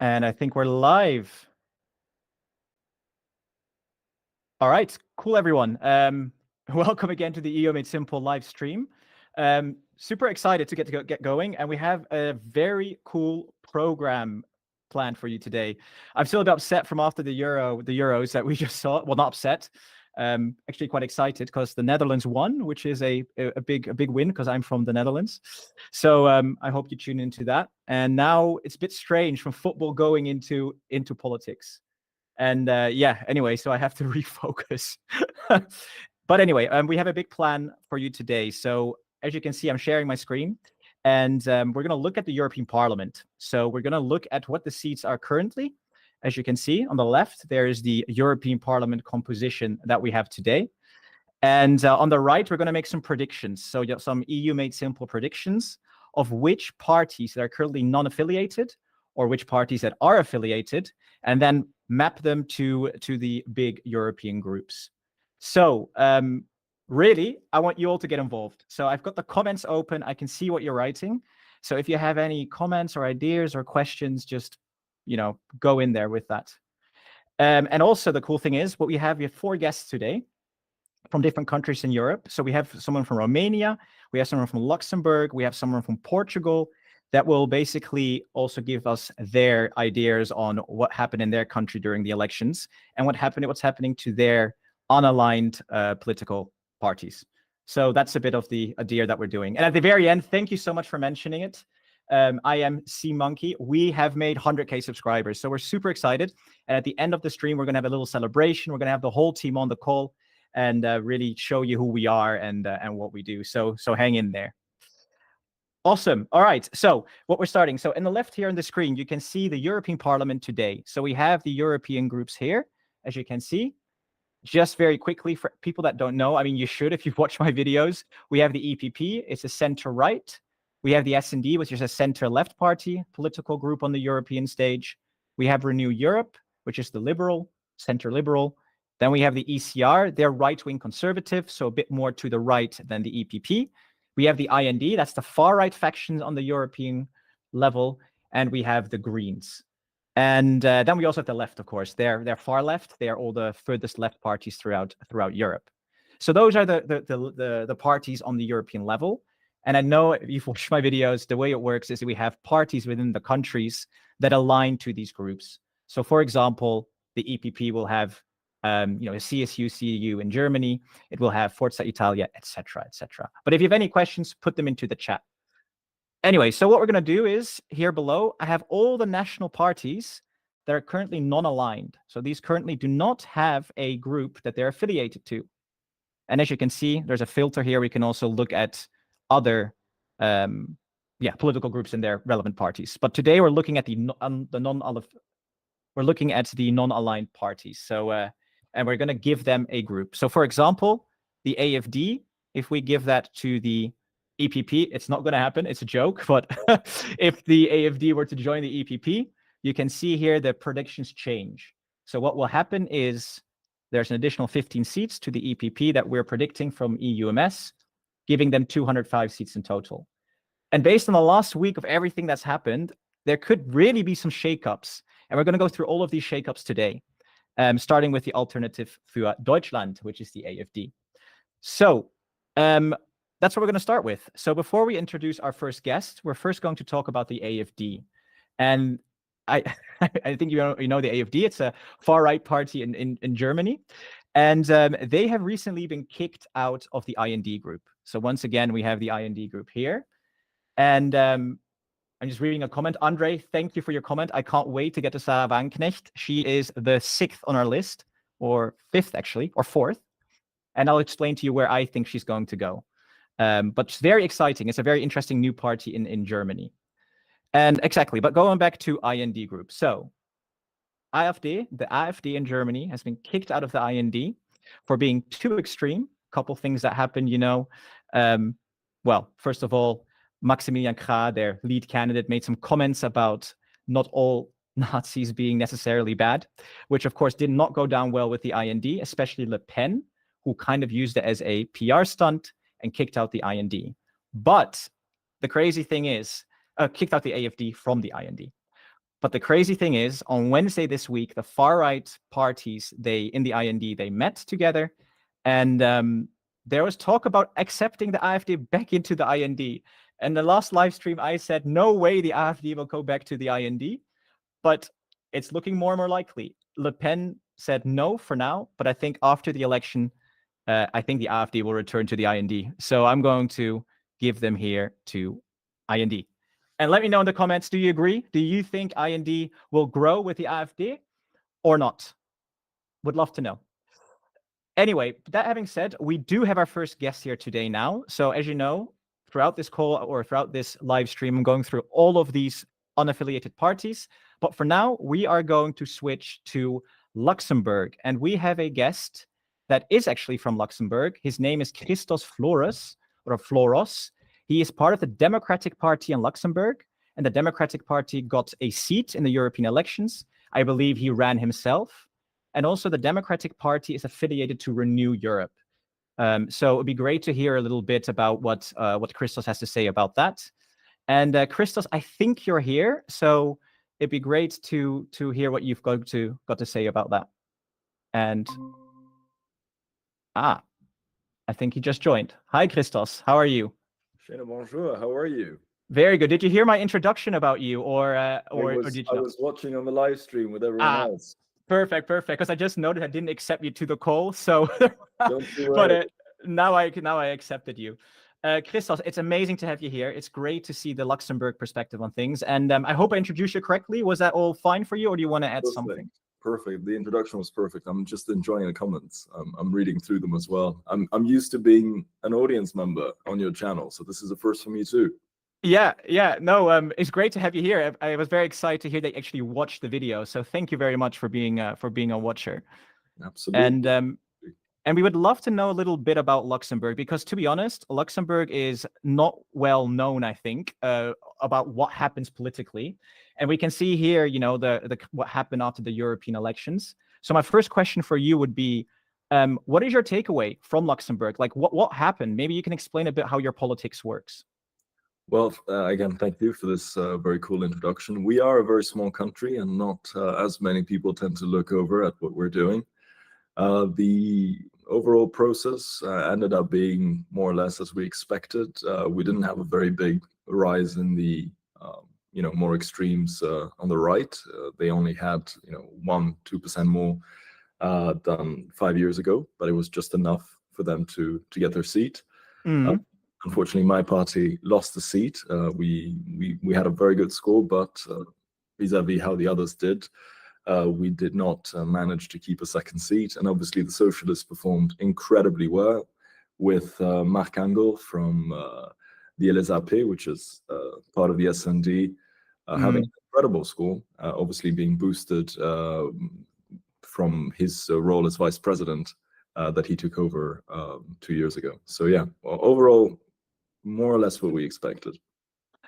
And I think we're live. All right, cool, everyone. Welcome again to the EU Made Simple live stream. Super excited to get going, and we have a very cool program planned for you today. I'm still a bit upset from after the Euros that we just saw. Well, not upset. Actually quite excited because the Netherlands won, which is a big win because I'm from the Netherlands. So I hope you tune into that. And now it's a bit strange from football going into politics. And yeah, anyway, so I have to refocus. But anyway, we have a big plan for you today. So as you can see, I'm sharing my screen, and we're going to look at the European Parliament. So we're going to look at what the seats are currently. As you can see on the left, there is the European Parliament composition that we have today. And on the right, we're going to make some predictions. So some EU Made Simple predictions of which parties that are currently non-affiliated or which parties that are affiliated, and then map them to the big European groups. So really, I want you all to get involved. So I've got the comments open. I can see what you're writing. So if you have any comments or ideas or questions, just go in there with that. And also the cool thing is, we have 4 guests today from different countries in Europe. So we have someone from Romania, we have someone from Luxembourg, we have someone from Portugal that will basically also give us their ideas on what happened in their country during the elections and what's happening to their unaligned political parties. So that's a bit of the idea that we're doing. And at the very end, thank you so much for mentioning it. I am Sea Monkey. We have made 100K subscribers, so we're super excited. And at the end of the stream, we're going to have a little celebration. We're going to have the whole team on the call and really show you who we are and what we do. So hang in there. Awesome. All right. So what we're starting. So in the left here on the screen, you can see the European Parliament today. So we have the European groups here, as you can see. Just very quickly, for people that don't know, I mean, you should if you've watched my videos. We have the EPP. It's a center-right. We have the S&D, which is a center-left party, political group on the European stage. We have Renew Europe, which is the liberal, center-liberal. Then we have the ECR. They're right-wing conservative, so a bit more to the right than the EPP. We have the IND. That's the far-right faction on the European level. And we have the Greens. And then we also have the left, of course. They're far left. They are all the furthest left parties throughout Europe. So those are the parties on the European level. And I know if you've watched my videos, the way it works is we have parties within the countries that align to these groups. So for example, the EPP will have CSU, CDU in Germany. It will have Forza Italia, etc., etc. But if you have any questions, put them into the chat. Anyway, so what we're going to do is here below, I have all the national parties that are currently non-aligned. So these currently do not have a group that they're affiliated to. And as you can see, there's a filter here. We can also look at other political groups and their relevant parties. But today we're looking at the non-aligned parties. So and we're going to give them a group. So for example, the AFD, if we give that to the EPP, it's not going to happen. It's a joke. But if the AFD were to join the EPP, you can see here the predictions change. So what will happen is there's an additional 15 seats to the EPP that we're predicting from EUMS, giving them 205 seats in total. And based on the last week of everything that's happened, there could really be some shakeups. And we're going to go through all of these shakeups today, starting with the Alternative für Deutschland, which is the AFD. So that's what we're going to start with. So before we introduce our first guest, we're first going to talk about the AFD. And I think you know the AFD. It's a far-right party in Germany. And they have recently been kicked out of the IND group. So once again, we have the IND group here. And I'm just reading a comment. Andre, thank you for your comment. I can't wait to get to Sarah Wagenknecht. She is the 6th on our list, or 5th actually, or 4th. And I'll explain to you where I think she's going to go. But it's very exciting. It's a very interesting new party in Germany. And exactly, but going back to IND group. So the AfD in Germany has been kicked out of the IND for being too extreme. A couple things that happened, well, first of all, Maximilian Krah, their lead candidate, made some comments about not all Nazis being necessarily bad, which of course did not go down well with the IND, especially Le Pen, who kind of used it as a PR stunt and kicked out the IND. But the crazy thing is, kicked out the AfD from the IND. But the crazy thing is, on Wednesday this week, the far-right parties, in the IND, they met together, and there was talk about accepting the AfD back into the IND. And the last live stream, I said, no way the AfD will go back to the IND. But it's looking more and more likely. Le Pen said no for now, but I think after the election, I think the AfD will return to the IND. So I'm going to give them here to IND. And let me know in the comments, do you agree? Do you think IND will grow with the AfD or not? Would love to know. Anyway, that having said, we do have our first guest here today now. So as you know, throughout this call or throughout this live stream, I'm going through all of these unaffiliated parties. But for now, we are going to switch to Luxembourg. And we have a guest that is actually from Luxembourg. His name is Christos Floros. He is part of the Democratic Party in Luxembourg. And the Democratic Party got a seat in the European elections. I believe he ran himself. And also the Democratic Party is affiliated to Renew Europe. So it would be great to hear a little bit about what Christos has to say about that. And Christos, I think you're here, so it'd be great to hear what you've got to say about that. And I think he just joined. Hi, Christos. How are you? Bonjour. How are you? Very good. Did you hear my introduction about you, or did you? I was watching on the live stream with everyone else. Perfect. Because I just noticed I didn't accept you to the call, so but now I accepted you. Christos, it's amazing to have you here. It's great to see the Luxembourg perspective on things, and I hope I introduced you correctly. Was that all fine for you, or do you want to add something? Perfect. The introduction was perfect. I'm just enjoying the comments. I'm reading through them as well. I'm used to being an audience member on your channel, so this is a first for me too. Yeah. No, it's great to have you here. I was very excited to hear that you actually watched the video. So thank you very much for being a watcher. Absolutely. And we would love to know a little bit about Luxembourg, because to be honest, Luxembourg is not well known, I think, about what happens politically. And we can see here, the what happened after the European elections. So my first question for you would be, what is your takeaway from Luxembourg? Like what happened? Maybe you can explain a bit how your politics works. Well, again, thank you for this very cool introduction. We are a very small country, and not as many people tend to look over at what we're doing. The overall process ended up being more or less as we expected. We didn't have a very big rise in the more extremes on the right. They only had 1-2% more than 5 years ago, but it was just enough for them to get their seat. Unfortunately, my party lost the seat. We had a very good score, but vis-a-vis how the others did, we did not manage to keep a second seat. And obviously, the socialists performed incredibly well, with Marc Angel from the LSAP, which is part of the SND, having an incredible score, obviously being boosted from his role as vice president that he took over 2 years ago. So yeah, overall, more or less what we expected.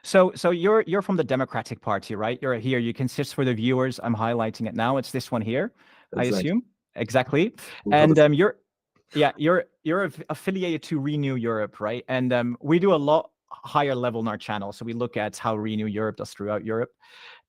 So you're from the Democratic Party, right? You're here. You can just for the viewers, I'm highlighting it now. It's this one here, exactly. I assume. Exactly. And you're affiliated to Renew Europe, right? And we do a lot higher level in our channel. So we look at how Renew Europe does throughout Europe,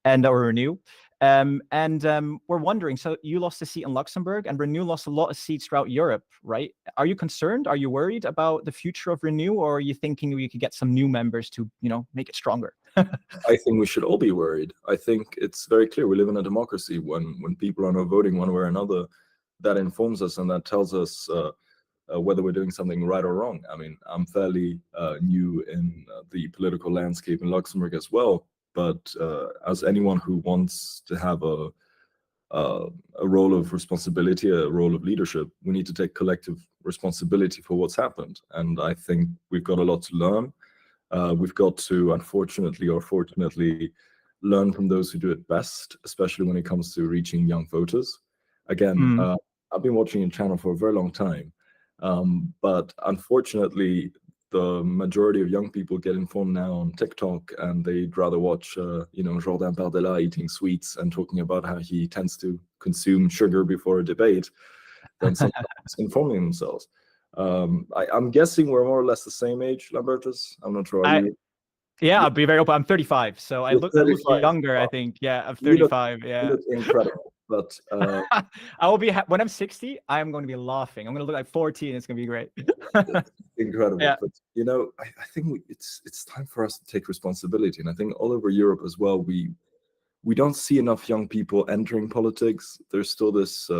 or Renew. We're wondering, so you lost a seat in Luxembourg, and Renew lost a lot of seats throughout Europe, right? Are you concerned? Are you worried about the future of Renew, or are you thinking we could get some new members to, make it stronger? I think we should all be worried. I think it's very clear we live in a democracy. When people are not voting one way or another, that informs us and that tells us whether we're doing something right or wrong. I mean, I'm fairly new in the political landscape in Luxembourg as well. But as anyone who wants to have a role of responsibility, a role of leadership, we need to take collective responsibility for what's happened. And I think we've got a lot to learn. We've got to, unfortunately or fortunately, learn from those who do it best, especially when it comes to reaching young voters. Again, I've been watching your channel for a very long time, but unfortunately, the majority of young people get informed now on TikTok, and they'd rather watch, Jordan Bardella eating sweets and talking about how he tends to consume sugar before a debate than sometimes informing themselves. I'm guessing we're more or less the same age, Lambertus. I'm not sure. Yeah, I'll be very open. I'm 35, so I look younger, I think. Yeah, I'm 35. You look incredible. But I will be when I'm 60. I am going to be laughing. I'm going to look like 40, and it's going to be great. Incredible. Yeah. But I think it's time for us to take responsibility, and I think all over Europe as well, we don't see enough young people entering politics. There's still this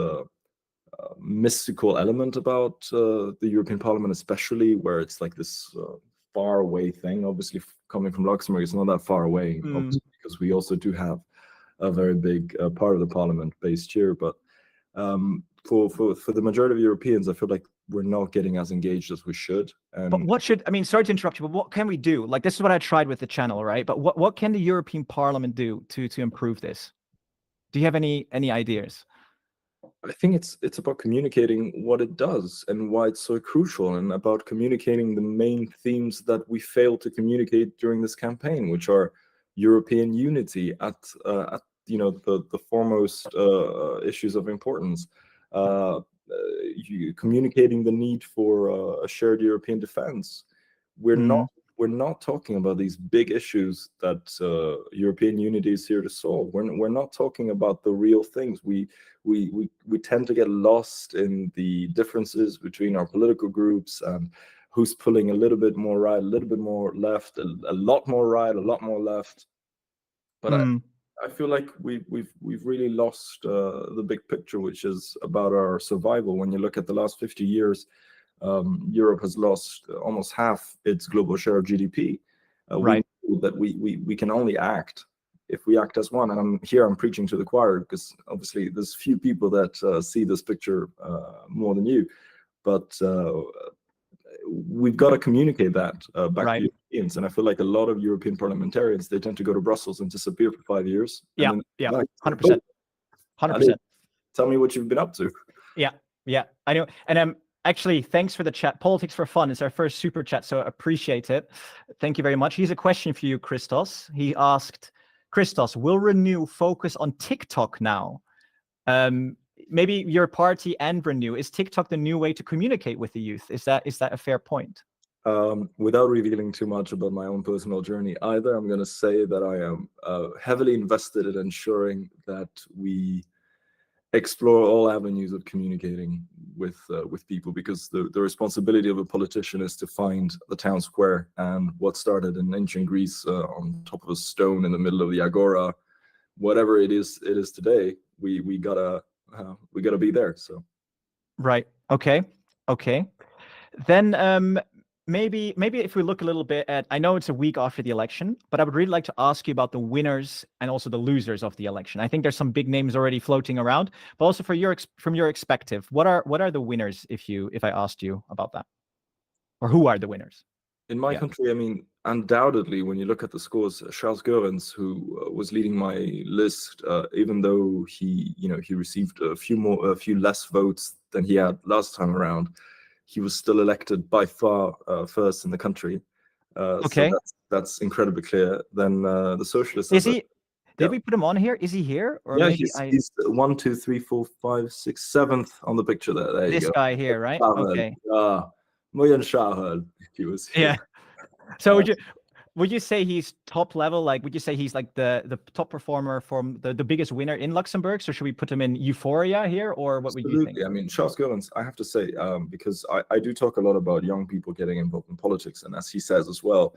mystical element about the European Parliament, especially where it's like this far away thing. Obviously, coming from Luxembourg, it's not that far away, obviously, because we also do have a very big part of the Parliament based here. But for the majority of Europeans, I feel like we're not getting as engaged as we should. And but what should, I mean, sorry to interrupt you, but what can we do? Like, this is what I tried with the channel, right? But what can the European Parliament do to improve this? Do you have any ideas? I think it's about communicating what it does and why it's so crucial, and about communicating the main themes that we failed to communicate during this campaign, which are European unity at the foremost issues of importance, communicating the need for a shared European defense. We're not talking about these big issues that European unity is here to solve. We're not talking about the real things. We tend to get lost in the differences between our political groups and who's pulling a little bit more right, a little bit more left, a lot more right, a lot more left. But I feel like we've really lost the big picture, which is about our survival. When you look at the last 50 years, Europe has lost almost half its global share of GDP. Right. We know that we can only act if we act as one. And I'm preaching to the choir, because obviously there's few people that see this picture more than you. But we've got to communicate that back to Europeans. And I feel like a lot of European parliamentarians, they tend to go to Brussels and disappear for 5 years. Yeah, 100%. 100%. Tell me what you've been up to. Yeah, I know. And actually, thanks for the chat. Politics for Fun is our first super chat, so appreciate it. Thank you very much. Here's a question for you, Christos. He asked, Christos, will Renew focus on TikTok now? Maybe your party and Renew, is TikTok the new way to communicate with the youth? Is that a fair point? Without revealing too much about my own personal journey either, I'm going to say that I am heavily invested in ensuring that we explore all avenues of communicating with people, because the responsibility of a politician is to find the town square, and what started in ancient Greece on top of a stone in the middle of the agora, whatever it is today, we gotta be there. So right. Okay. Then maybe if we look a little bit at, I know it's a week after the election, but I would really like to ask you about the winners and also the losers of the election. I think there's some big names already floating around, but also from your perspective, what are the winners if I asked you about that? Or who are the winners? In my country, I mean, undoubtedly, when you look at the scores, Charles Goerens, who was leading my list, even though he received a few less votes than he had last time around, he was still elected by far first in the country. Okay, so that's incredibly clear. Then the socialists. Is he? Did we put him on here? Is he here? Or yeah, maybe he's 1, 2, 3, 4, 5, 6, 7th on the picture there. There you go. This guy here, right? Okay. Million Shahad, he was here. Yeah. So would you say he's top level? Like, would you say he's like the top performer from the biggest winner in Luxembourg? So should we put him in euphoria here, or what would you think? I mean, Charles Goerens, I have to say, because I do talk a lot about young people getting involved in politics, and as he says as well,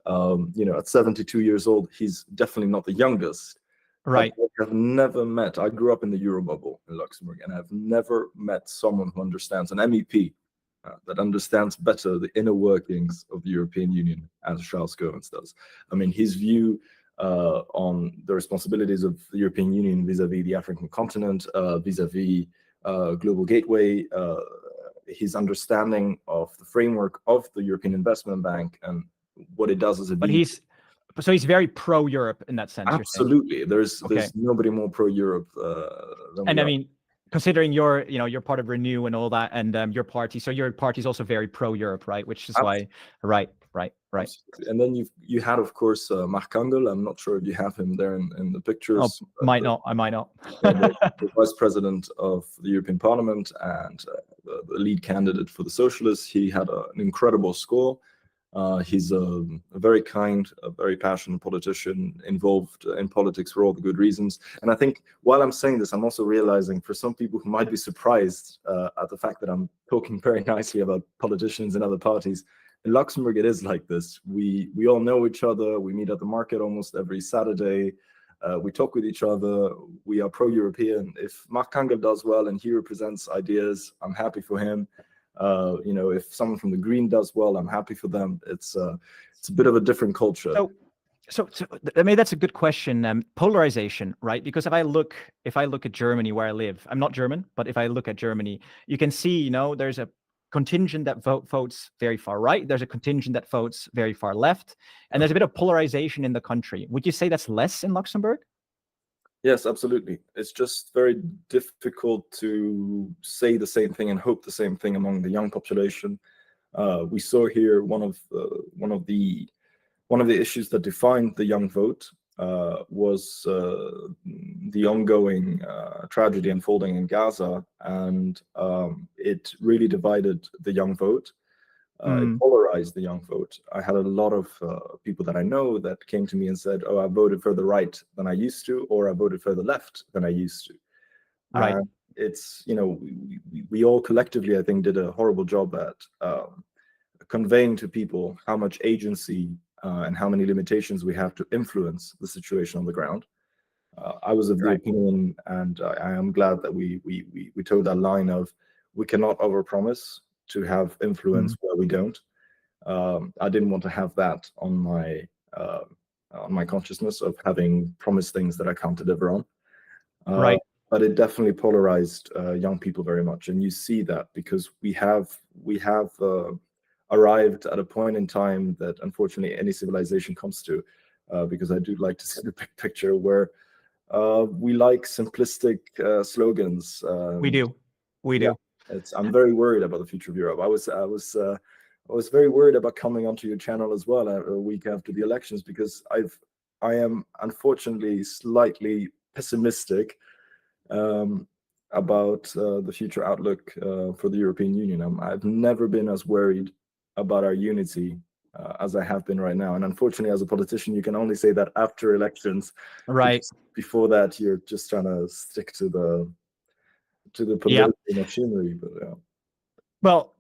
at 72 years old, he's definitely not the youngest. Right. I've never met. I grew up in the Euro bubble in Luxembourg, and I've never met someone who understands, an MEP, that understands better the inner workings of the European Union as Charles Goerens does. I mean, his view on the responsibilities of the European Union vis-a-vis the African continent, vis-a-vis Global Gateway, his understanding of the framework of the European Investment Bank and what it does as a. But he's very pro-Europe in that sense. Absolutely, there's nobody more pro-Europe than and I mean, considering you're part of Renew and all that, and your party, so your party is also very pro-Europe, right? Which is why, right. And then you had, of course, Marc Angel. I'm not sure if you have him there in the pictures. I might not. The vice president of the European Parliament and the lead candidate for the Socialists. He had an incredible score. He's a very kind, a very passionate politician, involved in politics for all the good reasons. And I think while I'm saying this, I'm also realizing for some people who might be surprised at the fact that I'm talking very nicely about politicians and other parties, in Luxembourg it is like this. We all know each other. We meet at the market almost every Saturday. We talk with each other. We are pro-European. If Mark Kangel does well and he represents ideas, I'm happy for him. If someone from the Green does well, I'm happy for them. It's a bit of a different culture. So I mean, that's a good question. Polarization, right? Because if I look at Germany, where I live, I'm not German, but if I look at Germany, you can see, there's a contingent that votes very far right. There's a contingent that votes very far left, and there's a bit of polarization in the country. Would you say that's less in Luxembourg? Yes, absolutely. It's just very difficult to say the same thing and hope the same thing among the young population. We saw here one of the issues that defined the young vote was the ongoing tragedy unfolding in Gaza, and it really divided the young vote. It polarized the young vote. I had a lot of people that I know that came to me and said, "Oh, I voted further right than I used to, or I voted further left than I used to." Right. And it's we all collectively, I think, did a horrible job at conveying to people how much agency and how many limitations we have to influence the situation on the ground. I was of the opinion, and I am glad that we toed that line of we cannot overpromise to have influence where we don't. I didn't want to have that on my consciousness of having promised things that I can't deliver on. Right. But it definitely polarized young people very much, and you see that because we have arrived at a point in time that unfortunately any civilization comes to, because I do like to see the big picture where we like simplistic slogans. We do. I'm very worried about the future of Europe. I was very worried about coming onto your channel as well a week after the elections, because I am unfortunately slightly pessimistic about the future outlook for the European Union. I've never been as worried about our unity as I have been right now. And unfortunately, as a politician, you can only say that after elections. Right. Before that, you're just trying to stick to the political machinery. But yeah. Well,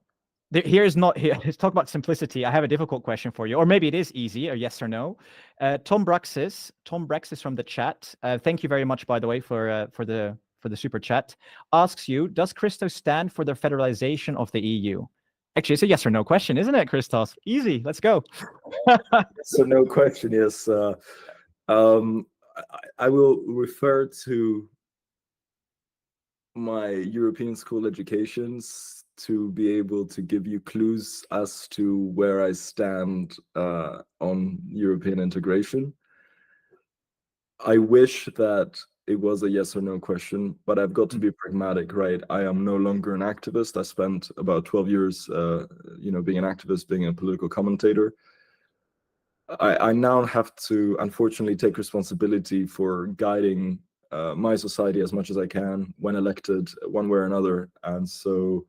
let's talk about simplicity. I have a difficult question for you, or maybe it is easy, a yes or no. Tom Braxis from the chat. Thank you very much, by the way, for the super chat. Asks you, does Christos stand for the federalization of the EU? Actually, it's a yes or no question, isn't it, Christos? Easy. Let's go. So no question. Yes. I will refer to my European school educations to be able to give you clues as to where I stand on European integration. I wish that it was a yes or no question, but I've got to be pragmatic, right? I am no longer an activist. I spent about 12 years, being an activist, being a political commentator. I now have to, unfortunately, take responsibility for guiding my society as much as I can when elected, one way or another. And so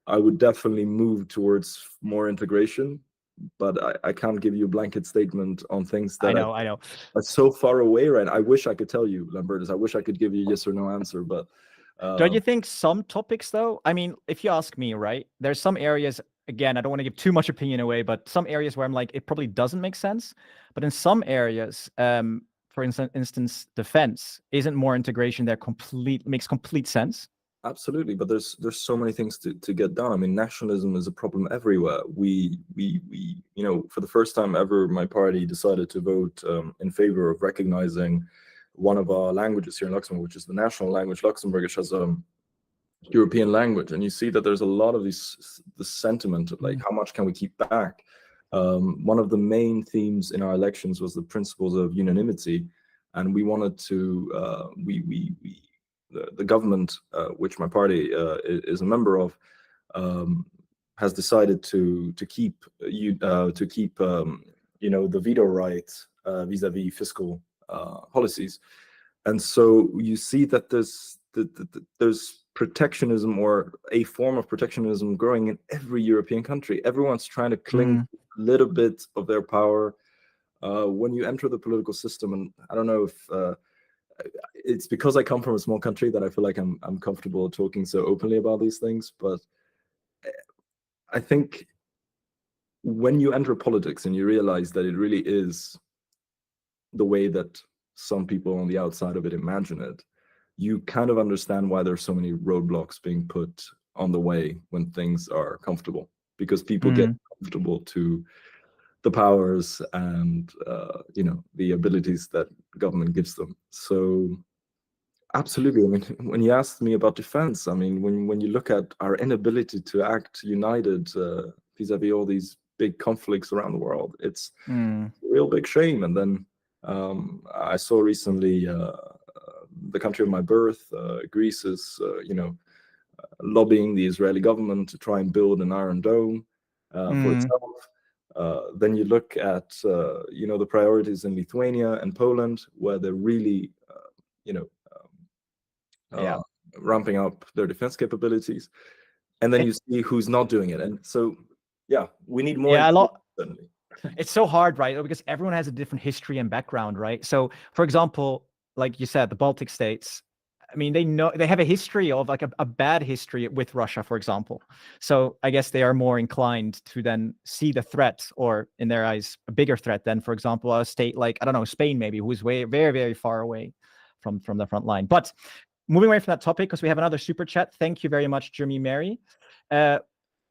I would definitely move towards more integration, but I can't give you a blanket statement on things that I know. are so far away, right? I wish I could tell you, Lambertus. I wish I could give you a yes or no answer, but don't you think some topics, though? I mean, if you ask me, right, there's some areas, again, I don't want to give too much opinion away, but some areas where I'm like, it probably doesn't make sense. But in some areas, for instance, defense, isn't more integration there makes complete sense? Absolutely, but there's so many things to get done. I mean, nationalism is a problem everywhere. We for the first time ever, my party decided to vote in favor of recognizing one of our languages here in Luxembourg, which is the national language, Luxembourgish, as a European language. And you see that there's a lot of the sentiment of like, how much can we keep back? One of the main themes in our elections was the principles of unanimity, and we wanted to the government, which my party is a member of, has decided to keep the veto right vis-a-vis fiscal policies, and so you see that there's protectionism, or a form of protectionism, growing in every European country. Everyone's trying to cling to a little bit of their power. When you enter the political system, and I don't know if it's because I come from a small country that I feel like I'm comfortable talking so openly about these things, but I think when you enter politics and you realize that it really is the way that some people on the outside of it imagine it, you kind of understand why there's so many roadblocks being put on the way when things are comfortable, because people get comfortable to the powers and the abilities that government gives them. So absolutely. I mean, when you asked me about defense, I mean, when you look at our inability to act united vis-a-vis all these big conflicts around the world, it's a real big shame. And then I saw recently the country of my birth, Greece, is lobbying the Israeli government to try and build an Iron Dome for itself. Then you look at the priorities in Lithuania and Poland, where they're really ramping up their defense capabilities, and then you see who's not doing it. And so we need more. Certainly. It's so hard, right? Because everyone has a different history and background, right? So for example, like you said, the Baltic states, I mean, they have a history of like a bad history with Russia, for example. So I guess they are more inclined to then see the threat, or in their eyes, a bigger threat than, for example, a state like, I don't know, Spain, maybe, who's very, very far away from the front line. But moving away from that topic, because we have another super chat. Thank you very much, Jeremy Mary.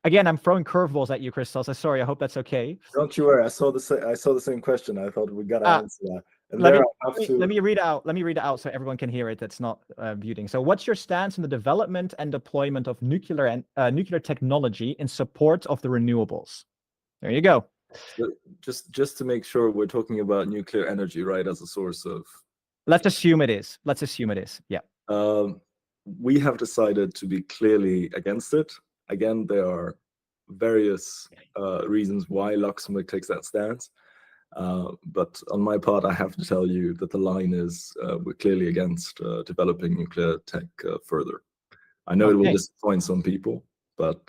Again, I'm throwing curveballs at you, Christos. I'm sorry. I hope that's okay. Don't you worry. I saw the same question. I thought we got to answer that. And let me read it out so everyone can hear it. That's not muting. So, what's your stance on the development and deployment of nuclear technology in support of the renewables? There you go. Just to make sure, we're talking about nuclear energy, right, as a source of. Let's assume it is. Yeah. We have decided to be clearly against it. Again, there are various reasons why Luxembourg takes that stance. But on my part, I have to tell you that the line is we're clearly against developing nuclear tech further. I know it will disappoint some people, but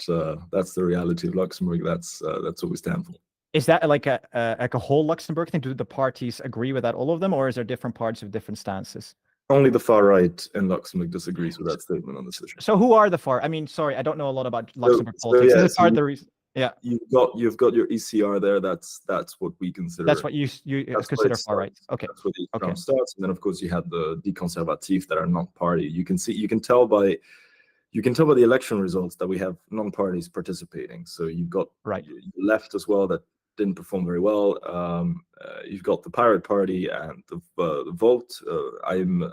that's the reality of Luxembourg. That's what we stand for. Is that like a whole Luxembourg thing? Do the parties agree with that, all of them, or is there different parts of different stances? Only the far right in Luxembourg disagrees with that statement on this issue. So who are the far? I mean, sorry, I don't know a lot about Luxembourg politics. This is part of the reason. Yeah, you've got your ECR there. That's what we consider. That's what you consider far right. Okay. That's where the term starts, and then of course you had the Die Conservative that are not party. You can tell by the election results that we have non-parties participating. So you've got left as well that didn't perform very well. You've got the Pirate Party and the Volt. I'm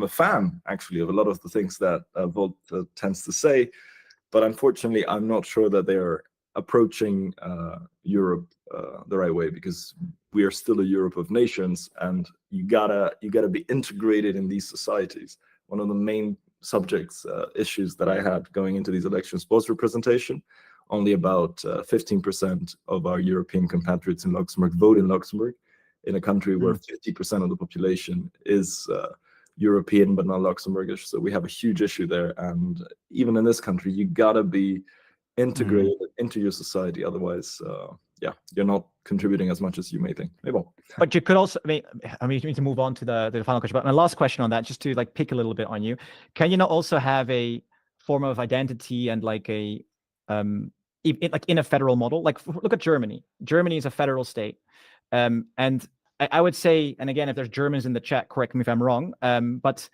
a fan actually of a lot of the things that Volt tends to say, but unfortunately, I'm not sure that they are approaching Europe the right way, because we are still a Europe of nations, and you gotta be integrated in these societies. One of the main issues that I had going into these elections was representation. Only about 15% of our European compatriots in Luxembourg vote in Luxembourg, in a country where 50% of the population is European but not Luxembourgish. So we have a huge issue there. And even in this country, you gotta be integrated into your society. Otherwise, you're not contributing as much as you may think. But you could also, you need to move on to the final question. But my last question on that, just to like pick a little bit on you, can you not also have a form of identity and like a like in a federal model? Like look at Germany. Germany is a federal state, and I would say, and again, if there's Germans in the chat, correct me if I'm wrong, but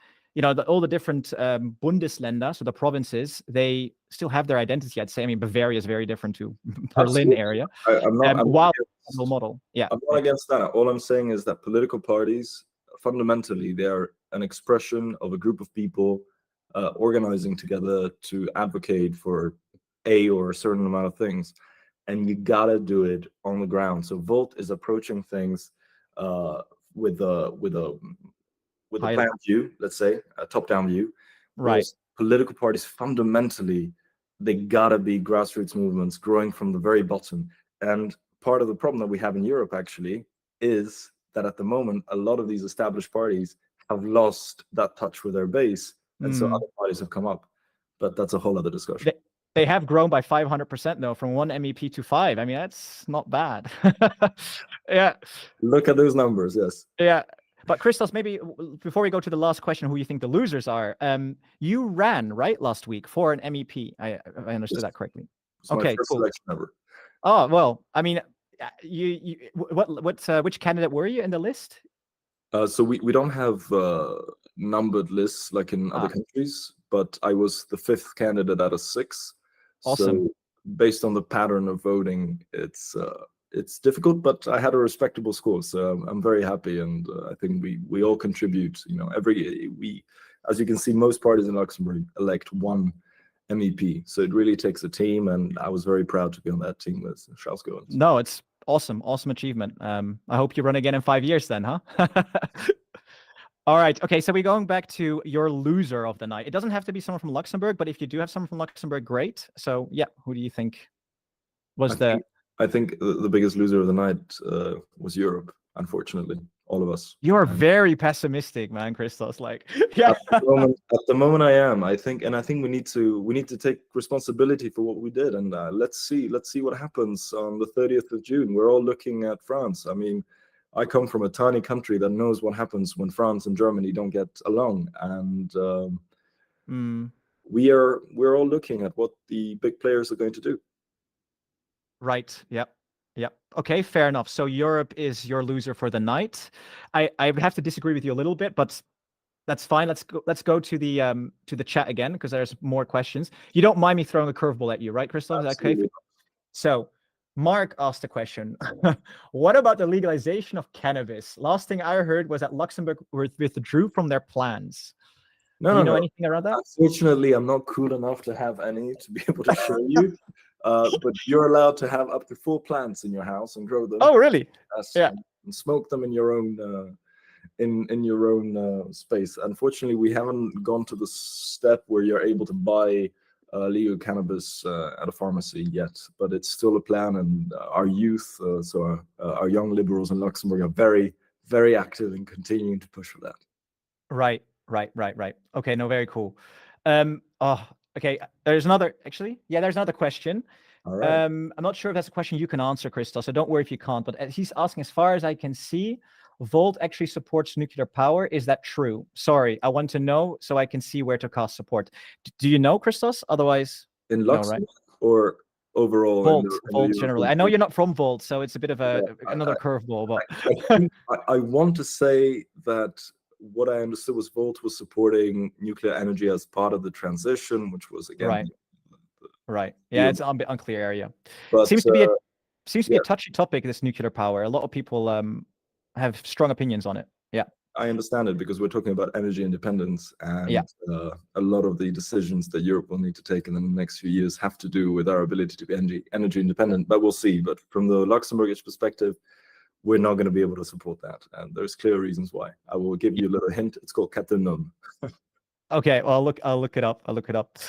all the different Bundesländer, so the provinces, they still have their identity, I'd say. I mean, Bavaria is very different to Berlin area. I'm not model. Yeah, I'm not against that. All I'm saying is that political parties, fundamentally, they are an expression of a group of people organizing together to advocate for a or a certain amount of things, and you gotta do it on the ground. So Volt is approaching things with a plan view, let's say a top-down view. Right. Political parties, fundamentally, they gotta be grassroots movements growing from the very bottom. And part of the problem that we have in Europe actually is that at the moment a lot of these established parties have lost that touch with their base, and so other parties have come up. but that's a whole other discussion. They have grown by 500% though, from 1 MEP to 5. I mean, that's not bad. Yeah. Look at those numbers, yes. Yeah. But Christos, maybe before we go to the last question, who you think the losers are, you ran, right, last week for an MEP. I understood that correctly. It's my Okay, first cool. selection ever. Oh, well, I mean, which candidate were you in the list? So we don't have numbered lists like in other countries, but I was the 5th candidate out of 6. Awesome. So based on the pattern of voting, it's difficult, but I had a respectable score, so I'm very happy, and I think we all contribute. You know, as you can see, most parties in Luxembourg elect 1 MEP, so it really takes a team, and I was very proud to be on that team with Charles Goins. No, it's awesome achievement. I hope you run again in 5 years then, huh? All right. Okay, so we're going back to your loser of the night. It doesn't have to be someone from Luxembourg, but if you do have someone from Luxembourg, great. So yeah, who do you think was I think the biggest loser of the night was Europe, unfortunately, all of us. You're very pessimistic, man, Christos. Like, yeah. At the moment I am. I think we need to take responsibility for what we did, and let's see what happens on the 30th of June. We're all looking at France. I mean, I come from a tiny country that knows what happens when France and Germany don't get along, and we're all looking at what the big players are going to do. Right. Yep. Okay, fair enough. So Europe is your loser for the night. I have to disagree with you a little bit, but that's fine. Let's go to the chat again, because there's more questions. You don't mind me throwing a curveball at you, right, Christos? Is that okay? So Mark asked a question. What about the legalization of cannabis? Last thing I heard was that Luxembourg withdrew from their plans. Do you know anything around that? Unfortunately, I'm not cool enough to have any to be able to show you. But you're allowed to have up to 4 plants in your house and grow them. Oh, really? Yeah. And smoke them in your own in your own space. Unfortunately, we haven't gone to the step where you're able to buy legal cannabis at a pharmacy yet, but it's still a plan. And our youth, our young liberals in Luxembourg, are very, very active in continuing to push for that. Right. Okay, no, very cool. Okay, there's another question. All right. I'm not sure if that's a question you can answer, Christos, so don't worry if you can't, but he's asking, as far as I can see, Volt actually supports nuclear power. Is that true? Sorry, I want to know so I can see where to cast support. Do you know, Christos? Otherwise, in Luxembourg, right? Or overall? Volt generally. I know you're not from Volt, so it's a bit of another curveball, but I want to say that what I understood was Volt was supporting nuclear energy as part of the transition, which was again right. Yeah, it's a bit unclear area. But seems to be a touchy topic, this nuclear power. A lot of people have strong opinions on it. Yeah, I understand it, because we're talking about energy independence, and a lot of the decisions that Europe will need to take in the next few years have to do with our ability to be energy independent. But we'll see. But from the Luxembourgish perspective, we're not going to be able to support that, and there's clear reasons why. I will give you a little hint. It's called Catenom. Okay, well, I'll look it up.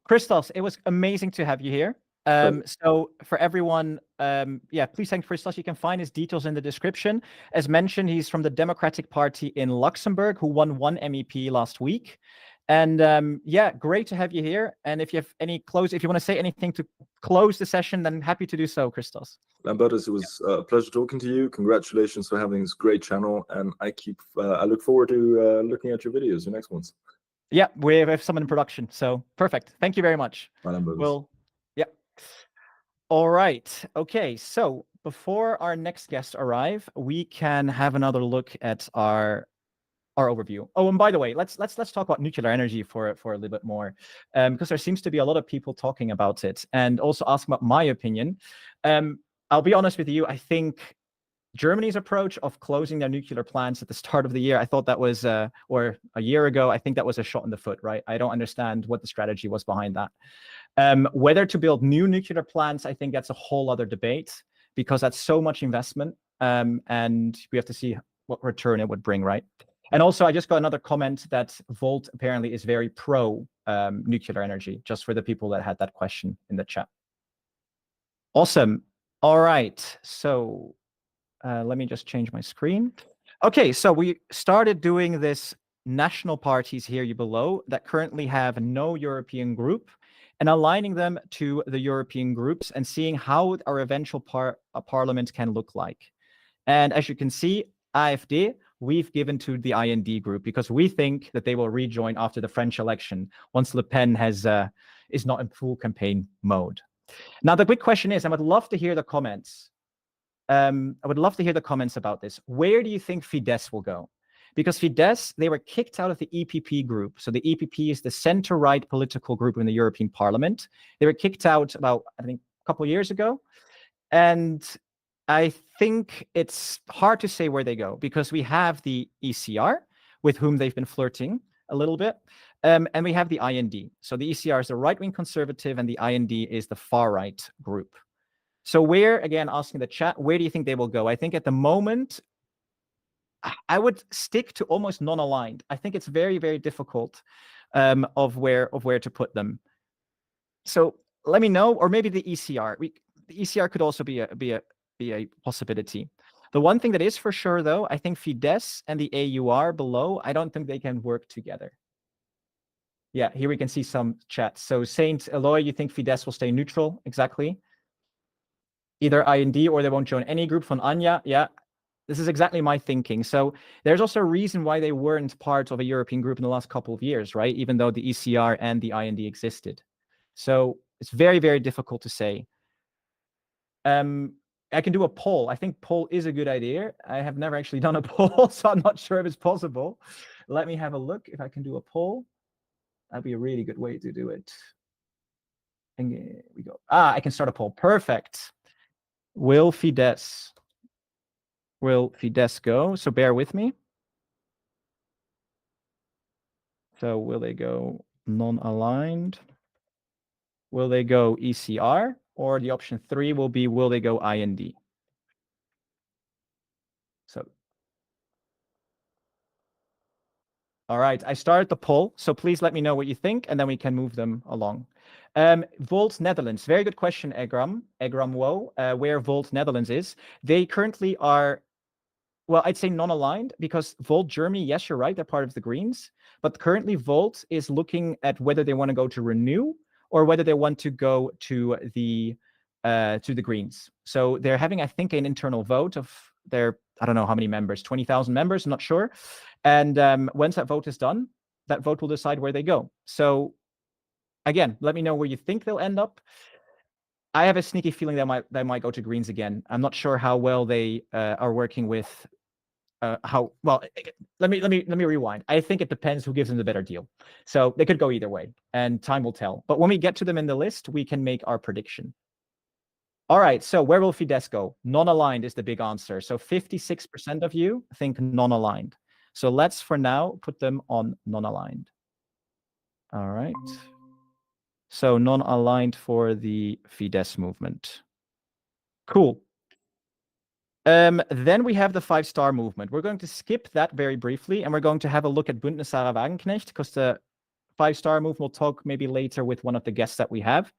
Christos, it was amazing to have you here. So for everyone, please thank Christos. You can find his details in the description. As mentioned, he's from the Democratic Party in Luxembourg, who won 1 MEP last week. And great to have you here. And if you have if you want to say anything to close the session, then happy to do so, Christos. Lambertus, it was a pleasure talking to you. Congratulations for having this great channel, and I look forward to looking at your videos, your next ones. Yeah, we have some in production, so perfect. Thank you very much. Bye, Lambertus. All right. Okay, so before our next guests arrive, we can have another look at our overview. Oh, and by the way, let's talk about nuclear energy for a little bit more, because there seems to be a lot of people talking about it, and also asking about my opinion. I'll be honest with you. I think Germany's approach of closing their nuclear plants at the start of the year, I thought that was, or a year ago, I think that was a shot in the foot, right? I don't understand what the strategy was behind that. Whether to build new nuclear plants, I think that's a whole other debate, because that's so much investment, and we have to see what return it would bring, right? And also, I just got another comment that Volt apparently is very pro nuclear energy, just for the people that had that question in the chat. Awesome. All right. So let me just change my screen. Okay, so we started doing this national parties here below that currently have no European group and aligning them to the European groups and seeing how our eventual parliament can look like. And as you can see, AfD, we've given to the IND group because we think that they will rejoin after the French election once Le Pen is not in full campaign mode. Now, the big question is, I would love to hear the comments. I would love to hear the comments about this. Where do you think Fidesz will go? Because Fidesz, they were kicked out of the EPP group. So the EPP is the center-right political group in the European Parliament. They were kicked out about, I think, a couple of years ago. And I think it's hard to say where they go because we have the ECR with whom they've been flirting a little bit. And we have the IND. So the ECR is the right-wing conservative and the IND is the far-right group. So where, again, asking the chat, where do you think they will go? I think at the moment, I would stick to almost non-aligned. I think it's very, very difficult of where to put them. So let me know, or maybe the ECR. The ECR could also be a possibility. The one thing that is for sure, though, I think Fidesz and the AUR below, I don't think they can work together. Yeah, here we can see some chats. So Saint Eloy, you think Fidesz will stay neutral? Exactly. Either IND or they won't join any group from Anya. Yeah, this is exactly my thinking. So there's also a reason why they weren't part of a European group in the last couple of years, right? Even though the ECR and the IND existed. So it's very, very difficult to say. I can do a poll. I think poll is a good idea. I have never actually done a poll, so I'm not sure if it's possible. Let me have a look if I can do a poll. That'd be a really good way to do it. And here we go. I can start a poll. Perfect. Will Fidesz go? So bear with me. So will they go non-aligned? Will they go ECR? Or the option 3 will be, will they go IND? So, all right, I started the poll. So please let me know what you think, and then we can move them along. Volt Netherlands, very good question, Egram Wo, where Volt Netherlands is. They currently are, well, I'd say non-aligned because Volt Germany, yes, you're right, they're part of the Greens, but currently Volt is looking at whether they want to go to Renew or whether they want to go to the Greens. So they're having, I think, an internal vote of their, I don't know how many members, 20,000 members, I'm not sure. And once that vote is done, that vote will decide where they go. So again, let me know where you think they'll end up. I have a sneaky feeling they might go to Greens again. I'm not sure how well they are working with how well. Let me rewind. I think it depends who gives them the better deal. So they could go either way, and time will tell. But when we get to them in the list, we can make our prediction. All right. So where will Fidesz go? Non-aligned is the big answer. So 56% of you think non-aligned. So let's for now put them on non-aligned. All right. So non-aligned for the Fidesz movement. Cool. Then we have the 5-star movement. We're going to skip that very briefly, and we're going to have a look at Bündnis Sarah Wagenknecht, because the 5-star movement we'll talk maybe later with one of the guests that we have.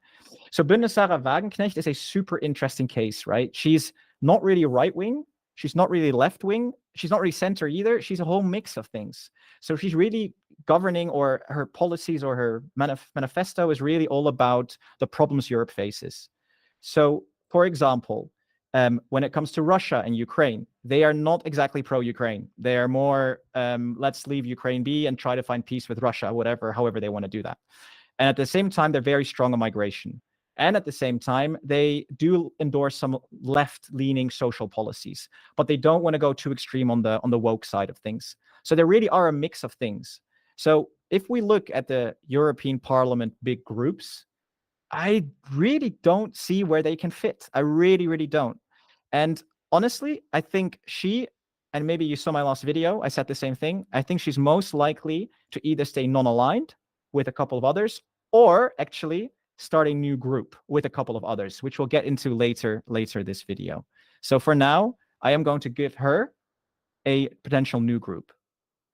So Bündnis Sarah Wagenknecht is a super interesting case, right? She's not really right-wing. She's not really left-wing. She's not really center either. She's a whole mix of things. So she's really governing, or her policies or her manifesto is really all about the problems Europe faces. So, for example, when it comes to Russia and Ukraine, they are not exactly pro-Ukraine. They are more, let's leave Ukraine be and try to find peace with Russia, however they want to do that. And at the same time, they're very strong on migration. And at the same time, they do endorse some left-leaning social policies, but they don't want to go too extreme on the woke side of things. So there really are a mix of things. So if we look at the European Parliament big groups, I really don't see where they can fit. I really, really don't. And honestly, I think she, and maybe you saw my last video, I said the same thing. I think she's most likely to either stay non-aligned with a couple of others, or actually start a new group with a couple of others, which we'll get into later this video. So for now, I am going to give her a potential new group.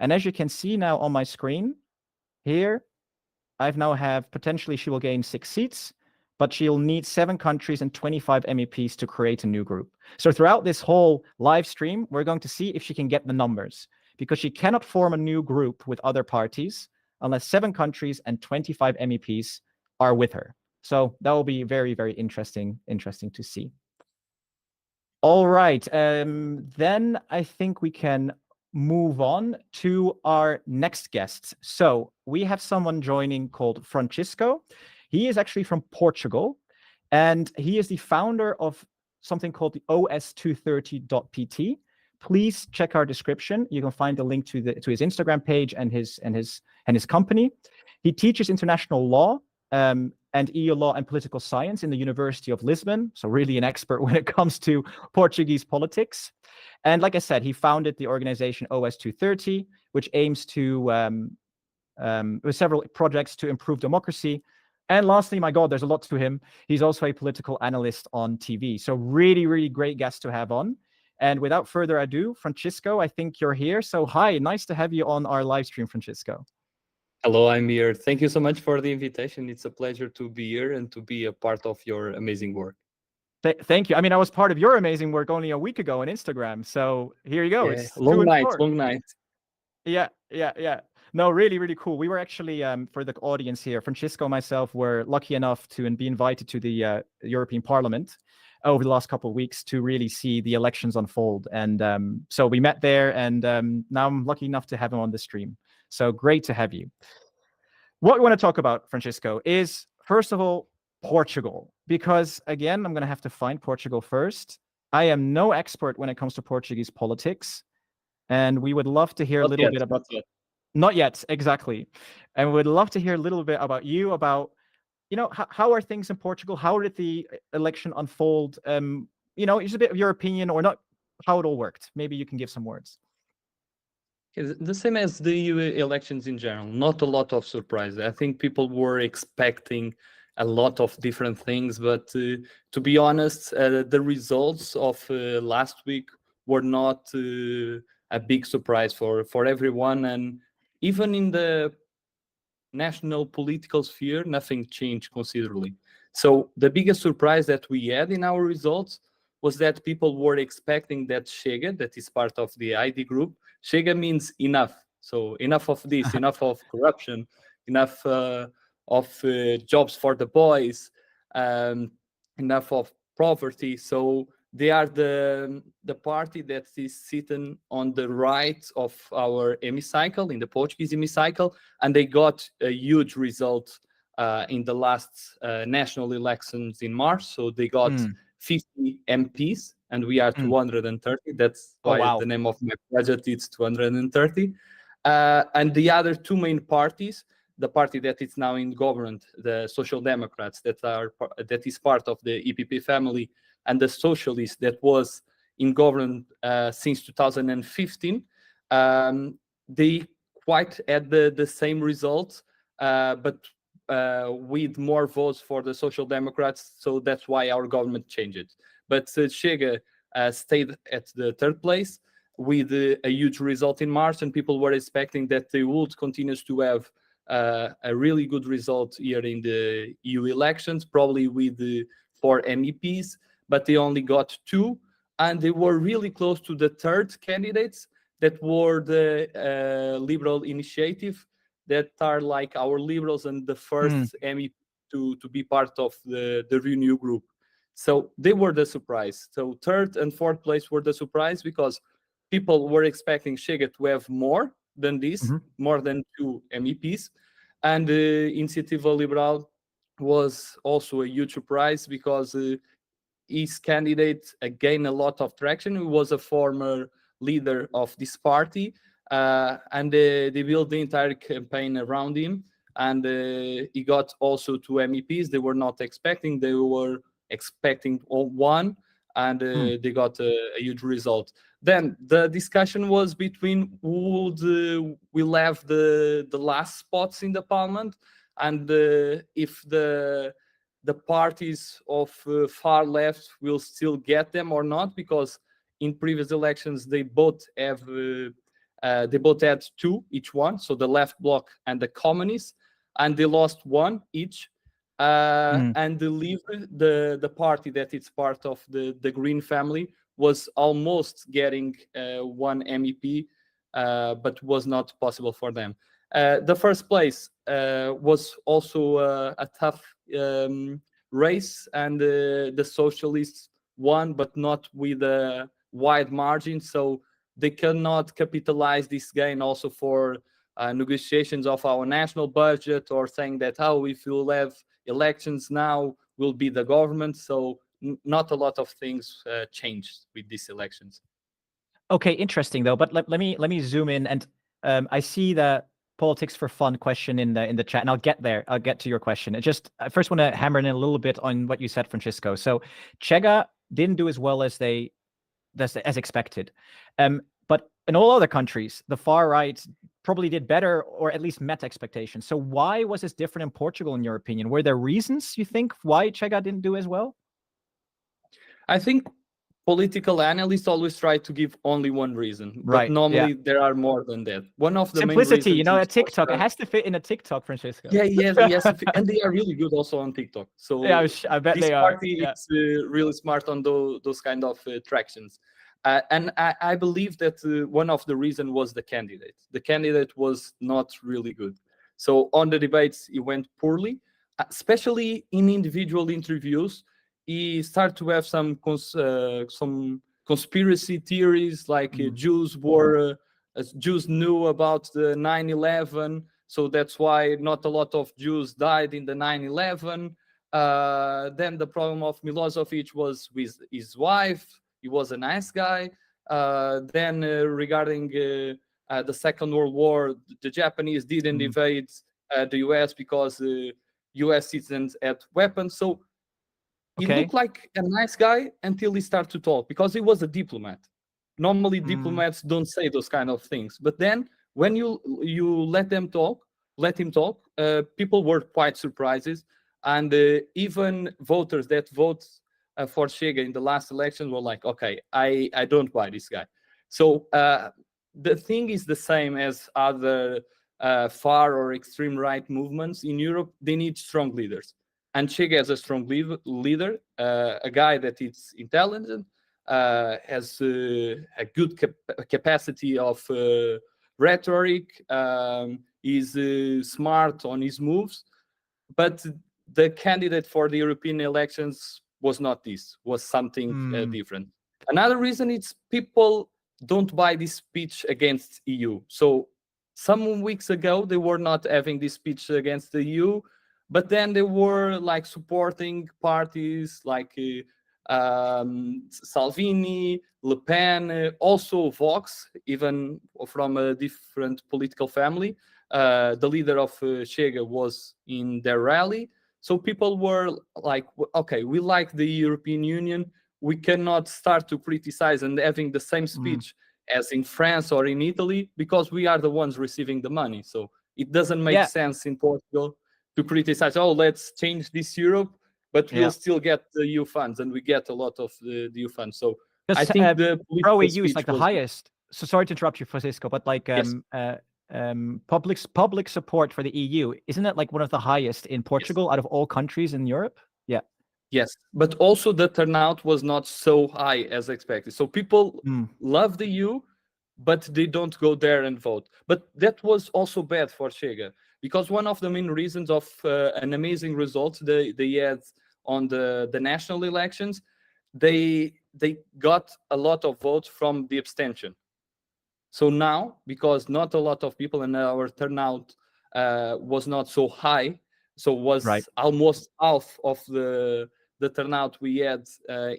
And as you can see now on my screen here, I've now have potentially she will gain 6 seats, but she'll need 7 countries and 25 MEPs to create a new group. So throughout this whole live stream, we're going to see if she can get the numbers, because she cannot form a new group with other parties unless 7 countries and 25 MEPs are with her. So that will be very, very interesting to see. All right, then I think we can move on to our next guests. So we have someone joining called Francisco. He is actually from Portugal, and he is the founder of something called the OS230.pt. Please check our description. You can find the link to his Instagram page and his company. He teaches international law and EU law and political science in the University of Lisbon. So really an expert when it comes to Portuguese politics. And like I said, he founded the organization OS230, which aims to with several projects to improve democracy. And lastly, my God, there's a lot to him. He's also a political analyst on TV. So really, really great guest to have on. And without further ado, Francisco, I think you're here. So hi, nice to have you on our live stream, Francisco. Hello, I'm here. Thank you so much for the invitation. It's a pleasure to be here and to be a part of your amazing work. Thank you. I mean, I was part of your amazing work only a week ago on Instagram. So here you go. Yeah, It's long night. Yeah. No, really, really cool. We were actually, for the audience here, Francisco and myself were lucky enough to be invited to the European Parliament over the last couple of weeks to really see the elections unfold. And so we met there, and now I'm lucky enough to have him on the stream. So great to have you. What we want to talk about, Francisco, is first of all, Portugal, because again, I'm going to have to find Portugal first. I am no expert when it comes to Portuguese politics, and we would love to hear a little bit about... Not yet, exactly. And we'd love to hear a little bit about you, about, you know, how are things in Portugal? How did the election unfold? You know, just a bit of your opinion, or not, how it all worked. Maybe you can give some words. The same as the EU elections in general, not a lot of surprise. I think people were expecting a lot of different things, but to be honest, the results of last week were not a big surprise for everyone. And even in the national political sphere, nothing changed considerably. So the biggest surprise that we had in our results was that people were expecting that Chega, that is part of the ID group, Chega means enough. So enough of this, enough of corruption, enough of jobs for the boys, enough of poverty. So they are the party that is sitting on the right of our hemicycle, in the Portuguese hemicycle, and they got a huge result in the last national elections in March. So they got 50 MPs, and we are 230. That's why the name of my project is 230. And the other two main parties, the party that is now in government, the Social Democrats, that is part of the EPP family, and the Socialists that was in government since 2015, they quite had the same results, but with more votes for the Social Democrats, so that's why our government changed it. But Chega stayed at the third place with a huge result in March, and people were expecting that they would continue to have a really good result here in the EU elections, probably with 4 MEPs, but they only got 2, and they were really close to the third candidates that were the Liberal Initiative, that are like our liberals and the first MEP to be part of the Renew group. So they were the surprise. So third and fourth place were the surprise, because people were expecting Chega to have more than this, more than 2 MEPs. And Iniciativa Liberal was also a huge surprise, because his candidate gained a lot of traction. He was a former leader of this party, and they built the entire campaign around him. And he got also 2 MEPs. They were not expecting. They were expecting 1, and they got a huge result. Then the discussion was between who will have the last spots in the parliament, and if the parties of far left will still get them or not, because in previous elections they both had 2 each one, so the left bloc and the communists, and they lost 1 each. And the party that is part of the Green family was almost getting 1 MEP, but was not possible for them. The first place was also a tough race, and the socialists won, but not with a wide margin. So they cannot capitalize this gain also for negotiations of our national budget, or saying that, oh, if you'll have elections now, we'll be the government. So not a lot of things changed with these elections. Okay, interesting though. But let me zoom in, and I see the politics for fun question in the chat, and I'll get there. I'll get to your question. I first want to hammer in a little bit on what you said, Francisco. So Czechia didn't do as well as expected. But in all other countries, the far right probably did better, or at least met expectations. So why was this different in Portugal, in your opinion? Were there reasons, you think, why Czechia didn't do as well? I think political analysts always try to give only one reason, but right, normally there are more than that. One of the simplicity, main reasons, a TikTok, it has to fit in a TikTok, Francisco. Yeah, yes, and they are really good also on TikTok. So yeah, I bet they are. Party is really smart on those kind of tractions. And I believe that one of the reasons was the candidate. The candidate was not really good. So on the debates, it went poorly, especially in individual interviews. He started to have some conspiracy theories, like Jews knew about the 9/11, so that's why not a lot of Jews died in the 9/11. Then the problem of Milosevic was with his wife. He was a nice guy. Then regarding the Second World War, the Japanese didn't invade the US because US citizens had weapons. So he looked like a nice guy until he started to talk, because he was a diplomat. Normally diplomats don't say those kind of things. But then when you let him talk, people were quite surprised. And even voters that vote for Chega in the last election were like, okay, I don't buy this guy. So the thing is the same as other far or extreme right movements in Europe. They need strong leaders. And Chega is a strong leader, a guy that is intelligent, has a good capacity of rhetoric, is smart on his moves. But the candidate for the European elections was not this, was something different. Another reason is people don't buy this speech against EU. So some weeks ago, they were not having this speech against the EU, but then they were like supporting parties like Salvini, Le Pen, also Vox, even from a different political family. The leader of Chega was in their rally. So people were like, okay, we like the European Union. We cannot start to criticize and having the same speech as in France or in Italy, because we are the ones receiving the money. So it doesn't make sense in Portugal to criticize, oh, let's change this Europe, but we'll still get the EU funds, and we get a lot of the EU funds. So I think the pro EU is like the highest. So sorry to interrupt you, Francisco, but like public support for the EU, isn't it like one of the highest in Portugal out of all countries in Europe? Yeah. Yes, but also the turnout was not so high as expected. So people love the EU, but they don't go there and vote. But that was also bad for Chega, because one of the main reasons of an amazing result they had on the national elections, they got a lot of votes from the abstention. So now, because not a lot of people, and our turnout was not so high, so was almost half of the turnout we had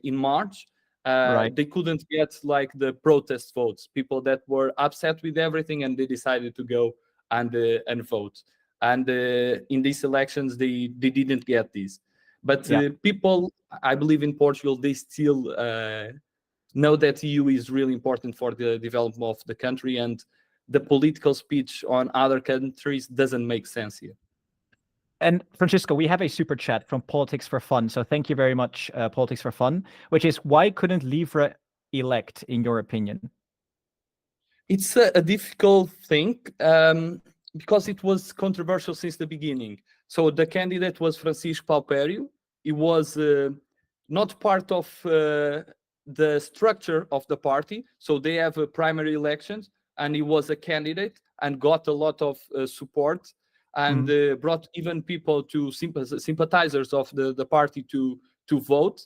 in March, they couldn't get like the protest votes, people that were upset with everything, and they decided to go and vote. And in these elections, they didn't get these. But people, I believe in Portugal, they still know that EU is really important for the development of the country, and the political speech on other countries doesn't make sense here. And Francisco, we have a super chat from Politics for Fun. So thank you very much, Politics for Fun, which is, why couldn't Livre elect, in your opinion? It's a difficult thing because it was controversial since the beginning. So the candidate was Francisco Paupério. He was not part of the structure of the party. So they have primary elections, and he was a candidate and got a lot of support, and brought even people to sympathizers of the party to vote.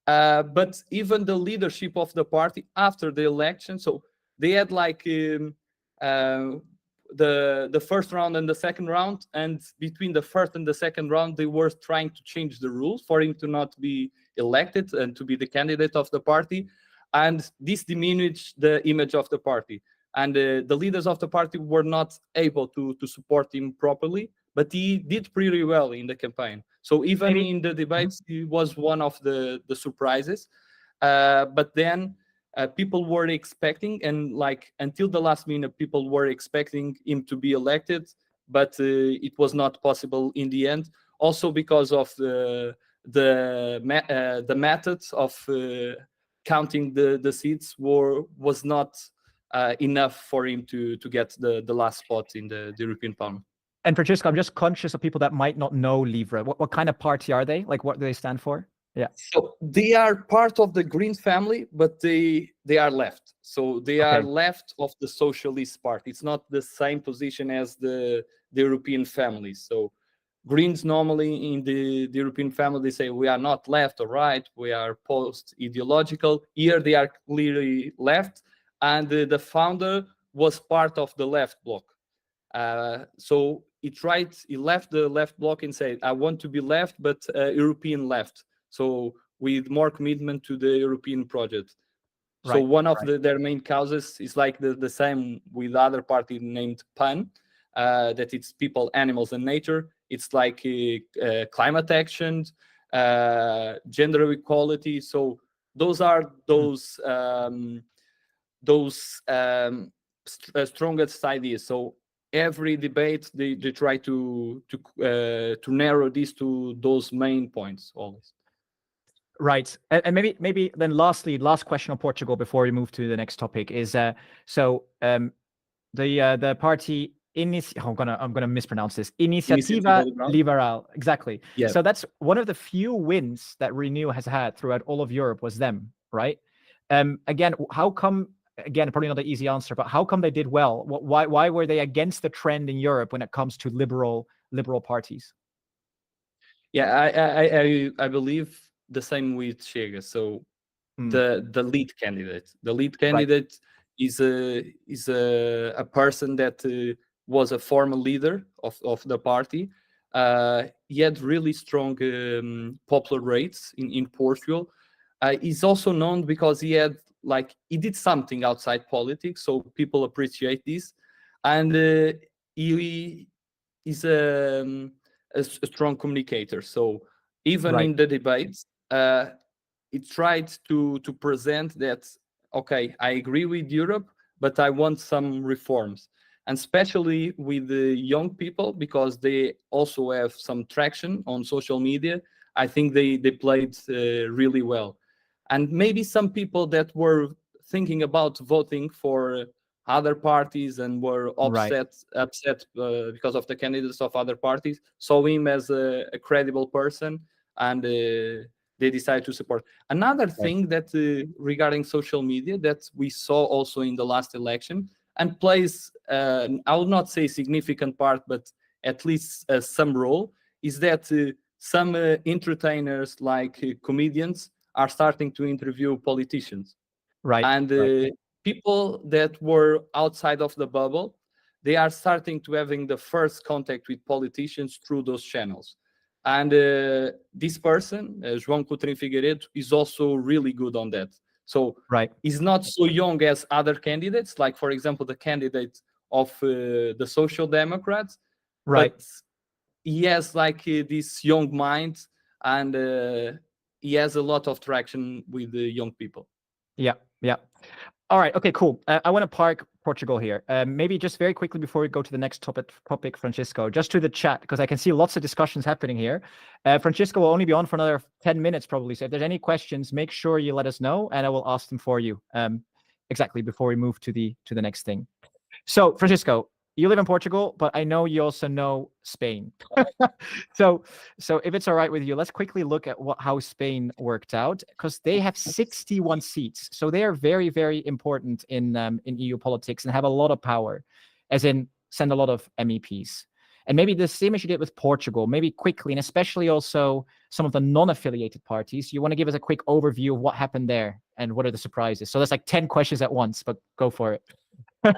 But even the leadership of the party after the election, so they had like the first round and the second round, and between the first and the second round they were trying to change the rules for him to not be elected and to be the candidate of the party, and this diminished the image of the party, and the leaders of the party were not able to support him properly, but he did pretty well in the campaign. So even in the debates he was one of the surprises, but then people were expecting, and like until the last minute people were expecting him to be elected, but it was not possible in the end, also because of the methods of counting the seats was not enough for him to get the last spot in the European Parliament. And Francisco, I'm just conscious of people that might not know Livre. What kind of party are they? Like, what do they stand for? Yeah. So they are part of the Green family, but they are left. So they are left of the Socialist Party. It's not the same position as the European family. So Greens normally in the European family, they say we are not left or right, we are post-ideological. Here they are clearly left, and the founder was part of the left bloc. So he left the left bloc and said, I want to be left, but European left. So with more commitment to the European project. Right, so one of their main causes is like the same with other party named PAN, that it's people, animals, and nature. It's like climate action, gender equality. So those are those strongest ideas. So every debate they try to narrow this to those main points always. Right, and maybe then last question on Portugal before we move to the next topic is the party I'm gonna mispronounce this. Iniciativa Liberal. Exactly. Yeah. So that's one of the few wins that Renew has had throughout all of Europe was them, right? Again, how come? Again, probably not an easy answer, but how come they did well? Why were they against the trend in Europe when it comes to liberal parties? Yeah, I believe the same with Chega. So the lead candidate is a person that was a former leader of the party. He had really strong popular rates in Portugal. He's also known because he did something outside politics, so people appreciate this, and he is a strong communicator. So even in the debates, he tried to present that, okay, I agree with Europe, but I want some reforms, and especially with the young people, because they also have some traction on social media. I think they played really well. And maybe some people that were thinking about voting for other parties and were upset because of the candidates of other parties saw him as a credible person, and they decided to support. Another thing that regarding social media that we saw also in the last election and plays, I will not say significant part, but at least some role, is that some entertainers like comedians are starting to interview politicians. And people that were outside of the bubble, they are starting to having the first contact with politicians through those channels. And this person, João Coutrinho Figueiredo, is also really good on that. So he's not so young as other candidates, like, for example, the candidate of the Social Democrats. But he has like this young mind, and he has a lot of traction with the young people. Yeah. All right. Okay, cool. I want to park Portugal here. Maybe just very quickly before we go to the next topic, Francisco, just to the chat, because I can see lots of discussions happening here. Francisco will only be on for another 10 minutes probably. So if there's any questions, make sure you let us know and I will ask them for you exactly before we move to the next thing. So Francisco, you live in Portugal, but I know you also know Spain. So if it's all right with you, let's quickly look at how Spain worked out, because they have 61 seats. So they are very, very important in EU politics and have a lot of power, as in send a lot of MEPs. And maybe the same as you did with Portugal, maybe quickly, and especially also some of the non-affiliated parties, you want to give us a quick overview of what happened there and what are the surprises. So that's like 10 questions at once, but go for it.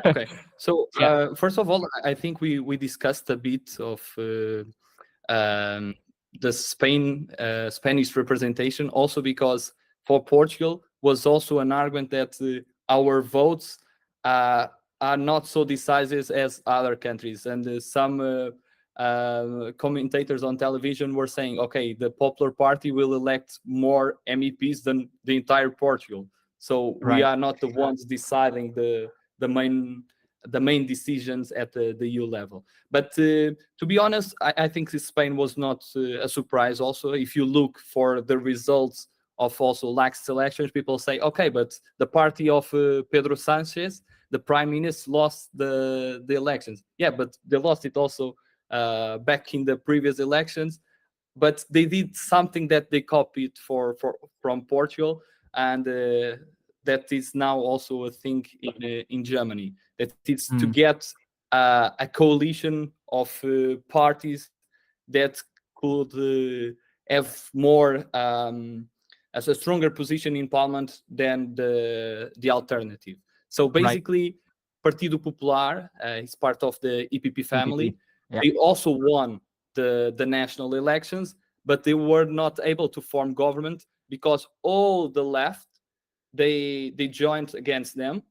Okay, so first of all, I think we discussed a bit of the Spanish representation, also because for Portugal was also an argument that our votes are not so decisive as other countries, and some commentators on television were saying, okay, the Popular Party will elect more MEPs than the entire Portugal, so we are not the ones deciding the main decisions at the EU level. But to be honest, I think Spain was not a surprise. Also, if you look for the results of also last elections, people say, okay, but the party of Pedro Sánchez, the prime minister, lost the elections. Yeah, but they lost it also back in the previous elections. But they did something that they copied from Portugal, and that is now also a thing in Germany. That is to get a coalition of parties that could have more as a stronger position in parliament than the alternative. So basically, Partido Popular is part of the EPP family. They also won the national elections, but they were not able to form government because all the left, they joined against them,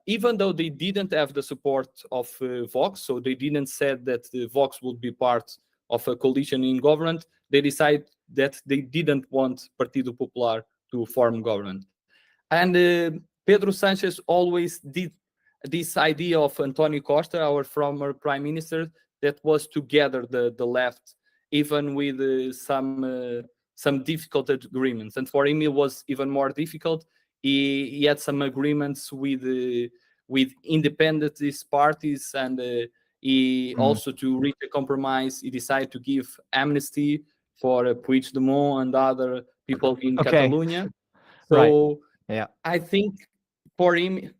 even though they didn't have the support of Vox. So they didn't say that the Vox would be part of a coalition in government. They decided that they didn't want Partido Popular to form government. And Pedro Sánchez always did this idea of António Costa, our former prime minister, that was to gather the left, even with some difficult agreements. And for him, it was even more difficult. He had some agreements with independentist parties, and he also, to reach a compromise, he decided to give amnesty for Puigdemont and other people in Catalonia. So I think for him,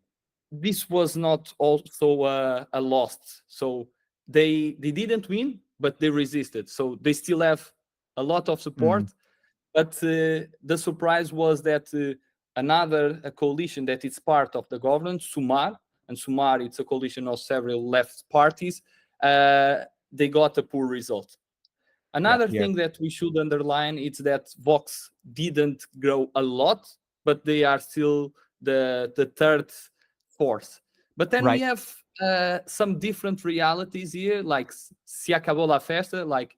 this was not also a loss. So they didn't win, but they resisted. So they still have a lot of support. But the surprise was that another coalition that is part of the government, Sumar, and Sumar, it's a coalition of several left parties, they got a poor result. Another thing that we should underline is that Vox didn't grow a lot, but they are still the third force. But then we have some different realities here, like se acabou la festa, like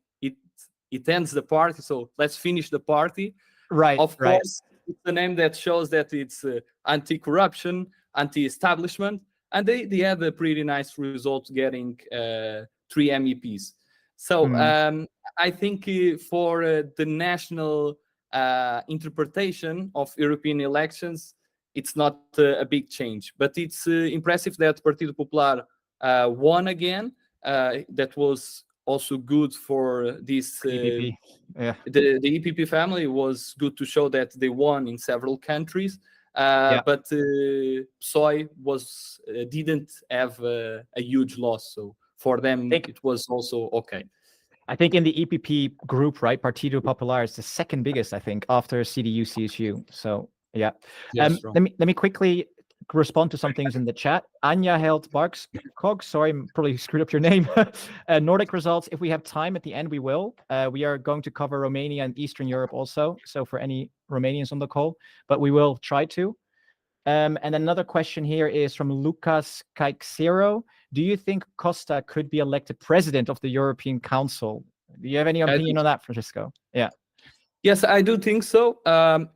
it ends the party, so let's finish the party. Of course, it's a name that shows that it's anti-corruption, anti-establishment, and they had a pretty nice result, getting 3 MEPs. So I think for the national interpretation of European elections, it's not a big change. But it's impressive that Partido Popular won again. That was also good for this. EPP. The EPP family was good to show that they won in several countries. But PSOE didn't have a huge loss. So for them, it was also okay. I think in the EPP group, Partido Popular is the second biggest, I think, after CDU, CSU. So yeah. Yes, let me quickly respond to some things in the chat. Anya held Barkskog, sorry, I probably screwed up your name. Nordic results, if we have time at the end, we will. We are going to cover Romania and Eastern Europe also, so for any Romanians on the call, but we will try to. And another question here is from Lucas Kaiksero. Do you think Costa could be elected president of the European Council? Do you have any opinion on that, Francisco? Yeah. Yes, I do think so.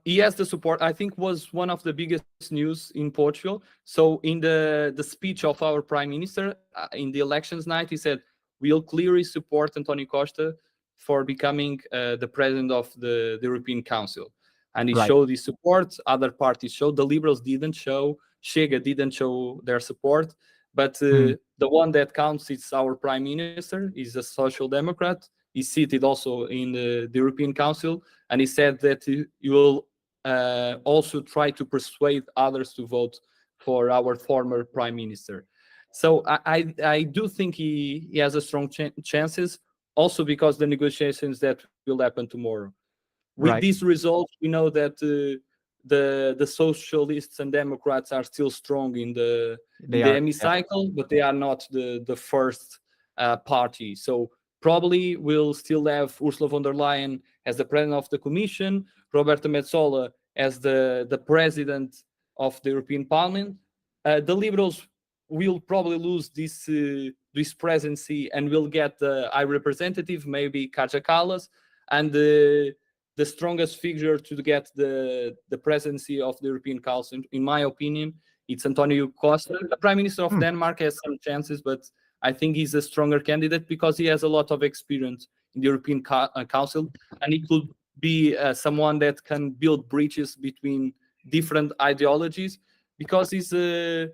He has the support. I think was one of the biggest news in Portugal. So in the speech of our prime minister in the elections night, he said, we'll clearly support António Costa for becoming the president of the European Council. And he showed his support. Other parties showed. The Liberals didn't show. Chega didn't show their support. But the one that counts is our prime minister. He's a social democrat. He's seated also in the European Council, and he said that he will also try to persuade others to vote for our former prime minister. So I do think he has a strong chances, also because the negotiations that will happen tomorrow. With these results, we know that the socialists and Democrats are still strong in the hemicycle, but they are not the first party. So probably we'll still have Ursula von der Leyen as the president of the Commission, Roberta Metsola as the president of the European Parliament. The Liberals will probably lose this presidency and will get the High Representative, maybe Kaja Kallas, and the strongest figure to get the presidency of the European Council, in my opinion, it's Antonio Costa. The Prime Minister of Denmark has some chances, but I think he's a stronger candidate because he has a lot of experience in the European Council, and he could be someone that can build bridges between different ideologies, because he's a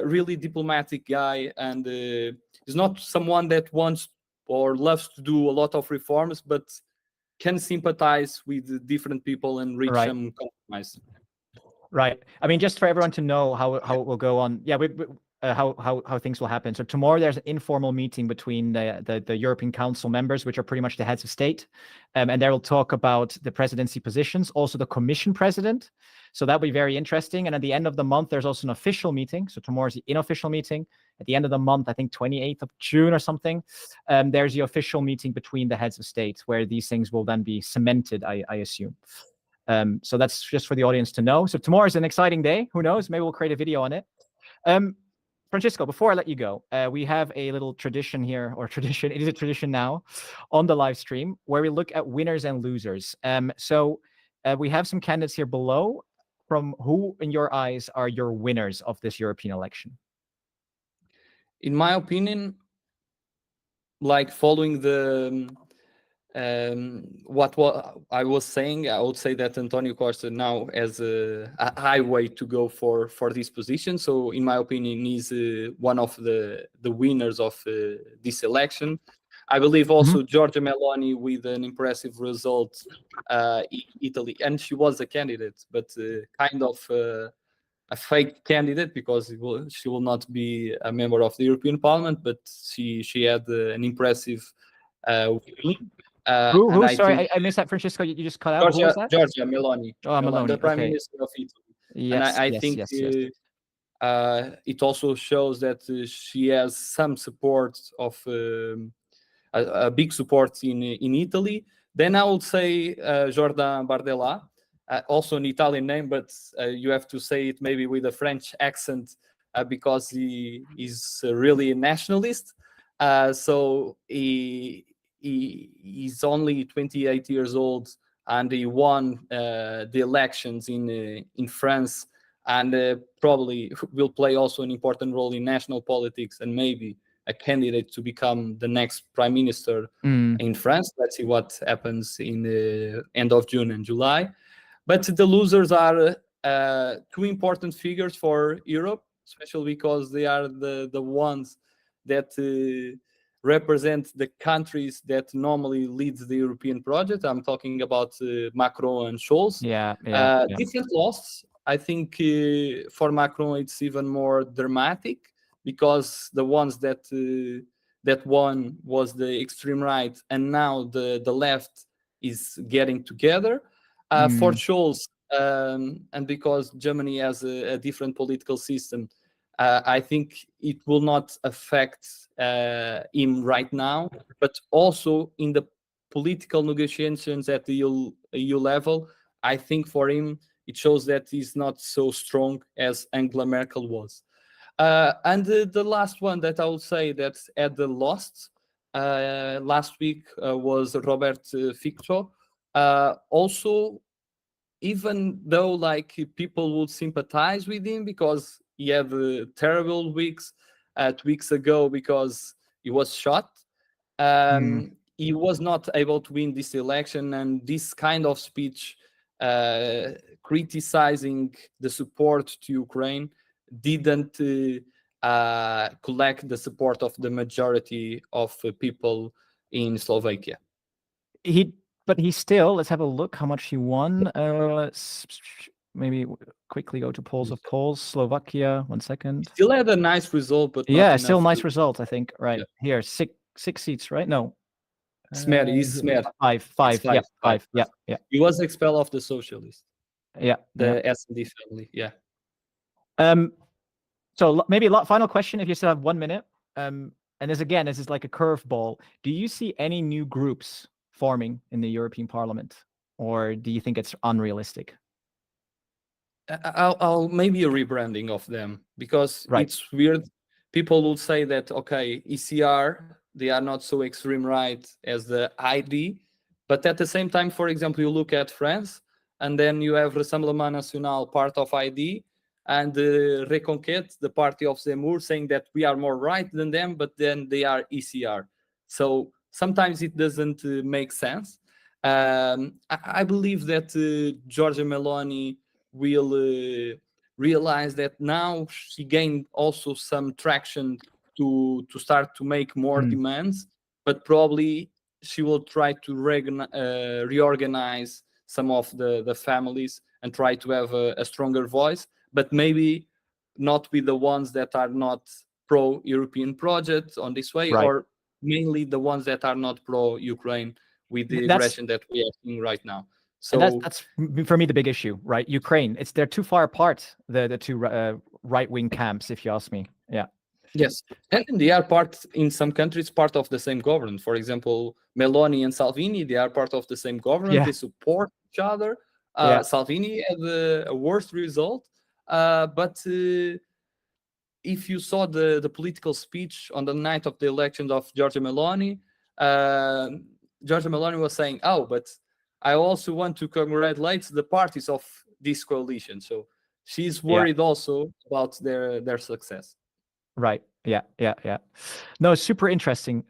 really diplomatic guy, and he's not someone that wants or loves to do a lot of reforms, but can sympathize with different people and reach some compromise. Right. I mean, just for everyone to know how it will go on. Yeah, how things will happen. So tomorrow there's an informal meeting between the European Council members, which are pretty much the heads of state, and they will talk about the presidency positions, also the Commission president. So that'll be very interesting. And at the end of the month, there's also an official meeting. So tomorrow's the unofficial meeting. At the end of the month, I think 28th of June or something, there's the official meeting between the heads of state, where these things will then be cemented, I assume. So that's just for the audience to know. So tomorrow is an exciting day. Who knows? Maybe we'll create a video on it. Francisco, before I let you go, we have a little tradition here, or tradition, it is a tradition now, on the live stream, where we look at winners and losers. So we have some candidates here below. From who, in your eyes, are your winners of this European election? In my opinion, like following the what I was saying, I would say that Antonio Costa now has a highway to go for this position. So in my opinion, he's one of the winners of this election. I believe also Giorgia Meloni with an impressive result in Italy, and she was a candidate, but kind of a fake candidate, because she will not be a member of the European Parliament, but she had an impressive win. Who? Sorry, I missed that, Francisco. You just cut out. Who was that? Giorgia Meloni. Oh, Meloni, the Prime Minister of Italy. Yes, and I think it also shows that she has some support of a big support in Italy. Then I would say Jordan Bardella, also an Italian name, but you have to say it maybe with a French accent because he is really a nationalist. So he's only 28 years old, and he won the elections in France, and probably will play also an important role in national politics, and maybe a candidate to become the next prime minister in France. Let's see what happens in the end of June and July. But the losers are two important figures for Europe, especially because they are the ones that represent the countries that normally lead the European project. I'm talking about Macron and Scholz. Different loss. I think for Macron it's even more dramatic, because the ones that won was the extreme right, and now the left is getting together. For Scholz, and because Germany has a different political system, I think it will not affect him right now, but also in the political negotiations at the EU level, I think for him it shows that he's not so strong as Angela Merkel was. And the last one that I would say that had the lost last week was Robert Fico. Also, even though like people would sympathize with him because he had terrible weeks 2 weeks ago because he was shot, he was not able to win this election, and this kind of speech criticizing the support to Ukraine didn't collect the support of the majority of people in Slovakia. But he still, let's have a look how much he won. Maybe quickly go to polls of polls. Slovakia, 1 second. Still had a nice result, but yeah, still nice result, I think. Right here, six seats, right? No, Smer. Five. Yeah. He was expelled of the socialist. Yeah, the SD family. Yeah. So maybe final question, if you still have 1 minute. And this is like a curveball. Do you see any new groups forming in the European Parliament, or do you think it's unrealistic? I'll maybe a rebranding of them, because it's weird. People will say that, okay, ECR, they are not so extreme right as the ID, but at the same time, for example, you look at France, and then you have Rassemblement National, part of ID, and Reconquête, the party of Zemmour, saying that we are more right than them, but then they are ECR. So sometimes it doesn't make sense. I believe that Giorgia Meloni will realize that now she gained also some traction to start to make more demands, but probably she will try to reorganize some of the families and try to have a stronger voice, but maybe not with the ones that are not pro-European project on this way, or mainly the ones that are not pro-Ukraine with the aggression that we are seeing right now. So that's for me the big issue, right? Ukraine, they're too far apart, the two right-wing camps, if you ask me. Yeah. Yes, and they are in some countries part of the same government. For example, Meloni and Salvini, they are part of the same government. They support each other. Salvini had a worse result, but if you saw the political speech on the night of the election of Giorgia Meloni was saying, "Oh, but I also want to congratulate the parties of this coalition." So she's worried also about their success. Right. Yeah. No, super interesting.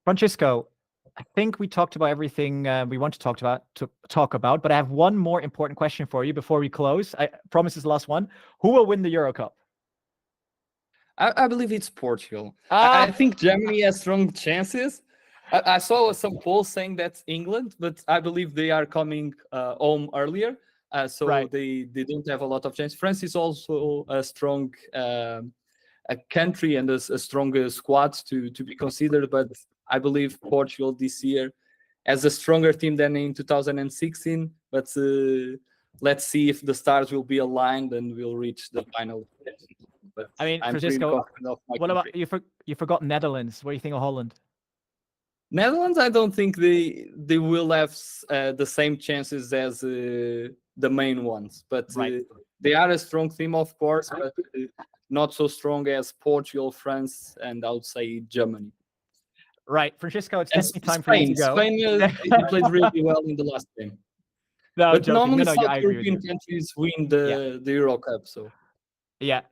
Francisco, I think we talked about everything we want to talk about, but I have one more important question for you before we close. I promise it's the last one. Who will win the Euro Cup? I believe it's Portugal. I think Germany has strong chances. I saw some polls saying that's England, but I believe they are coming home earlier. So they don't have a lot of chance. France is also a strong a country and a stronger squad to be considered, but I believe Portugal this year has a stronger team than in 2016. But let's see if the stars will be aligned and we'll reach the final. But I mean, Francisco, what about you forgot Netherlands? What do you think of Holland? Netherlands, I don't think they will have the same chances as the main ones, but they are a strong team, of course, but not so strong as Portugal, France, and I would say Germany. Right, Francisco, it's definitely time for you to go. Spain played really well in the last game. No, but joking. normally South European countries win the Euro Cup. So yeah.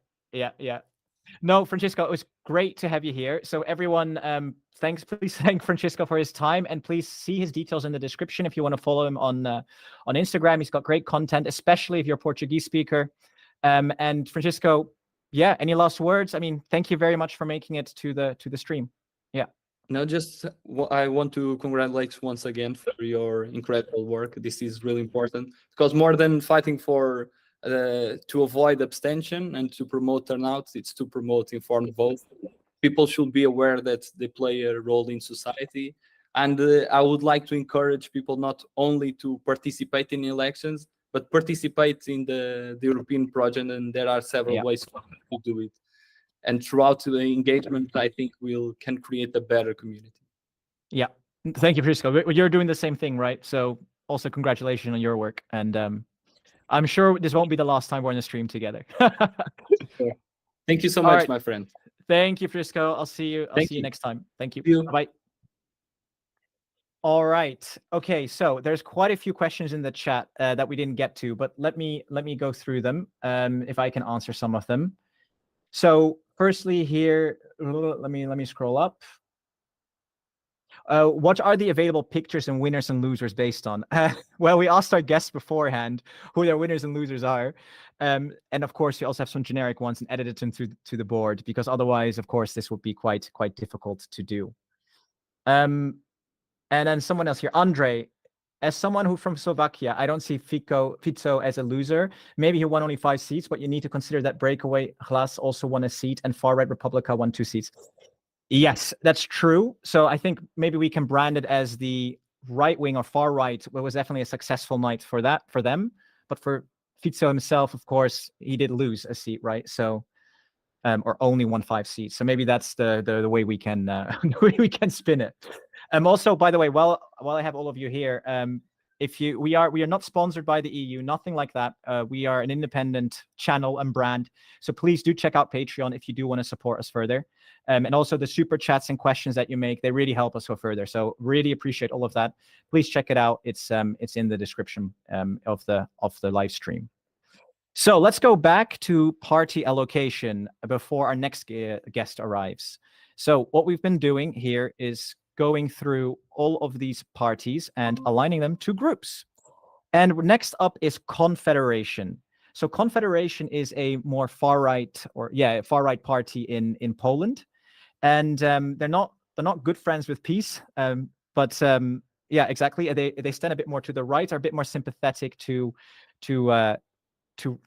No, Francisco, it was great to have you here. So everyone, please thank Francisco for his time, and please see his details in the description if you want to follow him on Instagram. He's got great content, especially if you're a Portuguese speaker. And Francisco, any last words? I mean, thank you very much for making it to the stream. Yeah. No, just I want to congratulate once again for your incredible work. This is really important, because more than fighting for to avoid abstention and to promote turnout, it's to promote informed vote. People should be aware that they play a role in society, and I would like to encourage people not only to participate in elections, but participate in the European project, and there are several ways to do it. And throughout the engagement, I think can create a better community. Yeah, thank you, Francisco. You're doing the same thing, right? So also congratulations on your work, and I'm sure this won't be the last time we're on the stream together. Sure. Thank you so much, my friend. Thank you, Francisco. I'll see you next time. Thank you. Bye. All right. Okay. So there's quite a few questions in the chat that we didn't get to, but let me go through them if I can answer some of them. So firstly here, let me scroll up. what are the available pictures and winners and losers based on? Well, we asked our guests beforehand who their winners and losers are. And of course, we also have some generic ones and edited them to the board, because otherwise, of course, this would be quite difficult to do. And then someone else here, Andre. As someone who from Slovakia, I don't see Fico as a loser. Maybe he won only 5 seats, but you need to consider that breakaway Hlas also won a seat and far right Republica won 2 seats. Yes, that's true. So I think maybe we can brand it as the right wing or far right. It was definitely a successful night for them. But for Fico himself, of course, he did lose a seat, right? So, or only won 5 seats. So maybe that's the way we can the way we can spin it. Also, by the way, while I have all of you here, we are not sponsored by the EU, nothing like that. We are an independent channel and brand. So please do check out Patreon if you do want to support us further. And also the super chats and questions that you make, they really help us go further. So really appreciate all of that. Please check it out. It's in the description of the live stream. So let's go back to party allocation before our next guest arrives. So what we've been doing here is going through all of these parties and aligning them to groups. And next up is Confederation. So Confederation is a more far right party in Poland, and they're not good friends with peace, but yeah, exactly. They stand a bit more to the right, are a bit more sympathetic to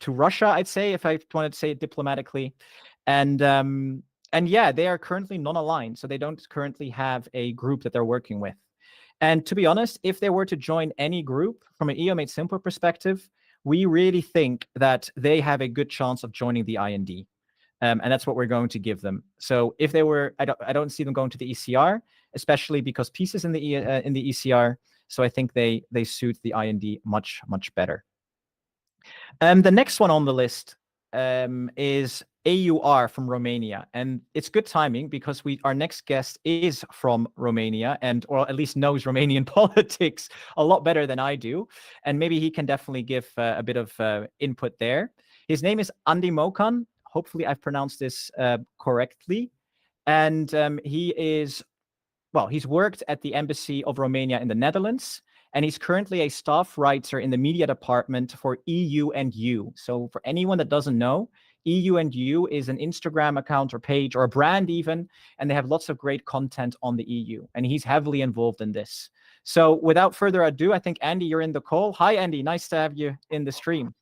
Russia, I'd say, if I wanted to say it diplomatically, and yeah, they are currently non-aligned, so they don't currently have a group that they're working with. And to be honest, if they were to join any group from an EU Made Simple perspective, we really think that they have a good chance of joining the IND. And that's what we're going to give them. So if they were, I don't see them going to the ECR, especially because peace is in the ECR. So I think they suit the IND much better. The next one on the list is AUR from Romania, and it's good timing because our next guest is from Romania, or at least knows Romanian politics a lot better than I do, and maybe he can definitely give a bit of input there. His name is Andy Mokan. Hopefully I've pronounced this correctly, and he's worked at the Embassy of Romania in the Netherlands, and he's currently a staff writer in the media department for EU&U. So for anyone that doesn't know, EU&U is an Instagram account or page or a brand even, and they have lots of great content on the EU, and he's heavily involved in this. So without further ado, I think, Andy, you're in the call. Hi, Andy. Nice to have you in the stream.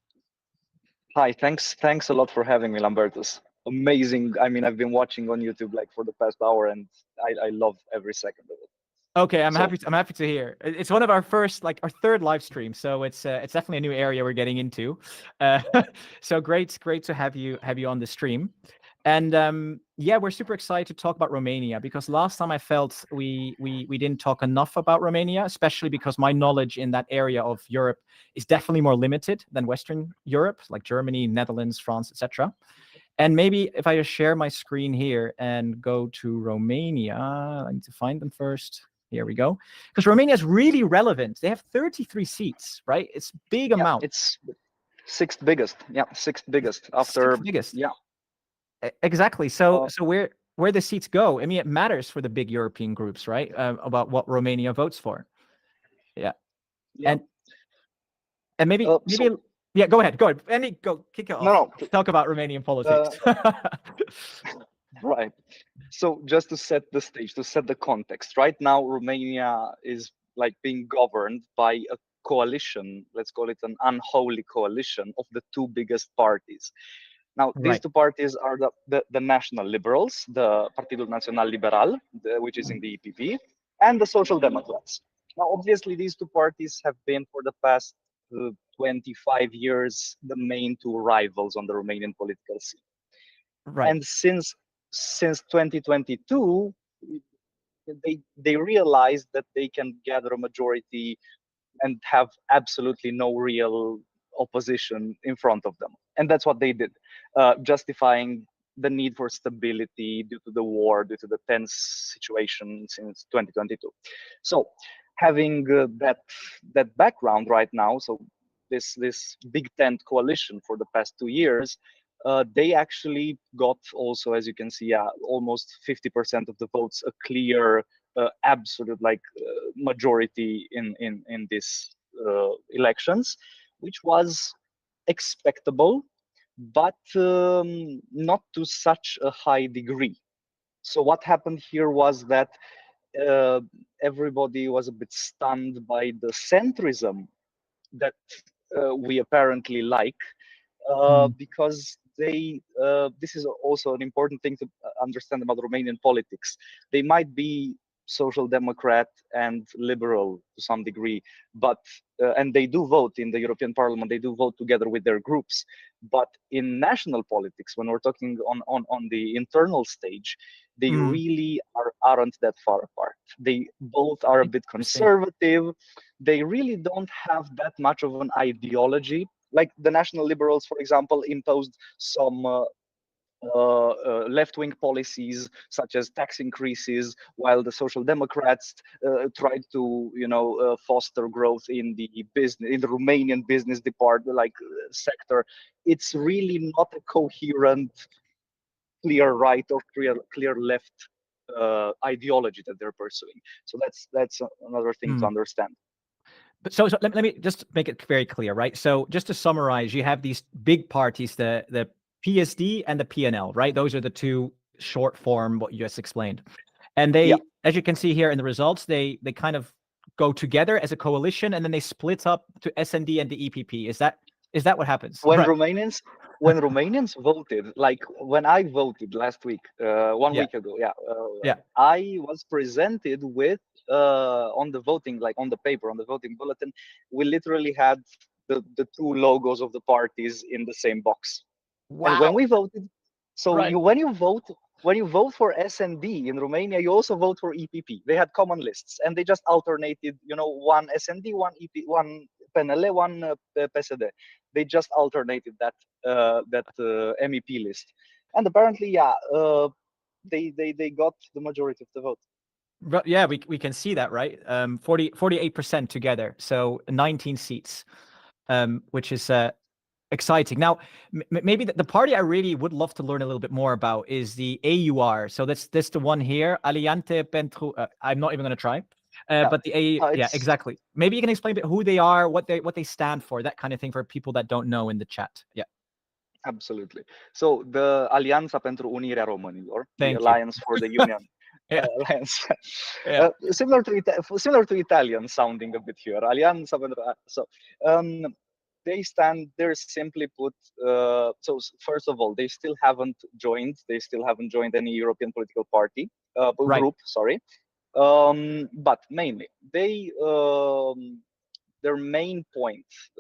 Hi, thanks a lot for having me, Lambertus. Amazing. I mean, I've been watching on YouTube like for the past hour, and I love every second of it. Okay, I'm happy to hear. It's one of our our third live stream, so it's definitely a new area we're getting into. So great to have you on the stream. And yeah, we're super excited to talk about Romania, because last time I felt we didn't talk enough about Romania, especially because my knowledge in that area of Europe is definitely more limited than Western Europe, like Germany, Netherlands, France, etc. And maybe if I just share my screen here and go to Romania, I need to find them first. Here we go. Because Romania is really relevant. They have 33 seats, right? It's big amount. It's sixth biggest. Yeah, sixth biggest after. Sixth biggest. Yeah. Exactly. So where the seats go, I mean, it matters for the big European groups, right? About what Romania votes for. Yeah. And maybe yeah, go ahead. Andy, go kick it off. No. Talk about Romanian politics. Right. So just to set the stage, to set the context, right now Romania is like being governed by a coalition, let's call it an unholy coalition of the 2 biggest parties. Now, these 2 parties are the National Liberals, the Partidul Național Liberal, which is in the EPP, and the Social Democrats. Now, obviously, these 2 parties have been for the past 25 years the main 2 rivals on the Romanian political scene. Right. And since 2022, they realized that they can gather a majority and have absolutely no real opposition in front of them. And that's what they did, justifying the need for stability due to the war, due to the tense situation since 2022. So having that background right now, so this big tent coalition for the past 2 years, they actually got also, as you can see, almost 50% of the votes, a clear absolute majority in these elections, which was expectable, but not to such a high degree. So what happened here was that everybody was a bit stunned by the centrism that we apparently like, because this is also an important thing to understand about Romanian politics. They might be social democrat and liberal to some degree, but and they do vote in the European Parliament, they do vote together with their groups, but in national politics, when we're talking on the internal stage, they really aren't that far apart. They both are a bit conservative. They really don't have that much of an ideology. Like the National Liberals, for example, imposed some left-wing policies such as tax increases, while the Social Democrats tried to, foster growth in the Romanian business department, sector. It's really not a coherent, clear right or clear left ideology that they're pursuing. So that's another thing to understand. But so let me just make it very clear, right? So just to summarize, you have these big parties, the PSD and the PNL, right? Those are the two short form, what you just explained. And they, as you can see here in the results, they kind of go together as a coalition, and then they split up to SND and the EPP. Is that what happens? When Romanians voted, like when I voted last week, 1 week ago, I was presented with on the voting, like on the paper, on the voting bulletin, we literally had the two logos of the parties in the same box. Wow. And when we voted, so when you vote for SND in Romania, you also vote for EPP. They had common lists, and they just alternated, one SND, one EP, one PNL, one PSD. They just alternated that MEP list, and apparently, they got the majority of the vote. Yeah, we can see that, right? 48% together, so 19 seats, which is exciting. Now, maybe the party I really would love to learn a little bit more about is the AUR. So that's the one here, Aliante pentru. I'm not even going to try. But the exactly. Maybe you can explain a bit who they are, what they stand for, that kind of thing for people that don't know in the chat. Yeah. Absolutely. So the Alianța pentru Unirea Românilor, the Alliance for the Union. Alliance. Similar to Italian sounding a bit here. Alianța pentru. So they're simply put. So first of all, they still haven't joined any European political party group. Sorry. But mainly their main points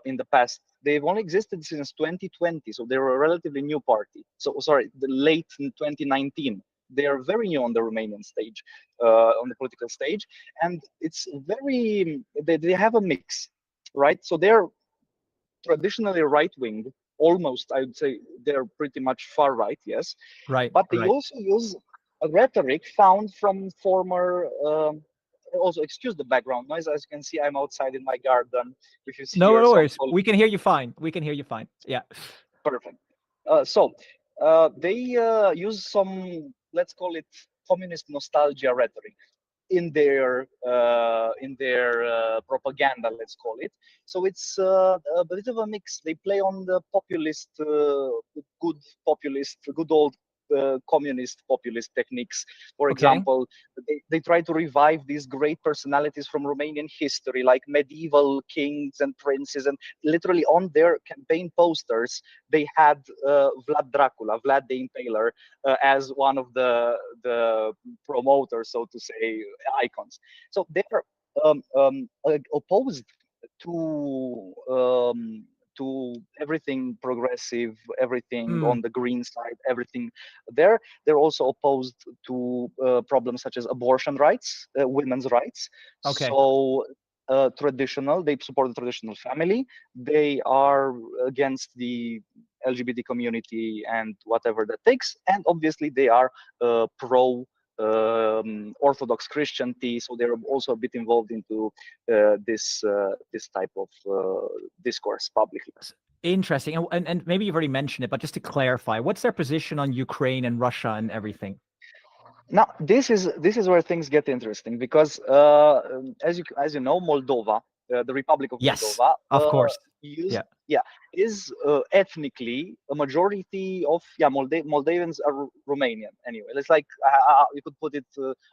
in the past, they've only existed since 2020, so they're a relatively new party. So sorry, the late 2019. They are very new on the Romanian stage, on the political stage, and it's they have a mix, right? So they're traditionally right-wing, almost, I would say they're pretty much far right, yes. Right. But they also use a rhetoric found from former. Also, excuse the background noise. As you can see, I'm outside in my garden. If you see, no worries. We can hear you fine. Yeah. Perfect. So they use some, let's call it, communist nostalgia rhetoric in their propaganda, let's call it. So it's a bit of a mix. They play on the populist, good old communist populist techniques. For example, they try to revive these great personalities from Romanian history, like medieval kings and princes, and literally on their campaign posters they had Vlad the Impaler, as one of the promoters, so to say, icons. So they're opposed to everything progressive, everything on the green side, everything there. They're also opposed to problems such as abortion rights, women's rights. So they support the traditional family. They are against the LGBT community and whatever that takes. And obviously they are pro Orthodox Christianity, so they're also a bit involved into this type of discourse publicly. Interesting. And maybe you've already mentioned it, but just to clarify, what's their position on Ukraine and Russia and everything? Now this is where things get interesting, because as you know, Moldova, the Republic of Yes, Moldova, of course. is ethnically a majority of Moldavans are Romanian. Anyway, it's like you could put it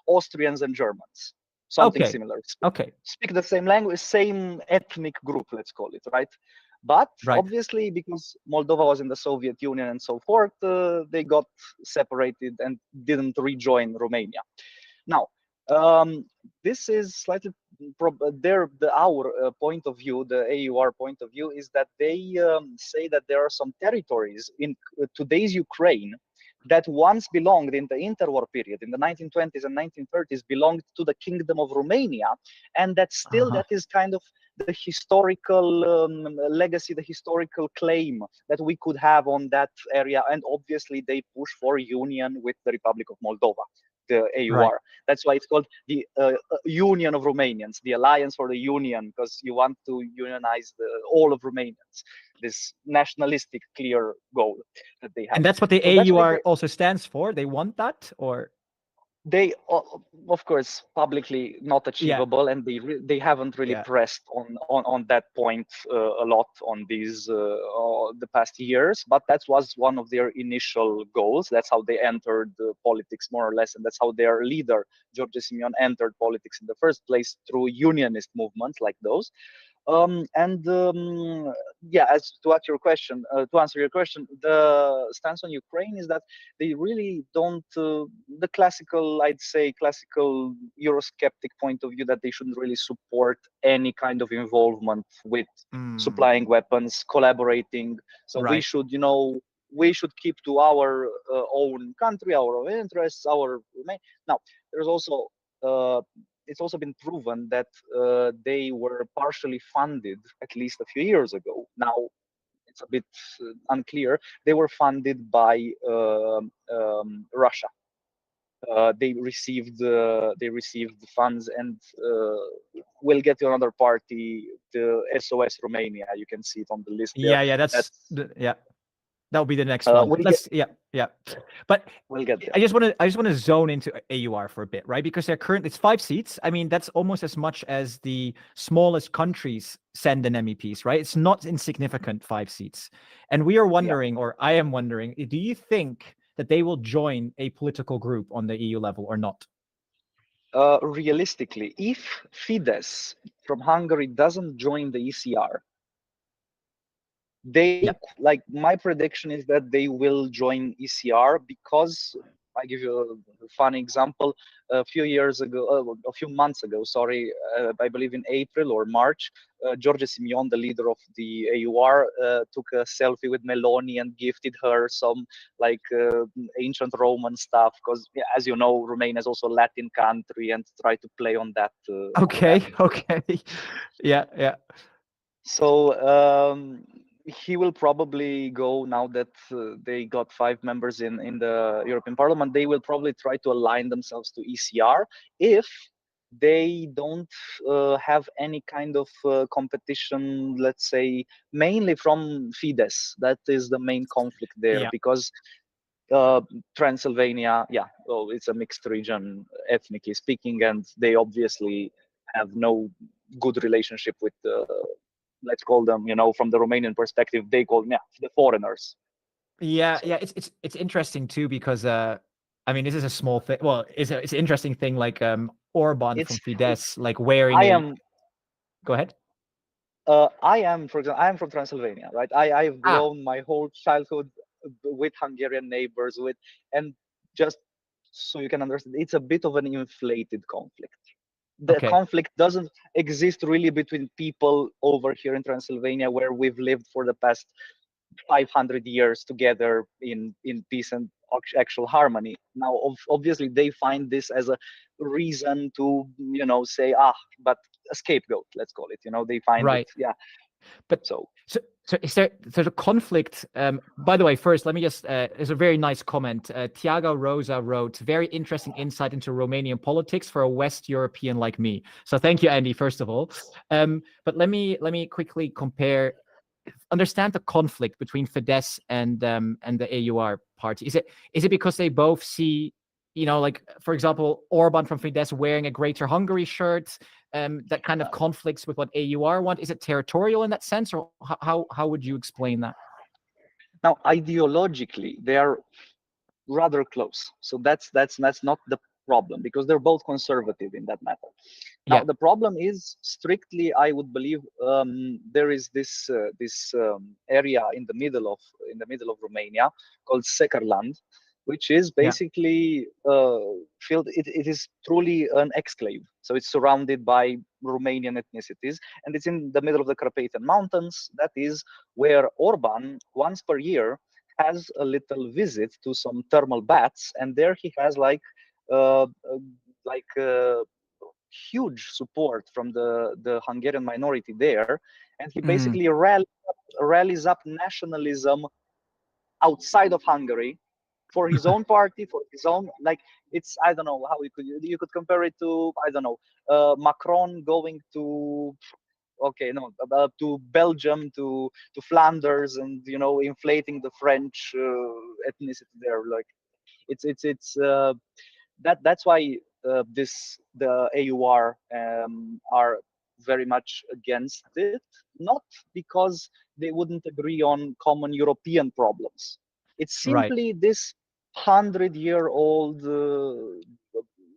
Austrians and Germans, something Okay. similar. Okay. Speak the same language, same ethnic group, let's call it, right? But Right. obviously, because Moldova was in the Soviet Union and so forth, they got separated and didn't rejoin Romania. Now, this is slightly our point of view, the AUR point of view, is that they say that there are some territories in today's Ukraine that once belonged in the interwar period, in the 1920s and 1930s, belonged to the Kingdom of Romania, and that still that is kind of the historical legacy, the historical claim that we could have on that area. And obviously they push for union with the Republic of Moldova, the AUR. Right. That's why it's called the Union of Romanians, the Alliance for the Union, because you want to unionize all of Romanians, this nationalistic clear goal that they have. And that's what the AUR also stands for? They want that, or? They, of course, publicly not achievable, and they haven't really pressed on that point a lot on these the past years. But that was one of their initial goals. That's how they entered politics, more or less, and that's how their leader George Simion entered politics in the first place, through unionist movements like those. As to answer your question, the stance on Ukraine is that they really don't the classical, I'd say, classical Eurosceptic point of view, that they shouldn't really support any kind of involvement with supplying weapons, collaborating. So we should, we should keep to our own country, our own interests, now there's also it's also been proven that they were partially funded, at least a few years ago. Now it's a bit unclear. They were funded by Russia. They received funds, and we'll get to another party, the SOS Romania. You can see it on the list there. That'll be the next one. But we'll get there. I just want to zone into AUR for a bit, right? Because they're currently, it's 5 seats. I mean, that's almost as much as the smallest countries send in MEPs, right? It's not insignificant, 5 seats. And we are wondering, or I am wondering, do you think that they will join a political group on the EU level or not? Realistically, if Fidesz from Hungary doesn't join the ECR, like, my prediction is that they will join ECR, because I give you a funny example. A few months ago, sorry, I believe in April or March, George Simion, the leader of the AUR, took a selfie with Meloni and gifted her some ancient Roman stuff, because as you know, Romania is also a Latin country, and try to play on that. So he will probably go, now that they got 5 members in the European Parliament. They will probably try to align themselves to ECR if they don't have any kind of competition, let's say, mainly from Fidesz. That is the main conflict there, because Transylvania, it's a mixed region, ethnically speaking, and they obviously have no good relationship with let's call them, from the Romanian perspective, they call them the foreigners. It's interesting too, because I mean, this is a small thing. Well, it's an interesting thing, like Orban from Fidesz, like wearing. Go ahead. I am from Transylvania, right? I've grown my whole childhood with Hungarian neighbors, and just so you can understand, it's a bit of an inflated conflict. The conflict doesn't exist really between people over here in Transylvania, where we've lived for the past 500 years together in peace and actual harmony. Now, obviously, they find this as a reason to, say, but a scapegoat, let's call it. They find it, But so is there's a conflict? By the way, first, let me just, there's a very nice comment. Tiago Rosa wrote, very interesting insight into Romanian politics for a West European like me. So thank you, Andy, first of all. But let me quickly understand the conflict between Fidesz and the AUR party. Is it because they both see like, for example, Orban from Fidesz wearing a Greater Hungary shirt, that kind of conflicts with what AUR want? Is it territorial in that sense, or how would you explain that? Now, ideologically, they are rather close. So that's not the problem, because they're both conservative in that matter. Now, the problem is strictly, I would believe, there is this area in the middle of Romania called Sekerland, which is basically filled. It is truly an exclave. So it's surrounded by Romanian ethnicities, and it's in the middle of the Carpathian Mountains. That is where Orban, once per year, has a little visit to some thermal baths, and there he has huge support from the Hungarian minority there, and he basically rallies up nationalism outside of Hungary for his own party, for his own, like, it's, I don't know how you could compare it to, I don't know, Macron going to to Belgium, to Flanders, and inflating the French ethnicity there. Like, it's that's why the AUR are very much against it, not because they wouldn't agree on common European problems. It's simply this 100-year-old,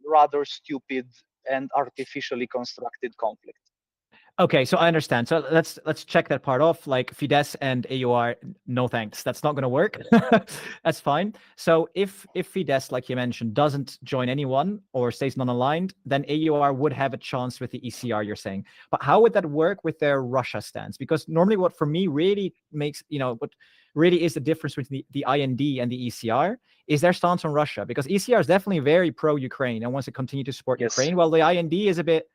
rather stupid and artificially constructed conflict. Okay, so I understand. So let's check that part off. Like, Fidesz and AUR, no thanks. That's not going to work. That's fine. So if Fidesz, like you mentioned, doesn't join anyone or stays non-aligned, then AUR would have a chance with the ECR, you're saying. But how would that work with their Russia stance? Because normally what for me really makes, what really is the difference between the IND and the ECR is their stance on Russia. Because ECR is definitely very pro-Ukraine and wants to continue to support Ukraine, while the IND is a bit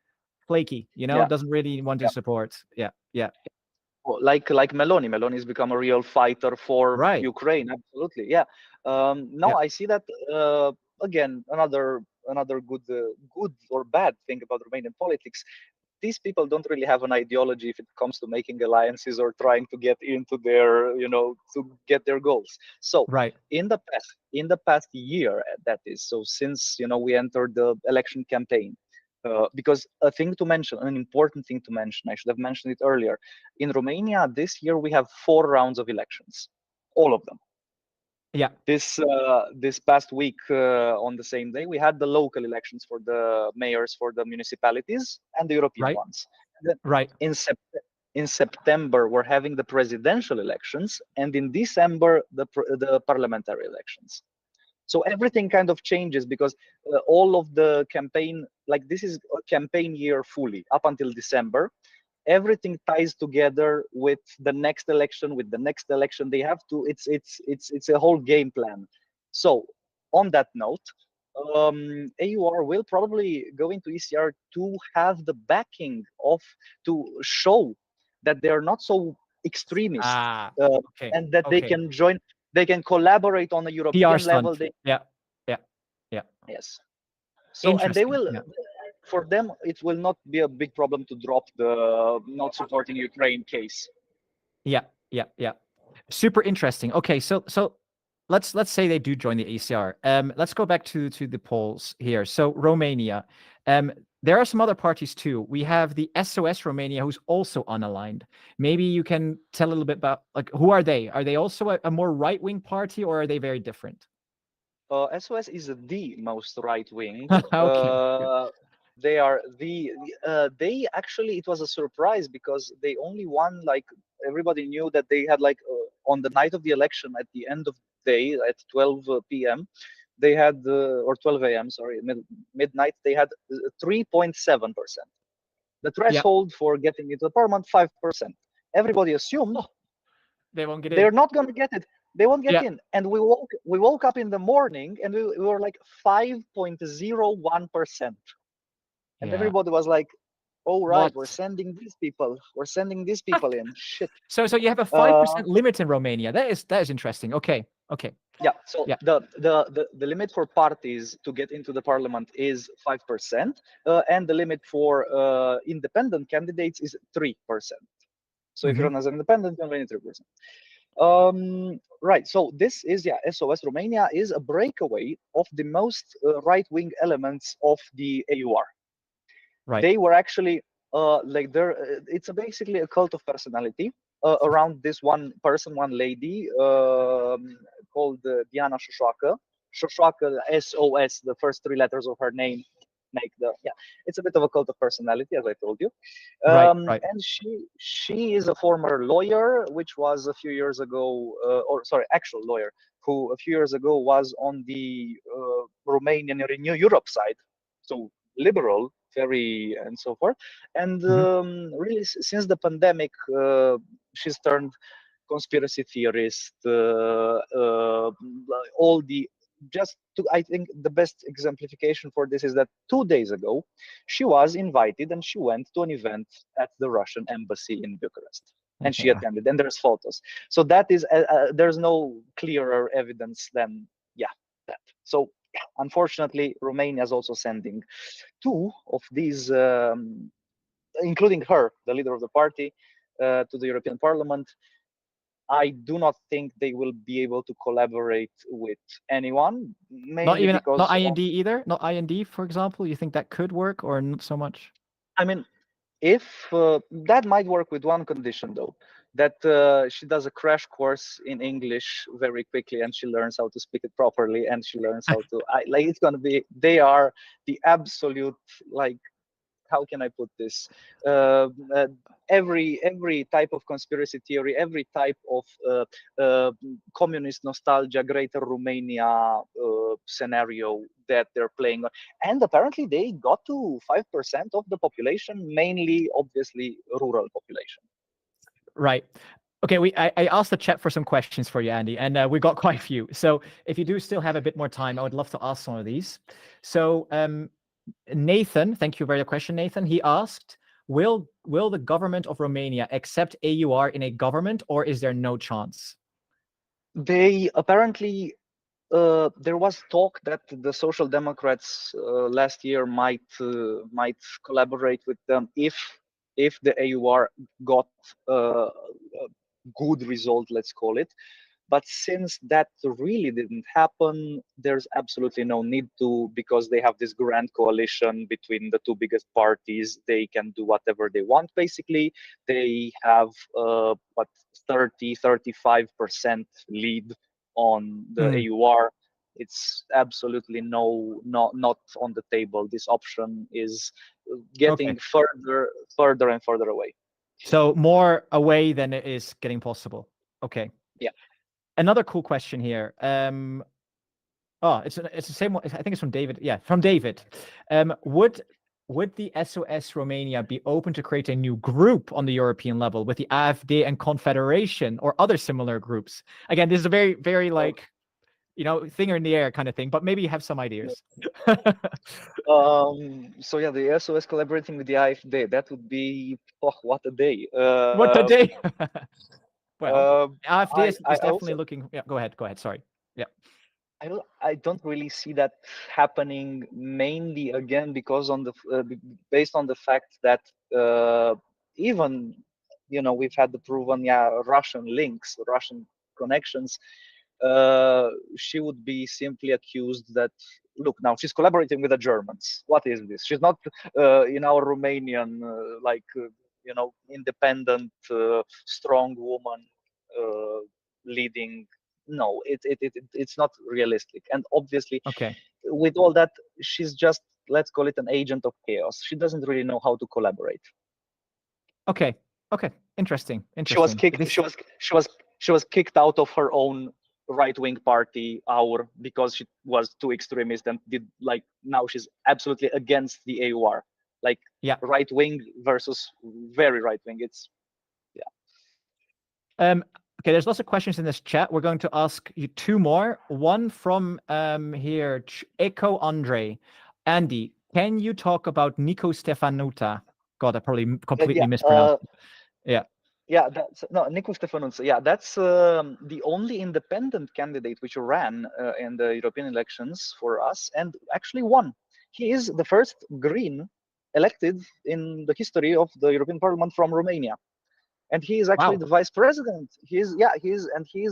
flaky, doesn't really want to support. Like Meloni has become a real fighter for Ukraine. Absolutely. I see that again, another good or bad thing about Romanian politics. These people don't really have an ideology if it comes to making alliances or trying to get into their, to get their goals. So in the past year, that is, so since we entered the election campaign, because an important thing to mention, I should have mentioned it earlier. In Romania this year, we have 4 rounds of elections, all of them. This past week, on the same day, we had the local elections for the mayors for the municipalities and the European ones. In September, we're having the presidential elections, and in December, the parliamentary elections. So everything kind of changes, because all of the campaign, like, this is a campaign year fully up until December. Everything ties together with the next election, They have to, it's a whole game plan. So on that note, AUR will probably go into ECR to have the backing to show that they're not so extremist, and that they can join. They can collaborate on a European level. Yes. So, and they will, for them, it will not be a big problem to drop the not supporting Ukraine case. Super interesting. Okay, so let's say they do join the ECR. Let's go back to the polls here. So Romania, there are some other parties too. We have the SOS Romania, who's also unaligned. Maybe you can tell a little bit about, like, who are they? Are they also a more right-wing party, or are they very different? SOS is the most right-wing. Okay. They are they actually, it was a surprise, because they only won, like, everybody knew that they had, like, on the night of the election, at the end of the day, at 12 p.m., they had, or 12 a.m., sorry, midnight, they had 3.7%. The threshold for getting into the parliament, 5%. Everybody assumed they won't get in. They're not going to get it. They won't get in. And we woke up in the morning, and we were like 5.01%. And everybody was like, "Oh, right, we're sending these people. We're sending these people in." Shit. So you have a 5% limit in Romania. That is interesting. Okay. Yeah. So the limit for parties to get into the parliament is 5%, and the limit for independent candidates is 3%. So if you're run as an independent, you're only 3%. Right. So this is, yeah, SOS Romania is a breakaway of the most right-wing elements of the AUR. Right. They were actually like it's basically a cult of personality around this one person, one lady called Diana Șoșoacă. Șoșoacă, SOS, the first three letters of her name make the, yeah, it's a bit of a cult of personality, as I told you. Right. And she is a former lawyer, which was a few years ago, or sorry, actual lawyer, who a few years ago was on the Romanian Renew Europe side, so liberal, very, and so forth. And really, since the pandemic, she's turned conspiracy theorist, all the, just to, I think the best exemplification for this is that 2 days ago, she was invited and she went to an event at the Russian embassy in Bucharest. And she attended, and there's photos. So that is, there's no clearer evidence than, yeah, that. So unfortunately, Romania is also sending 2 of these, including her, the leader of the party, to the European Parliament. I do not think they will be able to collaborate with anyone. Mainly Not even because not IND either. Not IND, for example. You think that could work, or not so much? I mean, if that might work with one condition though, that she does a crash course in English very quickly and she learns how to speak it properly and she learns how to like, it's gonna be, they are the absolute, like, how can I put this? Every type of conspiracy theory, every type of communist nostalgia, greater Romania scenario that they're playing on. And apparently they got to 5% of the population, mainly, obviously, rural population. Right. Okay, I asked the chat for some questions for you, Andy, and we got quite a few. So if you do still have a bit more time, I would love to ask some of these. So Nathan, thank you for the question, Nathan. He asked, will the government of Romania accept AUR in a government, or is there no chance? They apparently, there was talk that the Social Democrats last year might collaborate with them if the AUR got a good result, let's call it. But since that really didn't happen, there's absolutely no need to, because they have this grand coalition between the 2 biggest parties. They can do whatever they want, basically. They have, 30-35% lead on the AUR. It's absolutely not on the table. This option is getting further and further away. So more away than it is getting possible. Okay. Yeah. Another cool question here. It's the same one. I think it's from David. Yeah, from David. Would the SOS Romania be open to create a new group on the European level with the AfD and Confederation or other similar groups? Again, this is a very, very like, finger in the air kind of thing, but maybe you have some ideas. So yeah, the SOS collaborating with the AfD, that would be, what a day. What a day. Well, AfD is definitely also, looking. Yeah, go ahead. Sorry. Yeah. I don't really see that happening, mainly again because based on the fact that even we've had the proven Russian links, Russian connections. She would be simply accused that, look, now she's collaborating with the Germans. What is this? She's not in our Romanian independent, strong woman leading. No, it's not realistic. And obviously, with all that, she's just, let's call it, an agent of chaos. She doesn't really know how to collaborate. Okay. Interesting. She was kicked. She was kicked out of her own right-wing party, AUR, because she was too extremist and now she's absolutely against the AUR. Right-wing versus very right-wing. It's Okay, there's lots of questions in this chat. We're going to ask you 2 more. One from here, Echo Andre. Andy, can you talk about Nico Stefanuta? God, I probably completely mispronounced. Yeah, that's Nico Stefanuta. Yeah, that's the only independent candidate which ran in the European elections for us and actually won. He is the first Green elected in the history of the European Parliament from Romania. and he is actually Wow. the vice president. He is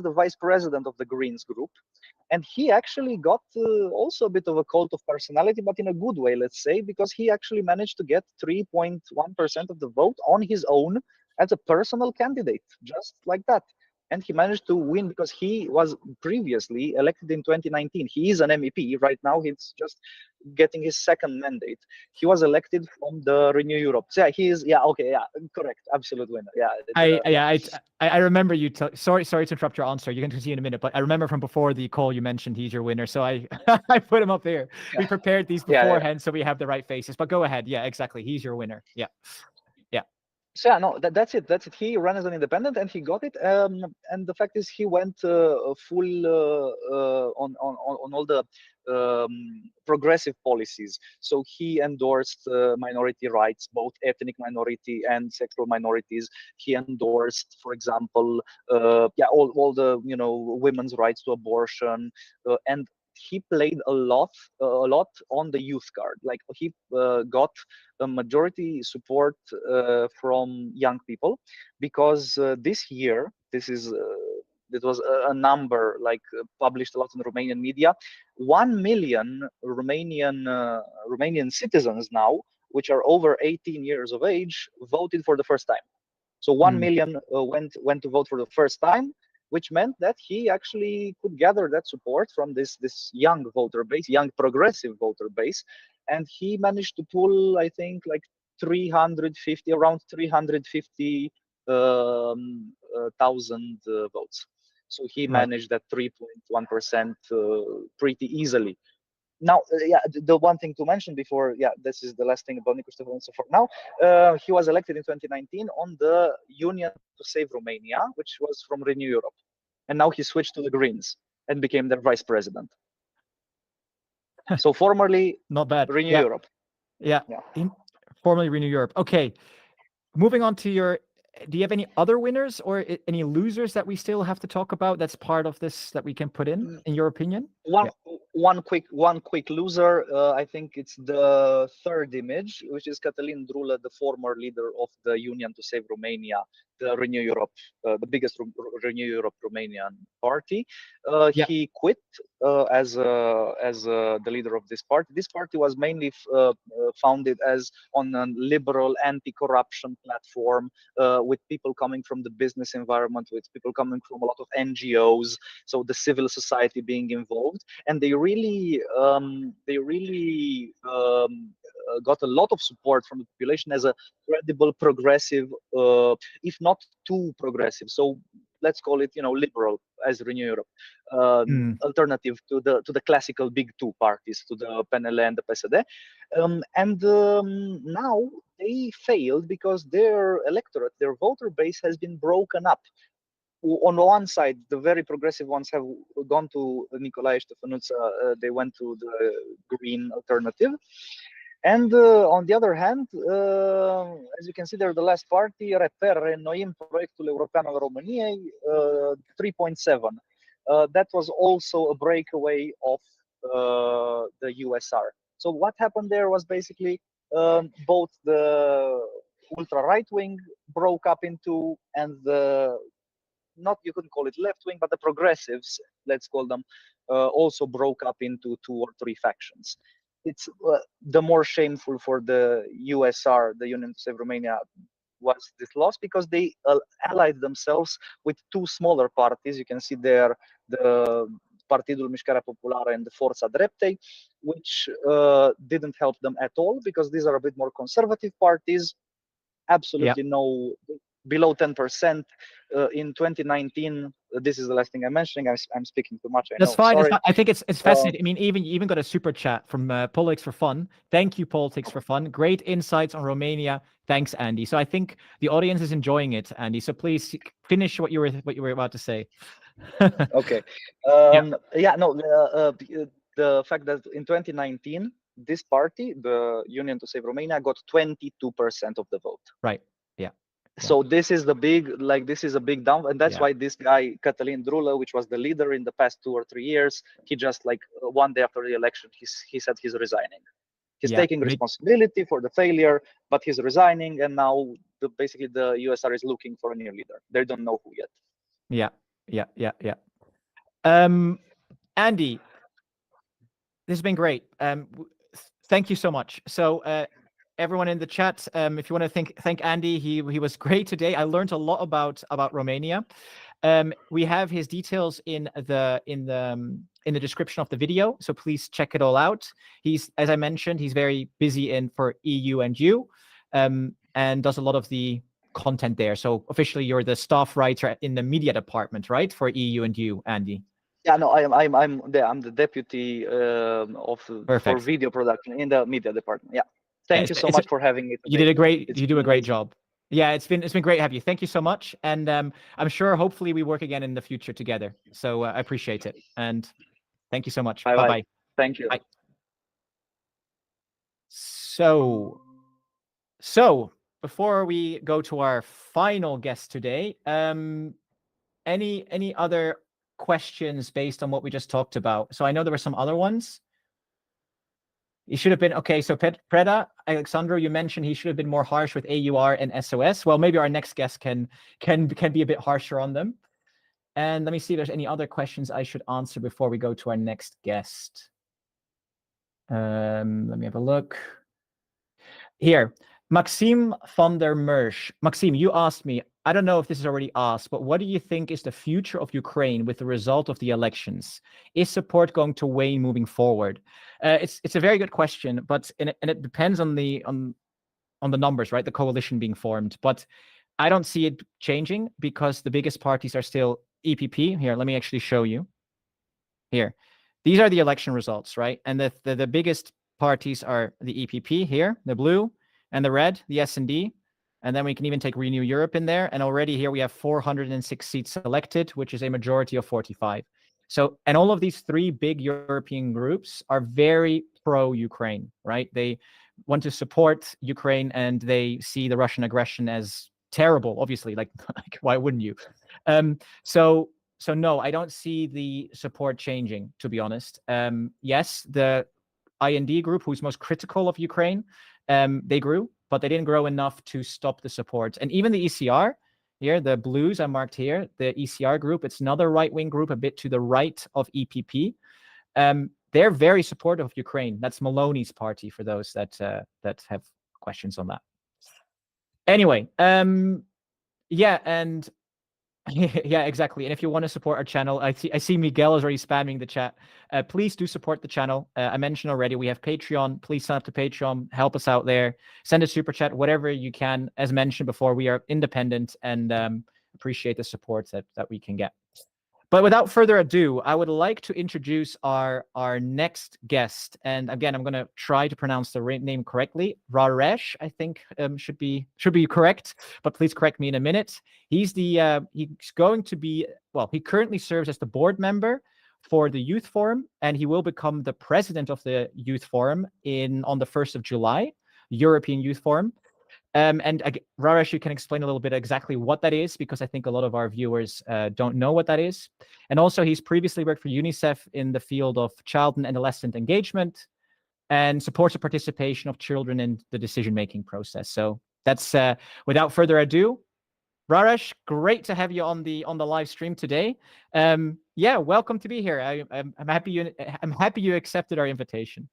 the vice president of the Greens group, and he actually got also a bit of a cult of personality, but in a good way, let's say, because he actually managed to get 3.1% of the vote on his own as a personal candidate, just like that. And he managed to win because he was previously elected in 2019. He is an MEP right now. He's just getting his second mandate. He was elected from the Renew Europe. So yeah, he is. Yeah, okay, yeah, correct, absolute winner. Yeah. I remember you. Sorry to interrupt your answer. You can continue in a minute, but I remember from before the call you mentioned he's your winner. So I I put him up here. Yeah. We prepared these Yeah, beforehand, so we have the right faces. But go ahead. Yeah, exactly. He's your winner. Yeah. So yeah, no, that's it. That's it. He ran as an independent, and he got it. And the fact is, he went full on all the progressive policies. So he endorsed minority rights, both ethnic minority and sexual minorities. He endorsed, for example, all the women's rights to abortion, and he played a lot on the youth card. Like he got a majority support from young people, because this year, it was a number published a lot in Romanian media. 1 million Romanian citizens now, which are over 18 years of age, voted for the first time. So 1 million went to vote for the first time, which meant that he actually could gather that support from this young voter base, young progressive voter base, and he managed to pull, I think, like around 350,000 votes. So he managed that 3.1% pretty easily. Now, the one thing to mention before, this is the last thing about Nicu Ștefănuță for now. He was elected in 2019 on the Union to Save Romania, which was from Renew Europe. And now he switched to the Greens and became their vice president. So formerly, not bad. Renew Europe. Yeah. Formerly Renew Europe. Okay. Moving on to do you have any other winners or any losers that we still have to talk about that's part of this that we can put in your opinion? One quick loser. I think it's the third image, which is Cătălin Drulă, the former leader of the Union to Save Romania, the Renew Europe, the biggest Renew Europe Romanian party. He quit as the leader of this party. This party was mainly founded as on a liberal anti-corruption platform, with people coming from the business environment, with people coming from a lot of NGOs, so the civil society being involved, and they really got a lot of support from the population as a credible progressive, if not too progressive. So let's call it, liberal as Renew Europe, alternative to the classical big two parties, to the PNL and the PSD. Now they failed because their electorate, their voter base has been broken up. On one side, the very progressive ones have gone to Nicolae Ștefănuță, they went to the Green alternative. And on the other hand, as you can see there, the last party, Reper, Reînnoim Proiectul European al României, 3.7. That was also a breakaway of the USR. So what happened there was basically both the ultra right wing broke up into, and you couldn't call it left wing, but the progressives, let's call them, also broke up into 2 or 3 factions. It's the more shameful for the USR, the Union to Save Romania, was this loss because they allied themselves with 2 smaller parties. You can see there the Partidul Mișcarea Populară and the Forța Dreptei, which didn't help them at all because these are a bit more conservative parties. Absolutely no, below 10%. In 2019, this is the last thing I'm mentioning. I'm speaking too much. That's fine. Sorry. I think it's fascinating. I mean, you even got a super chat from Politics for Fun. Thank you, Politics for Fun. Great insights on Romania. Thanks, Andy. So I think the audience is enjoying it, Andy. So please finish what you were about to say. Okay. The fact that in 2019, this party, the Union to Save Romania, got 22% of the vote. Right. Yeah. So this is a big down, and that's why this guy Cătălin Drulă, which was the leader in the past 2 or 3 years, he just one day after the election, he said he's resigning. He's taking responsibility for the failure, but he's resigning, and now basically the USR is looking for a new leader. They don't know who yet. Yeah. Andy, this has been great. Thank you so much. So everyone in the chat, if you want to thank Andy, he was great today. I learned a lot about Romania. We have his details in the description of the video, so please check it all out. He's, as I mentioned, he's very busy for EU&U, and does a lot of the content there. So officially, you're the staff writer in the media department, right, for EU&U, Andy? Yeah, no, I'm the deputy for video production in the media department. Yeah, thank you so much for having me today. You do a great job. Yeah, it's been great to have you. Thank you so much, and I'm sure hopefully we work again in the future together. So I appreciate it, and thank you so much. Bye bye. Thank you. Bye. So before we go to our final guest today, any other questions based on what we just talked about? So I know there were some other ones. He should have been okay. So Preda, Alexandro, you mentioned he should have been more harsh with AUR and SOS. Well, maybe our next guest can be a bit harsher on them. And let me see if there's any other questions I should answer before we go to our next guest. Let me have a look. Here, Maxime van der Mersch. Maxime, you asked me, I don't know if this is already asked, but what do you think is the future of Ukraine with the result of the elections? Is support going to wane moving forward? It's a very good question, but and it depends on the numbers, right? The coalition being formed, but I don't see it changing because the biggest parties are still EPP. Here, let me actually show you. Here, these are the election results, right? And the biggest parties are the EPP here, the blue, and the red, the S&D. And then we can even take Renew Europe in there. And already here we have 406 seats elected, which is a majority of 45. So, and all of these three big European groups are very pro-Ukraine, right? They want to support Ukraine and they see the Russian aggression as terrible, obviously, like why wouldn't you? So no, I don't see the support changing, to be honest. Yes, the IND group, who's most critical of Ukraine, they grew, but they didn't grow enough to stop the support. And even the ECR, here, the blues I marked here, the ECR group, it's another right-wing group a bit to the right of EPP. They're very supportive of Ukraine. That's Maloney's party, for those that have questions on that. Anyway, yeah, and yeah, exactly. And if you want to support our channel, I see Miguel is already spamming the chat. Please do support the channel. I mentioned already, we have Patreon. Please sign up to Patreon. Help us out there. Send a super chat, whatever you can. As mentioned before, we are independent and appreciate the support that we can get. But without further ado, I would like to introduce our next guest. And again, I'm going to try to pronounce the name correctly. Rareș, I think, should be correct, but please correct me in a minute. He's going to be, well, he currently serves as the board member for the Youth Forum, and he will become the president of the Youth Forum on the 1st of July, European Youth Forum. And Rareș, you can explain a little bit exactly what that is, because I think a lot of our viewers don't know what that is. And also, he's previously worked for UNICEF in the field of child and adolescent engagement and supports the participation of children in the decision-making process. So that's, without further ado, Rareș, great to have you on the live stream today. Yeah, welcome to be here. I'm happy you accepted our invitation.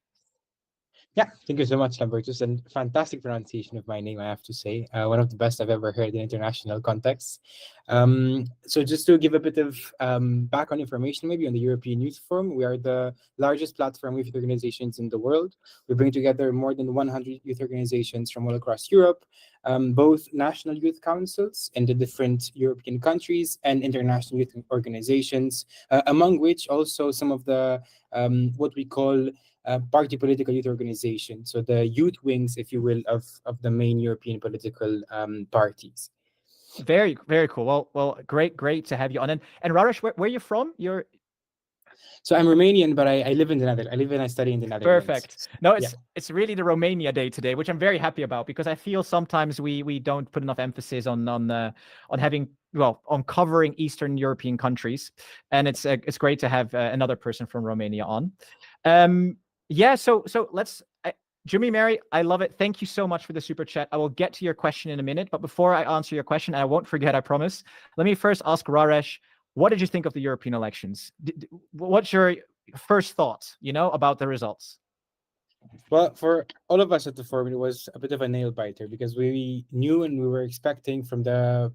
Yeah, thank you so much, Lambertus, and fantastic pronunciation of my name, I have to say. One of the best I've ever heard in international contexts. So just to give a bit of background information, maybe on the European Youth Forum, we are the largest platform of youth organizations in the world. We bring together more than 100 youth organizations from all across Europe, both national youth councils in the different European countries and international youth organizations, among which also some of the what we call party political youth organization, so the youth wings, if you will, of the main European political parties. Very, very cool. Well, great to have you on. And Rareș, where are you from? So I'm Romanian, but I live in the Netherlands. I live and I study in the Netherlands. Perfect. No, it's really the Romania Day today, which I'm very happy about, because I feel sometimes we don't put enough emphasis on having, well, on covering Eastern European countries, and it's great to have another person from Romania on. Yeah, so let's. Jimmy Mary, I love it. Thank you so much for the super chat. I will get to your question in a minute, but before I answer your question, and I won't forget, I promise, let me first ask Rareș, what did you think of the European elections? What's your first thoughts, about the results? Well, for all of us at the forum, it was a bit of a nail biter because we knew and we were expecting from the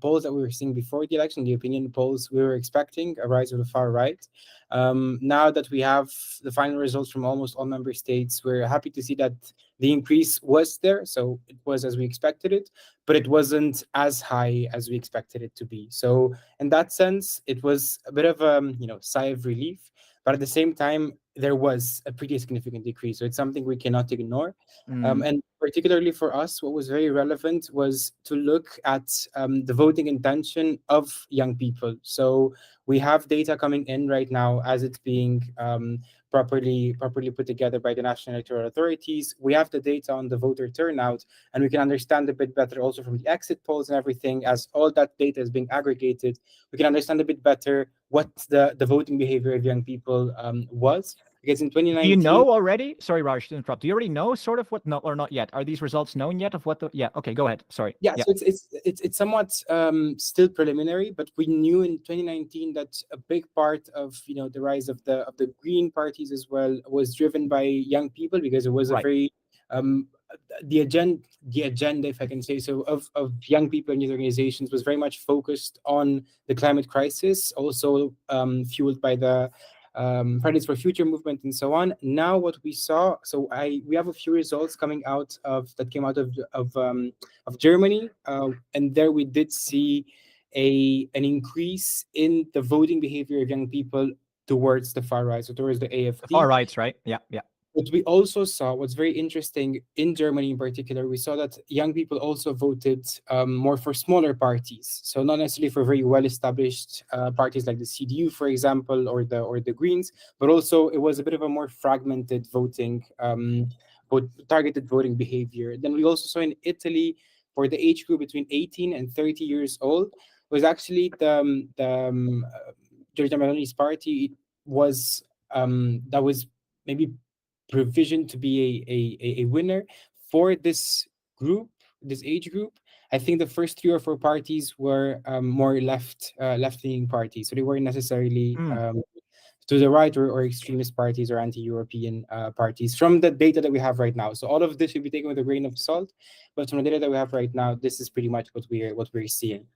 polls that we were seeing before the election, the opinion polls, we were expecting a rise of the far right. Now that we have the final results from almost all member states, we're happy to see that the increase was there. So it was as we expected it, but it wasn't as high as we expected it to be. So in that sense, it was a bit of a sigh of relief. But at the same time, there was a pretty significant decrease. So it's something we cannot ignore. And particularly for us, what was very relevant was to look at the voting intention of young people. So we have data coming in right now as it's being properly put together by the national electoral authorities. We have the data on the voter turnout, and we can understand a bit better also from the exit polls and everything. As all that data is being aggregated, we can understand a bit better what the voting behavior of young people was. Because in 2019, do you know already? Sorry, Raj, to interrupt. Do you already know sort of what? No, or not yet? Are these results known yet of what the? Yeah. Okay, go ahead. Sorry. Yeah. So it's somewhat still preliminary, but we knew in 2019 that a big part of the rise of the Green parties as well was driven by young people, because it was a very the agenda, if I can say so, of young people in these organizations was very much focused on the climate crisis, also fueled by the Fridays for Future movement and so on. Now what we saw, we have a few results coming out that came out of Germany, and there we did see an increase in the voting behavior of young people towards the far right, so towards the AfD. The far rights, right? Yeah. What we also saw, what's very interesting in Germany in particular, we saw that young people also voted more for smaller parties. So not necessarily for very well-established parties like the CDU, for example, or the Greens, but also it was a bit of a more fragmented voting, targeted voting behavior. Then we also saw in Italy, for the age group between 18 and 30 years old, was actually the Giorgia Meloni's party was that was maybe provision to be a winner for this age group. I think the first 3 or 4 parties were more left-leaning parties, so they weren't necessarily to the right or extremist parties or anti-European parties from the data that we have right now. So all of this should be taken with a grain of salt, but from the data that we have right now, this is pretty much what we're seeing.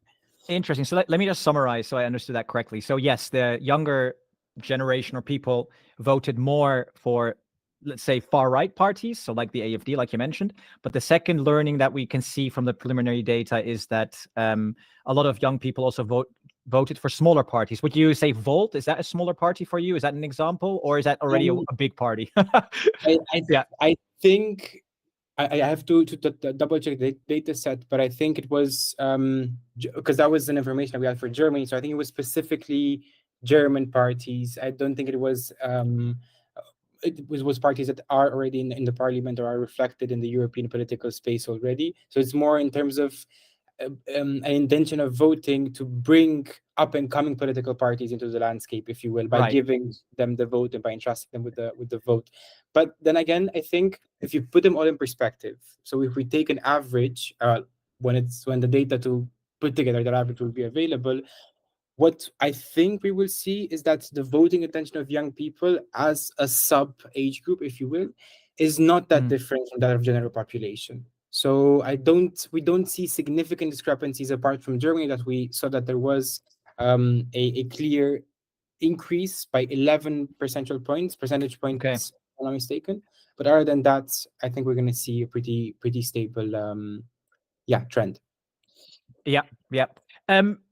Interesting. So let me just summarize so I understood that correctly. So yes, the younger generation or people voted more for, let's say, far-right parties, so like the AfD, like you mentioned. But the second learning that we can see from the preliminary data is that a lot of young people also voted for smaller parties. Would you say Volt, is that a smaller party for you? Is that an example, or is that already a big party? I think I have to double check the data set, but I think it was because that was an information that we had for Germany. So I think it was specifically German parties. I don't think it was parties that are already in the parliament or are reflected in the European political space already. So it's more in terms of an intention of voting to bring up and coming political parties into the landscape, if you will, by giving them the vote and by entrusting them with the vote. But then again, I think if you put them all in perspective, so if we take an average, when the data to put together that average will be available, what I think we will see is that the voting intention of young people as a sub-age group, if you will, is not that different from that of general population. So we don't see significant discrepancies apart from Germany, that we saw that there was a clear increase by 11 percentage points, if I'm not mistaken. But other than that, I think we're going to see a pretty stable trend. Yeah.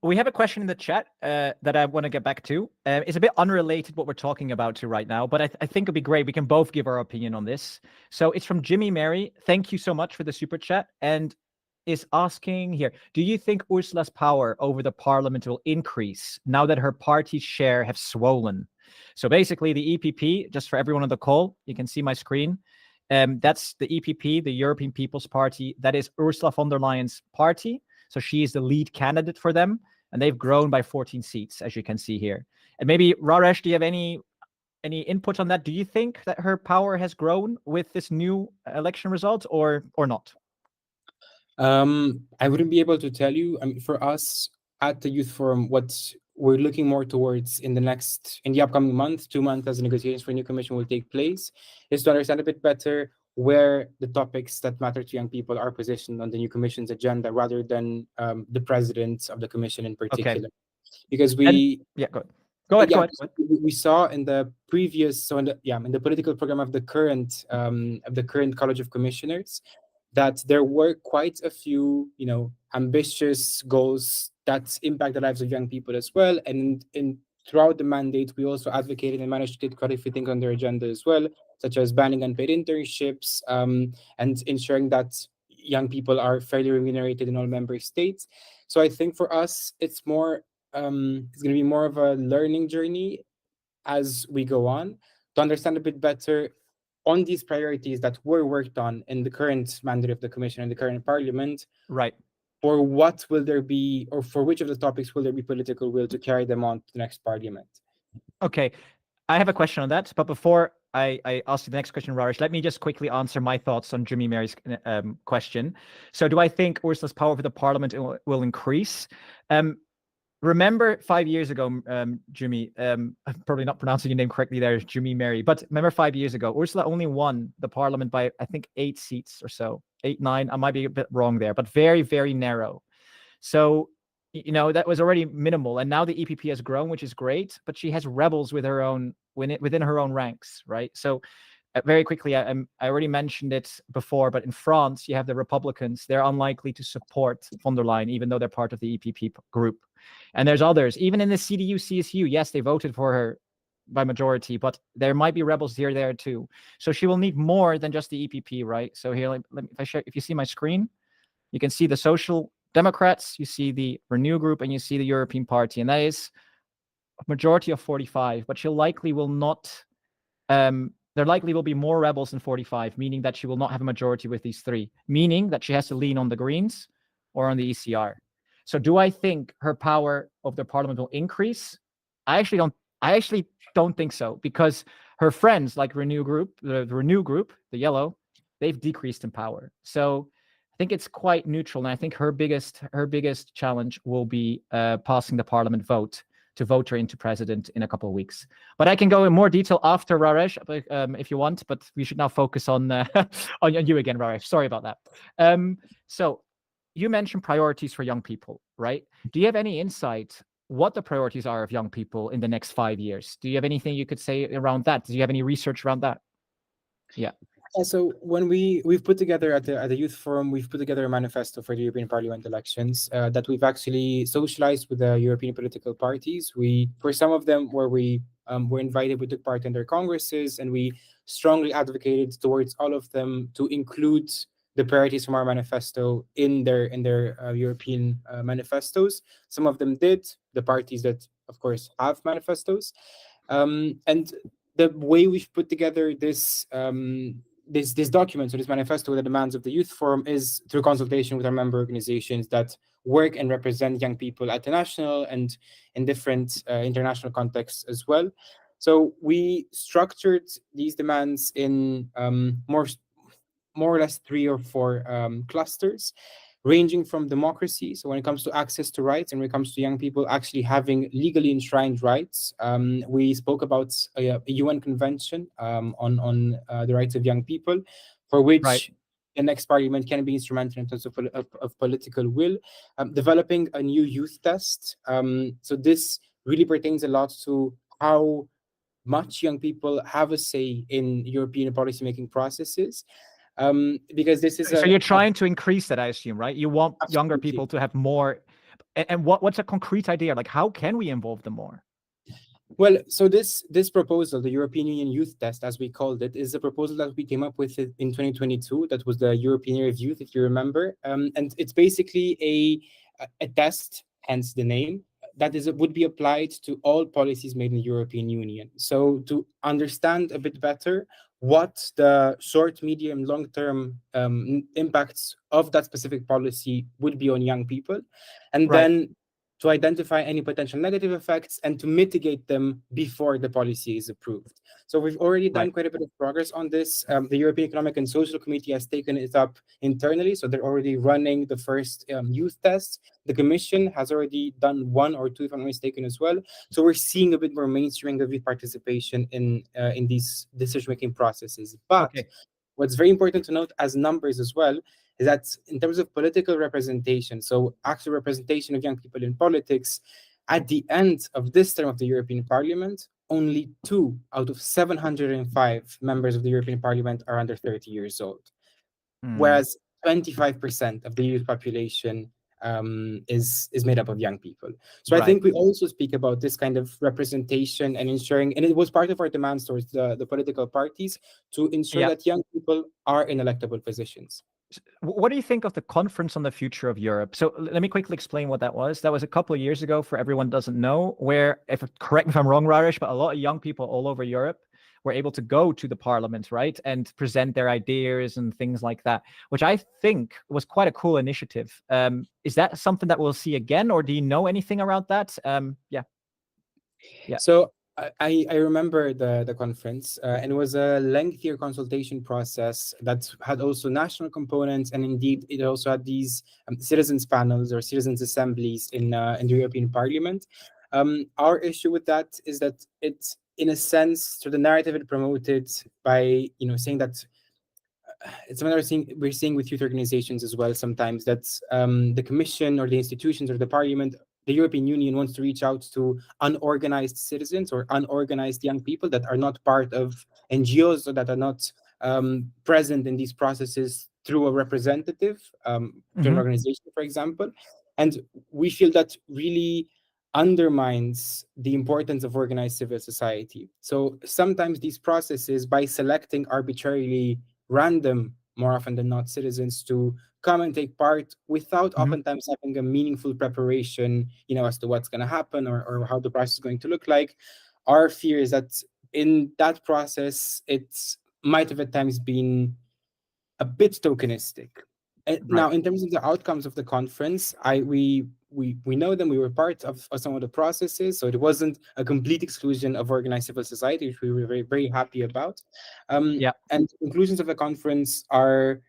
We have a question in the chat that I want to get back to. It's a bit unrelated what we're talking about right now, but I think it'd be great. We can both give our opinion on this. So it's from Jimmy Mary. Thank you so much for the super chat, and is asking here, do you think Ursula's power over the parliament will increase now that her party's share have swollen? So basically the EPP, just for everyone on the call, you can see my screen. That's the EPP, the European People's Party. That is Ursula von der Leyen's party. So she is the lead candidate for them, and they've grown by 14 seats, as you can see here. And maybe, Rareș, do you have any any input on that? Do you think that her power has grown with this new election result, or not? I wouldn't be able to tell you. I mean, for us at the Youth Forum, what we're looking more towards in the upcoming month, 2 months, as the negotiations for a new commission will take place, is to understand a bit better where the topics that matter to young people are positioned on the new commission's agenda, rather than the president of the commission in particular. Because we Go ahead. We saw in the previous, in the political program of the current College of Commissioners, that there were quite a few, ambitious goals that impact the lives of young people as well. And throughout the mandate, we also advocated and managed to get quite a few things on their agenda as well, such as banning unpaid internships, and ensuring that young people are fairly remunerated in all member states. So I think for us, it's going to be more of a learning journey as we go on, to understand a bit better on these priorities that were worked on in the current mandate of the Commission and the current Parliament. Right. For what will there be, or for which of the topics will there be political will to carry them on to the next Parliament? Okay, I have a question on that, but before I ask you the next question, Rareș, let me just quickly answer my thoughts on Jimmy Mary's question. So do I think Ursula's power over the Parliament will increase? Remember 5 years ago, Jimmy, I'm probably not pronouncing your name correctly there, Jimmy Mary, but remember 5 years ago, Ursula only won the Parliament by, I think, 8 seats or so, 8, 9, I might be a bit wrong there, but very, very narrow. So, that was already minimal. And now the EPP has grown, which is great, but she has rebels within her own ranks, right? So very quickly, I already mentioned it before, but in France, you have the Republicans. They're unlikely to support von der Leyen, even though they're part of the EPP group. And there's others, even in the CDU, CSU, yes, they voted for her by majority, but there might be rebels here, there too. So she will need more than just the EPP, right? So here, if you see my screen, you can see the Social Democrats, you see the Renew group, and you see the European Party, and that is a majority of 45, but she likely will not, there likely will be more rebels than 45, meaning that she will not have a majority with these three, meaning that she has to lean on the Greens or on the ECR. So do I think her power of the Parliament will increase? I actually don't think so, because her friends like Renew group, the Renew group, the yellow, they've decreased in power. So I think it's quite neutral, and I think her biggest challenge will be passing the Parliament vote to vote her into president in a couple of weeks. But I can go in more detail after Rareș, if you want. But we should now focus on on you again, Rareș. Sorry about that. So you mentioned priorities for young people, right? Do you have any insight what the priorities are of young people in the next 5 years? Do you have anything you could say around that? Do you have any research around that? Yeah. So when we've put together at the Youth Forum, we've put together a manifesto for the European Parliament elections that we've actually socialized with the European political parties. For some of them where we were invited, we took part in their congresses, and we strongly advocated towards all of them to include the priorities from our manifesto in their European manifestos. Some of them did, the parties that, of course, have manifestos. And the way we've put together this document, so this manifesto with the demands of the Youth Forum, is through consultation with our member organizations that work and represent young people at the national and in different international contexts as well. So we structured these demands in more or less 3 or 4 clusters, ranging from democracy. So when it comes to access to rights, and when it comes to young people actually having legally enshrined rights, we spoke about a UN convention on the rights of young people, for which the next Parliament can be instrumental in terms of political will. Developing a new youth test. So this really pertains a lot to how much young people have a say in European policymaking processes. Because this is so you're trying to increase that, I assume, right? You want Absolutely. Younger people to have more. And what's a concrete idea? Like, how can we involve them more? Well, so this proposal, the European Union Youth Test, as we called it, is a proposal that we came up with in 2022. That was the European Year of Youth, if you remember. And it's basically a test, hence the name, that would be applied to all policies made in the European Union. So to understand a bit better what the short, medium, long-term impacts of that specific policy would be on young people, and then to identify any potential negative effects and to mitigate them before the policy is approved. So we've already done quite a bit of progress on this. The European Economic and Social Committee has taken it up internally, so they're already running the first youth tests. The Commission has already done 1 or 2, if I'm not mistaken, as well. So we're seeing a bit more mainstreaming of youth participation in these decision-making processes. But what's very important to note as numbers as well is that in terms of political representation, so actual representation of young people in politics, at the end of this term of the European Parliament, only 2 out of 705 members of the European Parliament are under 30 years old, whereas 25% of the youth population is made up of young people. So I think we also speak about this kind of representation and ensuring, and it was part of our demands towards the political parties to ensure that young people are in electable positions. What do you think of the Conference on the Future of Europe? So let me quickly explain what that was. That was a couple of years ago, for everyone doesn't know, where, correct me if I'm wrong, Rareș, but a lot of young people all over Europe were able to go to the parliament, right, and present their ideas and things like that, which I think was quite a cool initiative. Is that something that we'll see again, or do you know anything around that? So I remember the conference, and it was a lengthier consultation process that had also national components, and indeed it also had these citizens panels or citizens assemblies in the European Parliament. Our issue with that is that it's, in a sense, so the narrative it promoted by saying that it's another thing we're seeing with youth organizations as well sometimes, that the Commission or the institutions or the Parliament, the European Union, wants to reach out to unorganized citizens or unorganized young people that are not part of NGOs or that are not present in these processes through a representative, through an organization, for example. And we feel that really undermines the importance of organized civil society. So sometimes these processes, by selecting arbitrarily random, more often than not, citizens to come and take part without oftentimes having a meaningful preparation, as to what's going to happen or how the process is going to look like. Our fear is that in that process, it might have at times been a bit tokenistic. Now, in terms of the outcomes of the conference, we know them. We were part of some of the processes, so it wasn't a complete exclusion of organized civil society, which we were very, very happy about. And the conclusions of the conference are,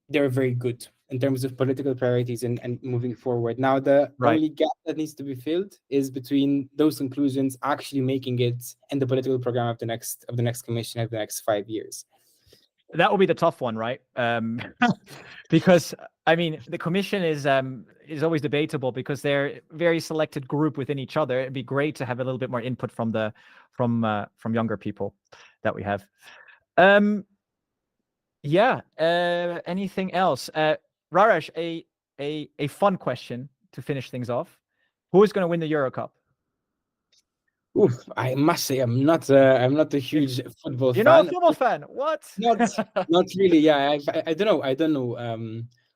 they're very good in terms of political priorities and moving forward. Now, the only gap that needs to be filled is between those conclusions actually making it in the political program of the next Commission of the next 5 years. That will be the tough one, right? Because the Commission is always debatable because they're a very selected group within each other. It'd be great to have a little bit more input from younger people that we have. Anything else? Rareș, a fun question to finish things off. Who is going to win the Euro Cup? Oof, I must say I'm not a huge football fan. You're not a football fan? What? Not really. Yeah, I don't know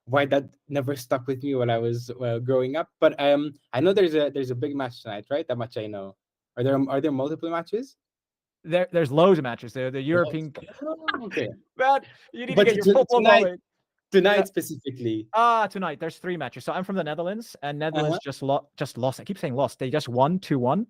why that never stuck with me when I was growing up. But I know there's a big match tonight, right? That much I know. Are there multiple matches? There's loads of matches. They're the European. Okay. Man, you need to get your football going. Tonight specifically. Tonight there's 3 matches. So I'm from the Netherlands, and Netherlands just lost. I keep saying lost. They just won 2-1.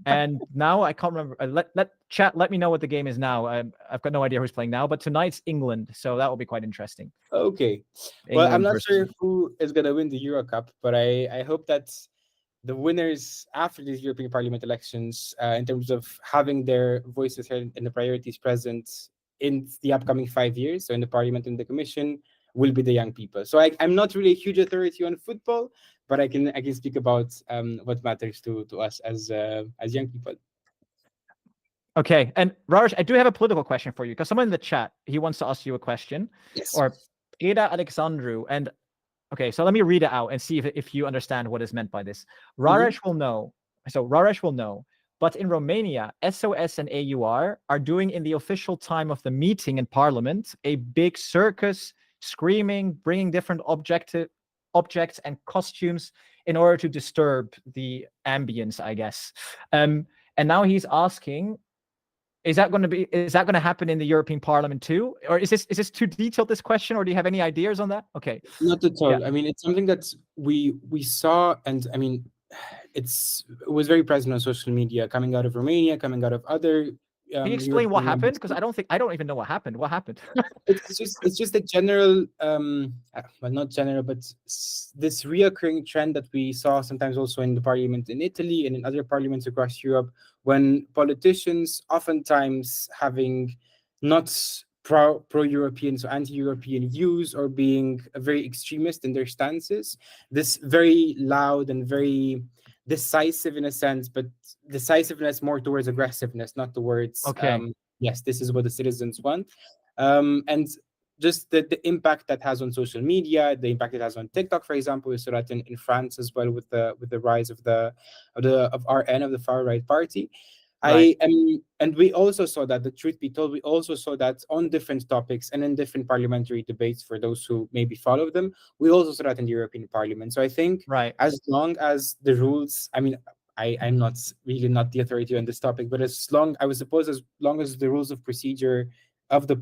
And now I can't remember. Let me know what the game is now. I've got no idea who's playing now. But tonight's England, so that will be quite interesting. Okay. Well, I'm not sure who is going to win the Euro Cup, but I hope that the winners after these European Parliament elections, in terms of having their voices heard and the priorities present in the upcoming 5 years, so in the Parliament and the Commission, will be the young people. So I'm not really a huge authority on football, but I can speak about what matters to us as young people. Okay, and Rareș, I do have a political question for you, because someone in the chat, he wants to ask you a question. Yes. Or Eda Alexandru, and okay, so let me read it out and see if you understand what is meant by this. Rareș will know. So Rareș will know. But in Romania, SOS and AUR are doing in the official time of the meeting in Parliament a big circus, screaming, bringing different objects and costumes in order to disturb the ambience, I guess. And now he's asking, Is that going to happen in the European Parliament too? Or is this too detailed, this question, or do you have any ideas on that? Okay. Not at all. Yeah. I mean, it's something that we saw, and I mean, it was very present on social media, coming out of Romania, coming out of other. Can you explain what European happened? members. Because I don't even know what happened. What happened? It's just a general, well, not general, but this reoccurring trend that we saw sometimes also in the parliament in Italy and in other parliaments across Europe, when politicians, oftentimes having not pro-European, so anti-European views, or being very extremist in their stances, this very loud and very decisive in a sense, but decisiveness more towards aggressiveness, not towards Okay. yes, this is what the citizens want. And just the impact that has on social media, the impact it has on TikTok, for example. We saw that in France as well, with the rise of RN, of the far right party. Right. And we also saw that, the truth be told, we also saw that on different topics and in different parliamentary debates, for those who maybe follow them, we also saw that in the European Parliament. So I think, Right. as long as the rules, I mean, I'm not the authority on this topic, but as long as the rules of procedure of the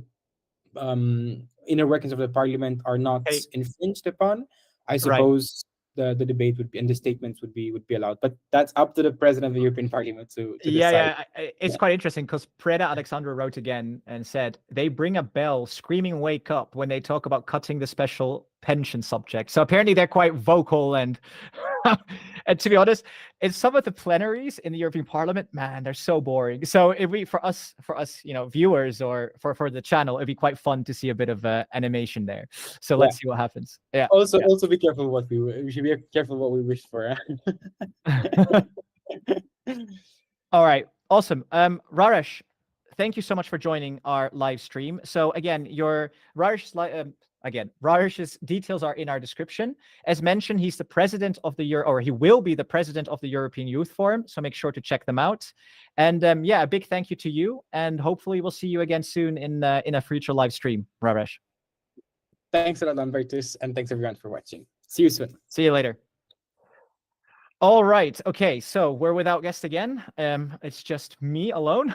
inner workings of the parliament are not Hey. infringed upon, I suppose the debate would be, and the statements would be allowed. But that's up to the president of the European Parliament to decide. It's quite interesting, because Preda Alexandra wrote again and said they bring a bell screaming "wake up" when they talk about cutting the special pension subject. So apparently they're quite vocal, and and to be honest, in some of the plenaries in the European Parliament, man, they're so boring. So for us, viewers, or for the channel, it'd be quite fun to see a bit of animation there. So let's see what happens. Yeah. Also be careful we should be careful what we wish for. All right, awesome. Rareș, thank you so much for joining our live stream. So again, Rareș's details are in our description. As mentioned, he's the president of he will be the president of the European Youth Forum. So make sure to check them out. And a big thank you to you. And hopefully we'll see you again soon in a future live stream, Rareș. Thanks a lot, Lambertus, and thanks everyone for watching. See you soon. See you later. All right. Okay. So we're without guest again. It's just me alone,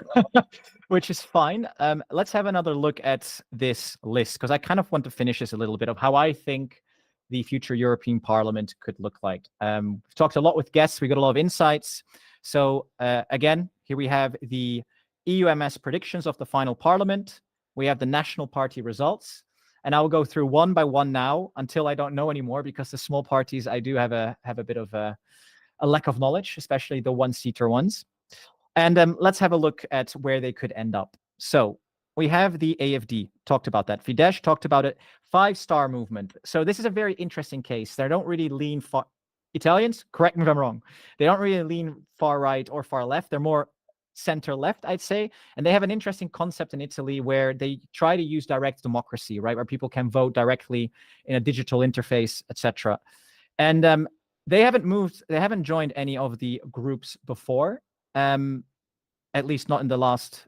which is fine. Let's have another look at this list, because I kind of want to finish this a little bit of how I think the future European Parliament could look like. We've talked a lot with guests. We got a lot of insights. So again, here we have the EUMS predictions of the final Parliament. We have the National Party results. And I will go through one by one now until I don't know anymore, because the small parties, I do have a bit of a lack of knowledge, especially the one-seater ones. And let's have a look at where they could end up. So we have the AFD, talked about that. Fidesz talked about it. 5-star movement. So this is a very interesting case. They don't really lean far. Italians, correct me if I'm wrong. They don't really lean far right or far left. They're more center left, I'd say. And they have an interesting concept in Italy where they try to use direct democracy, right? Where people can vote directly in a digital interface, etc. And they haven't joined any of the groups before, at least not in the last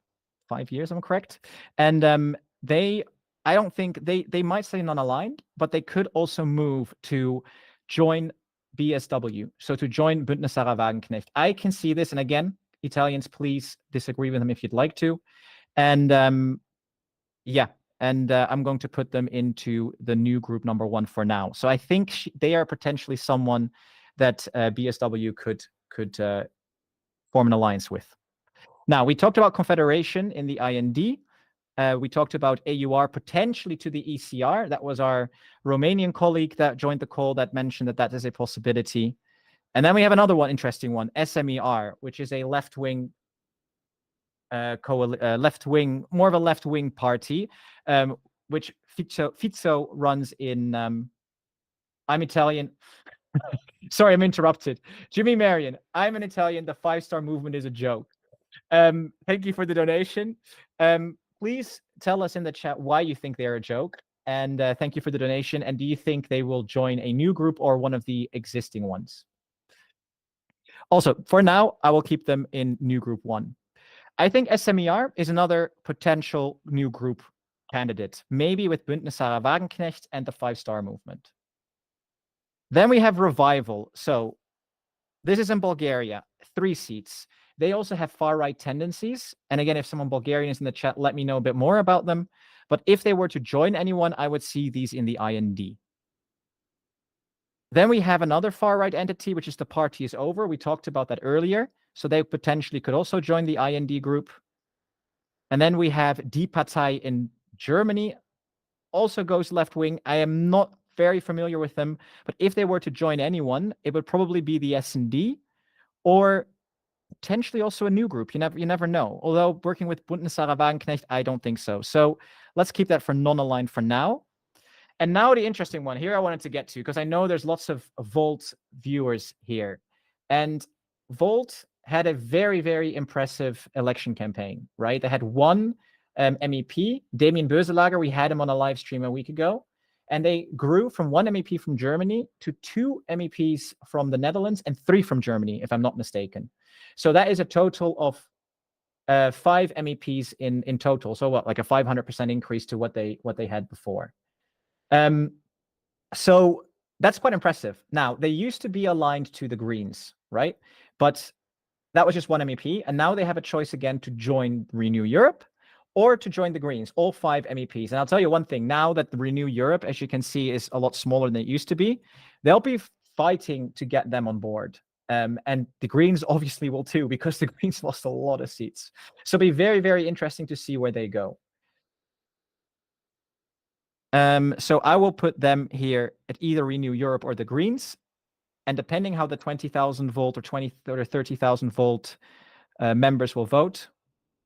5 years, I'm correct. And I don't think they might say non-aligned, but they could also move to join BSW, so to join Bündnis Sarah Wagenknecht. I can see this, and again, Italians, please disagree with them if you'd like to. And I'm going to put them into the new group number 1 for now. So I think they are potentially someone that BSW could form an alliance with. Now, we talked about confederation in the IND. We talked about AUR potentially to the ECR. That was our Romanian colleague that joined the call that mentioned that is a possibility. And then we have another one, interesting one, SMER, which is a left-wing, more of a left-wing party, which Fizzo runs in. I'm Italian. Sorry, I'm interrupted. Jimmy Marion, I'm an Italian. The 5-star movement is a joke. Thank you for the donation. Please tell us in the chat why you think they're a joke. And thank you for the donation. And do you think they will join a new group or one of the existing ones? Also, for now, I will keep them in new group 1. I think SMER is another potential new group candidate, maybe with Bündnis Sarah Wagenknecht and the 5-star movement. Then we have Revival. So this is in Bulgaria, 3 seats. They also have far-right tendencies. And again, if someone Bulgarian is in the chat, let me know a bit more about them. But if they were to join anyone, I would see these in the IND. Then we have another far-right entity, which is the Party is Over. We talked about that earlier. So they potentially could also join the IND group. And then we have Die Partei in Germany, also goes left-wing. I am not very familiar with them, but if they were to join anyone, it would probably be the S&D or potentially also a new group. You never know. Although working with Bund Sarah Wagenknecht, I don't think so. So let's keep that for non-aligned for now. And now the interesting one here I wanted to get to, because I know there's lots of Volt viewers here. And Volt had a very, very impressive election campaign, right? They had one MEP, Damien Böselager. We had him on a live stream a week ago. And they grew from one MEP from Germany to 2 MEPs from the Netherlands and 3 from Germany, if I'm not mistaken. So that is a total of 5 MEPs in total. So what, like a 500% increase to what they had before. So that's quite impressive. Now, they used to be aligned to the Greens, right? But that was just one MEP. And now they have a choice again to join Renew Europe or to join the Greens, all 5 MEPs. And I'll tell you one thing, now that the Renew Europe, as you can see, is a lot smaller than it used to be, they'll be fighting to get them on board. And the Greens obviously will too, because the Greens lost a lot of seats. So it'll be very, very interesting to see where they go. So I will put them here at either Renew Europe or the Greens. And depending how the 20,000 volt or 20 or 30,000 volt members will vote,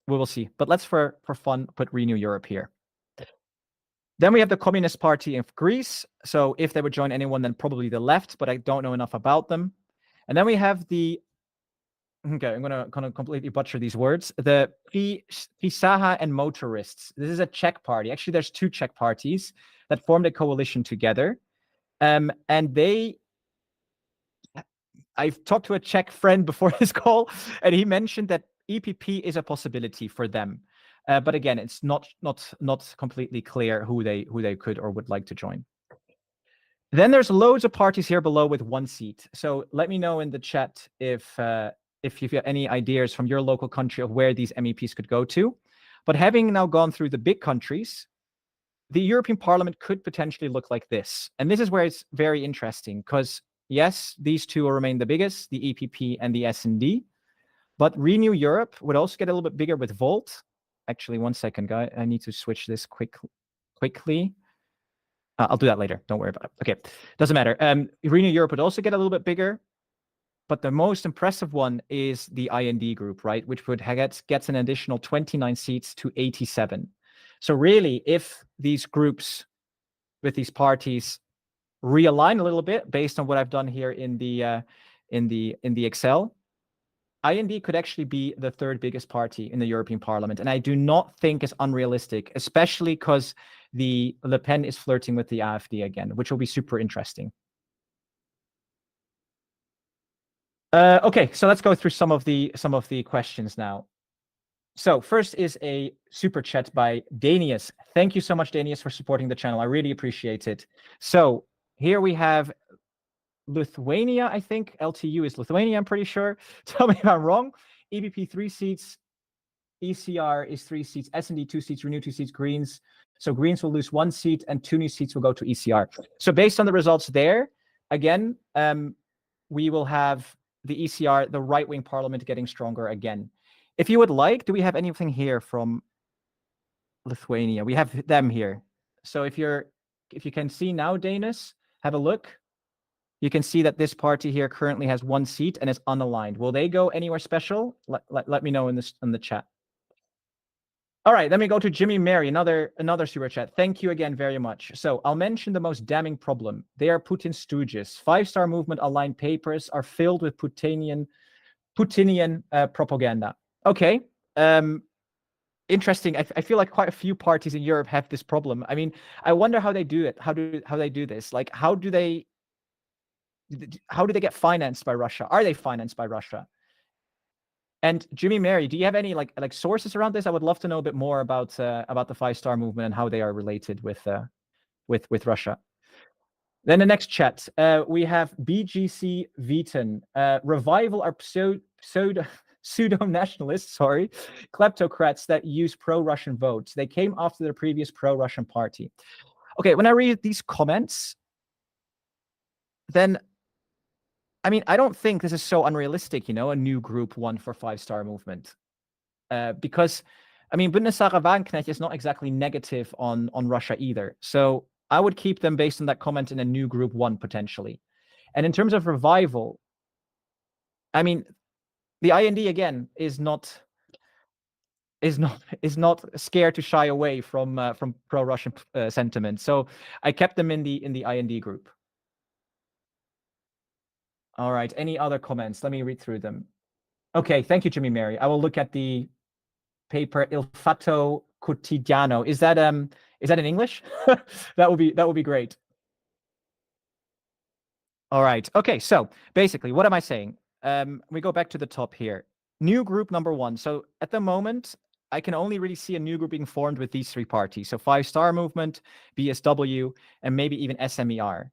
we will see. But let's, for fun, put Renew Europe here. Then we have the Communist Party of Greece. So if they would join anyone, then probably the left, but I don't know enough about them. And then we have the, okay, I'm going to kind of completely butcher these words, the Pisaha and Motorists. This is a Czech party. Actually, there's 2 Czech parties that formed a coalition together. And I've talked to a Czech friend before this call, and he mentioned that EPP is a possibility for them. But again, it's not completely clear who they could or would like to join. Then there's loads of parties here below with 1 seat. So let me know in the chat if you have any ideas from your local country of where these MEPs could go to. But having now gone through the big countries, the European Parliament could potentially look like this. And this is where it's very interesting, because yes, these 2 will remain the biggest, the EPP and the S&D. But Renew Europe would also get a little bit bigger with Volt. Actually, 1 second, guys. I need to switch this quickly. I'll do that later. Don't worry about it. Okay, doesn't matter. Renew Europe would also get a little bit bigger. But the most impressive one is the IND group, right? Which would gets an additional 29 seats to 87. So really, if these groups with these parties realign a little bit based on what I've done here in the Excel, IND could actually be the 3rd biggest party in the European Parliament. And I do not think it's unrealistic, especially because the Le Pen is flirting with the AfD again, which will be super interesting. Okay, so let's go through some of the questions now. So first is a super chat by Danius. Thank you so much, Danius, for supporting the channel. I really appreciate it. So here we have Lithuania, I think. LTU is Lithuania, I'm pretty sure. Tell me if I'm wrong. EPP 3 seats. ECR is 3 seats. S&D 2 seats. Renew 2 seats. Greens. So Greens will lose 1 seat and 2 new seats will go to ECR. So based on the results there, again, we will have the ECR, the right-wing parliament, getting stronger again. If you would like, do we have anything here from Lithuania? We have them here. So if you can see now, Danis, have a look. You can see that this party here currently has 1 seat and is unaligned. Will they go anywhere special? Let me know in the chat. All right, then we go to Jimmy Mary, another super chat. Thank you again very much. So I'll mention the most damning problem. They are Putin's stooges. 5-star movement aligned papers are filled with Putinian propaganda. Okay. Interesting. I feel like quite a few parties in Europe have this problem. I mean, I wonder how they do it. How they do this? Like, how do they get financed by Russia? Are they financed by Russia? And Jimmy Mary, do you have any like sources around this? I would love to know a bit more about the 5-star movement and how they are related with Russia. Then the next chat, we have BGC Veton. Revival are pseudo-nationalists, sorry, kleptocrats that use pro-Russian votes. They came after the previous pro-Russian party. Okay, when I read these comments, then, I mean, I don't think this is so unrealistic, you know, a new group one for 5-star movement. Because, I mean, Bundesrat Wagenknecht is not exactly negative on Russia either. So I would keep them based on that comment in a new group one potentially. And in terms of revival, I mean, the IND again is not scared to shy away from pro-Russian sentiment. So I kept them in the IND group. All right. Any other comments? Let me read through them. Okay. Thank you, Jimmy Mary. I will look at the paper Il Fatto Quotidiano. Is that in English? that would be great. All right. Okay. So basically, what am I saying? We go back to the top here. New group number one. So at the moment, I can only really see a new group being formed with these 3 parties. So 5-star movement, BSW, and maybe even SMER.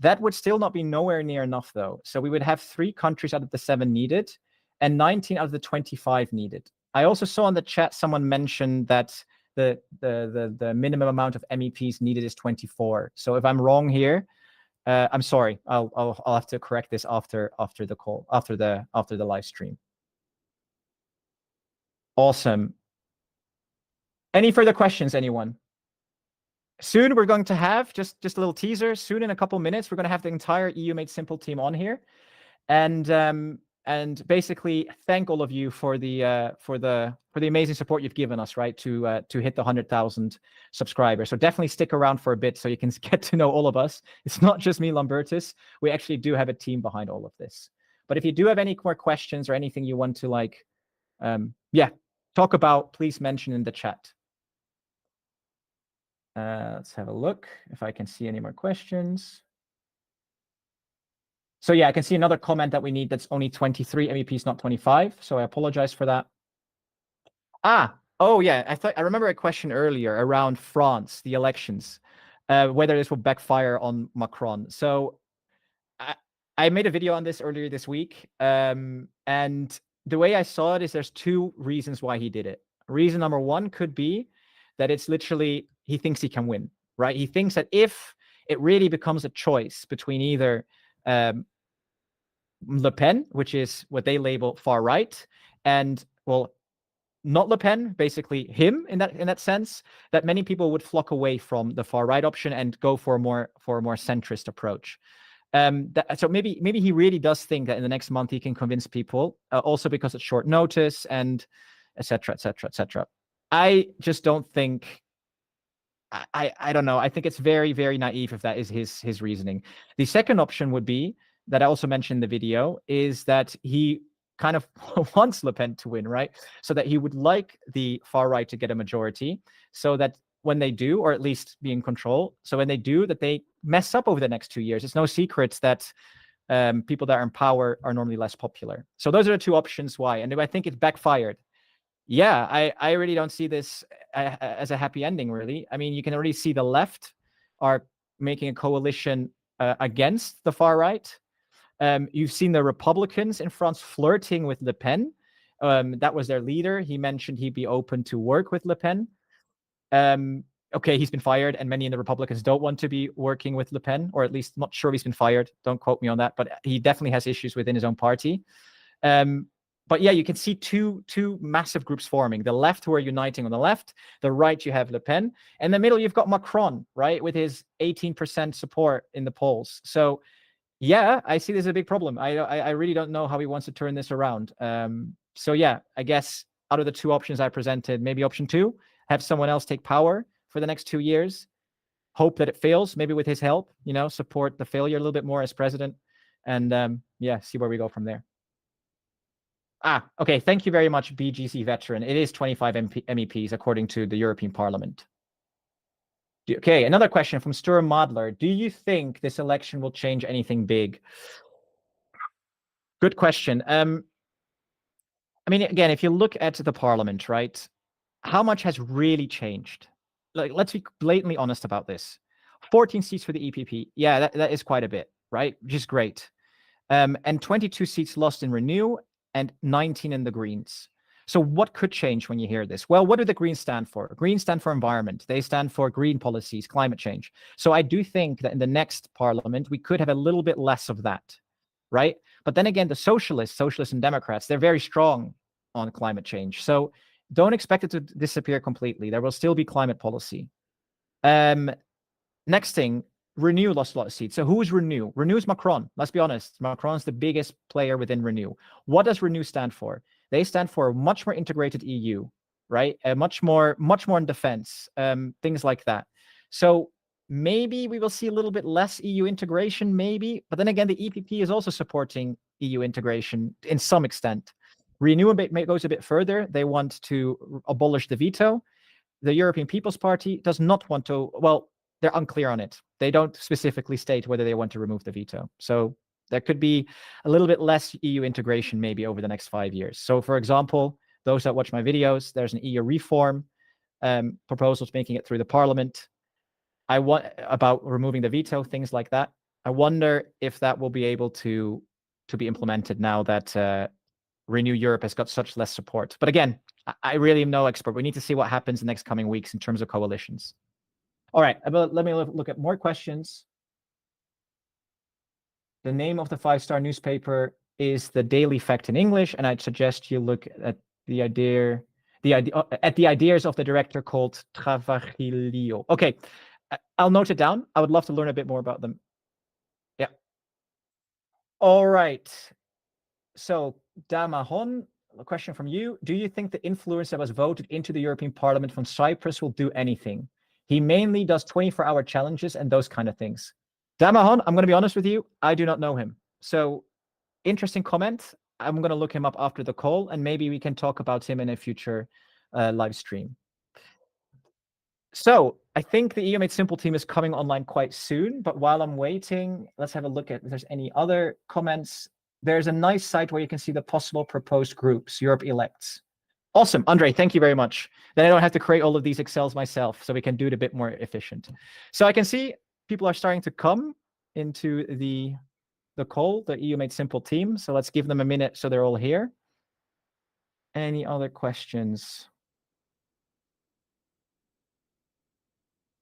That would still not be nowhere near enough, though. So we would have 3 countries out of the 7 needed and 19 out of the 25 needed. I also saw in the chat someone mentioned that the minimum amount of MEPs needed is 24. So if I'm wrong here, I'm sorry. I'll have to correct this after the call, after the live stream. Awesome. Any further questions, anyone? Soon we're going to have just a little teaser. Soon in a couple minutes, we're going to have the entire EU Made Simple team on here, and basically thank all of you for the amazing support you've given us, right, to hit the 100,000 subscribers. So definitely stick around for a bit so you can get to know all of us. It's not just me, Lambertus. We actually do have a team behind all of this. But if you do have any more questions or anything you want to talk about, please mention in the chat. Let's have a look if I can see any more questions. So yeah, I can see another comment that we need that's only 23 MEPs, not 25. So I apologize for that. Oh yeah, I remember a question earlier around France, the elections, whether this will backfire on Macron. So I made a video on this earlier this week, and the way I saw it is there's 2 reasons why he did it. Reason number 1 could be that it's literally he thinks he can win, right? He thinks that if it really becomes a choice between either Le Pen, which is what they label far right, and well, not Le Pen, basically him in that sense, that many people would flock away from the far right option and go for a more centrist approach. So maybe he really does think that in the next month he can convince people, also because it's short notice and etc. etc. etc. I just don't think. I don't know. I think it's very, very naive if that is his reasoning. The second option would be that I also mentioned in the video is that he kind of wants Le Pen to win, right? So that he would like the far right to get a majority, so that when they do, or at least be in control, so when they do, that they mess up over the next 2 years. It's no secret that people that are in power are normally less popular. So those are the 2 options why. And do I think it's backfired? Yeah, I really don't see this as a happy ending, really. I mean, you can already see the left are making a coalition against the far right. You've seen the Republicans in France flirting with Le Pen. That was their leader. He mentioned he'd be open to work with Le Pen. Okay, he's been fired, and many in the Republicans don't want to be working with Le Pen, or at least not sure if he's been fired. Don't quote me on that, but he definitely has issues within his own party. But yeah, you can see two massive groups forming. The left who are uniting on the left, the right you have Le Pen, and in the middle you've got Macron, right, with his 18% support in the polls. So yeah, I see this as a big problem. I really don't know how he wants to turn this around. So yeah, I guess out of the 2 options I presented, maybe option 2, have someone else take power for the next 2 years, hope that it fails, maybe with his help, support the failure a little bit more as president, and yeah, see where we go from there. Okay. Thank you very much, BGC veteran. It is 25 MEPs according to the European Parliament. Okay, another question from Sturm Madler. Do you think this election will change anything big? Good question. I mean, again, if you look at the Parliament, right, how much has really changed? Like, let's be blatantly honest about this. 14 seats for the EPP. Yeah, that is quite a bit, right? Which is great. And 22 seats lost in Renew, and 19 in the Greens. So what could change when you hear this? Well, what do the Greens stand for? Greens stand for environment. They stand for green policies, climate change. So I do think that in the next parliament, we could have a little bit less of that, right? But then again, the socialists and Democrats, they're very strong on climate change. So don't expect it to disappear completely. There will still be climate policy. Next thing, Renew lost a lot of seats. So who is Renew? Renew is Macron. Let's be honest. Macron's the biggest player within Renew. What does Renew stand for? They stand for a much more integrated EU, right? Much more in defense, things like that. So maybe we will see a little bit less EU integration, maybe. But then again, the EPP is also supporting EU integration in some extent. Renew goes a bit further. They want to abolish the veto. The European People's Party does not want to, well, they're unclear on it. They don't specifically state whether they want to remove the veto. So there could be a little bit less EU integration maybe over the next 5 years. So for example, those that watch my videos, there's an EU reform proposals making it through the parliament. I want about removing the veto, things like that. I wonder if that will be able to be implemented now that Renew Europe has got such less support. But again, I really am no expert. We need to see what happens in the next coming weeks in terms of coalitions. All right, let me look at more questions. The name of the 5-star newspaper is the Daily Fact in English, and I'd suggest you look at the ideas of the director called Travagilio. Okay, I'll note it down. I would love to learn a bit more about them. Yeah. All right. So Damahon, a question from you. Do you think the influencer that was voted into the European Parliament from Cyprus will do anything? He mainly does 24-hour challenges and those kind of things. Damahon, I'm going to be honest with you. I do not know him. So interesting comment. I'm going to look him up after the call, and maybe we can talk about him in a future live stream. So I think the EU Made Simple team is coming online quite soon. But while I'm waiting, let's have a look at if there's any other comments. There's a nice site where you can see the possible proposed groups, Europe Elects. Awesome, Andre, thank you very much. Then I don't have to create all of these Excels myself, so we can do it a bit more efficient. So I can see people are starting to come into the call, the EU Made Simple team. So let's give them a minute so they're all here. Any other questions?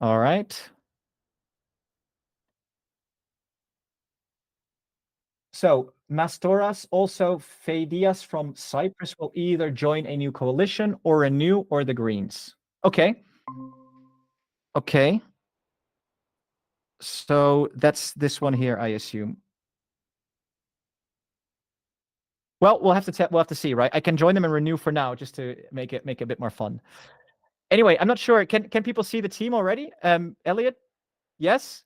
All right. So Mastoras, also Feidias from Cyprus will either join a new coalition or Renew or the Greens. Okay. Okay. So that's this one here, I assume. Well, we'll have to see, right? I can join them and Renew for now, just to make it a bit more fun. Anyway, I'm not sure. Can people see the team already? Elliot? Yes?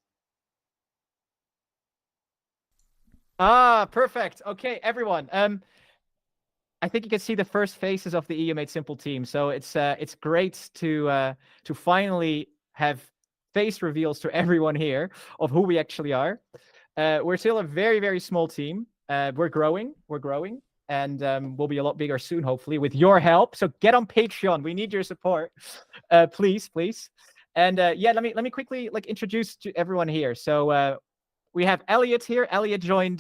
Ah, perfect. Okay, everyone. I think you can see the first faces of the EU Made Simple team. So it's great to finally have face reveals to everyone here of who we actually are. We're still a very, very small team. We're growing, and we'll be a lot bigger soon, hopefully, with your help. So get on Patreon. We need your support, please. And yeah, let me quickly introduce to everyone here. So we have Elliot here. Elliot joined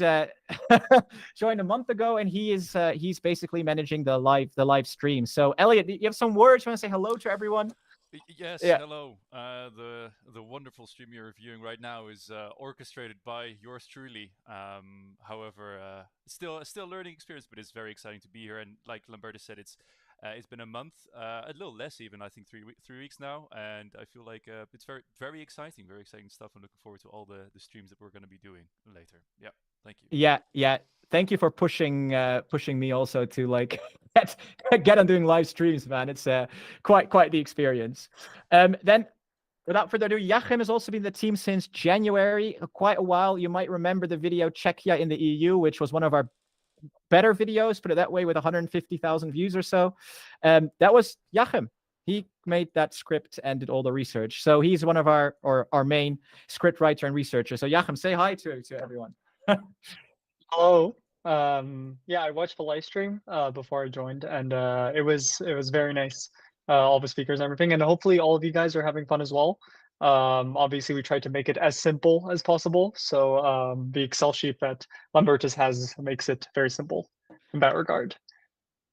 joined a month ago, and he's basically managing the live stream. So Elliot, you have some words? You want to say hello to everyone? Yes, Yeah. hello. The wonderful stream you're viewing right now is orchestrated by yours truly. However, still a learning experience, but it's very exciting to be here. And like Lambertus said, it's been a month, a little less even. I think 3 weeks now, and I feel like it's very exciting stuff. I'm looking forward to all the streams that we're going to be doing later. Yeah, thank you. Yeah. Thank you for pushing me also to get on doing live streams, man. It's quite the experience. Then, without further ado, Joachim has also been in the team since January, quite a while. You might remember the video Czechia in the EU, which was one of our better videos, put it that way, with 150,000 views or so. That was Joachim. He made that script and did all the research. So he's one of our main script writer and researcher. So Joachim, say hi to everyone. Hello. Yeah, I watched the live stream before I joined, and it was very nice. All the speakers and everything, and hopefully all of you guys are having fun as well. Obviously, we tried to make it as simple as possible, so the Excel sheet that Lambertus has makes it very simple. in that regard.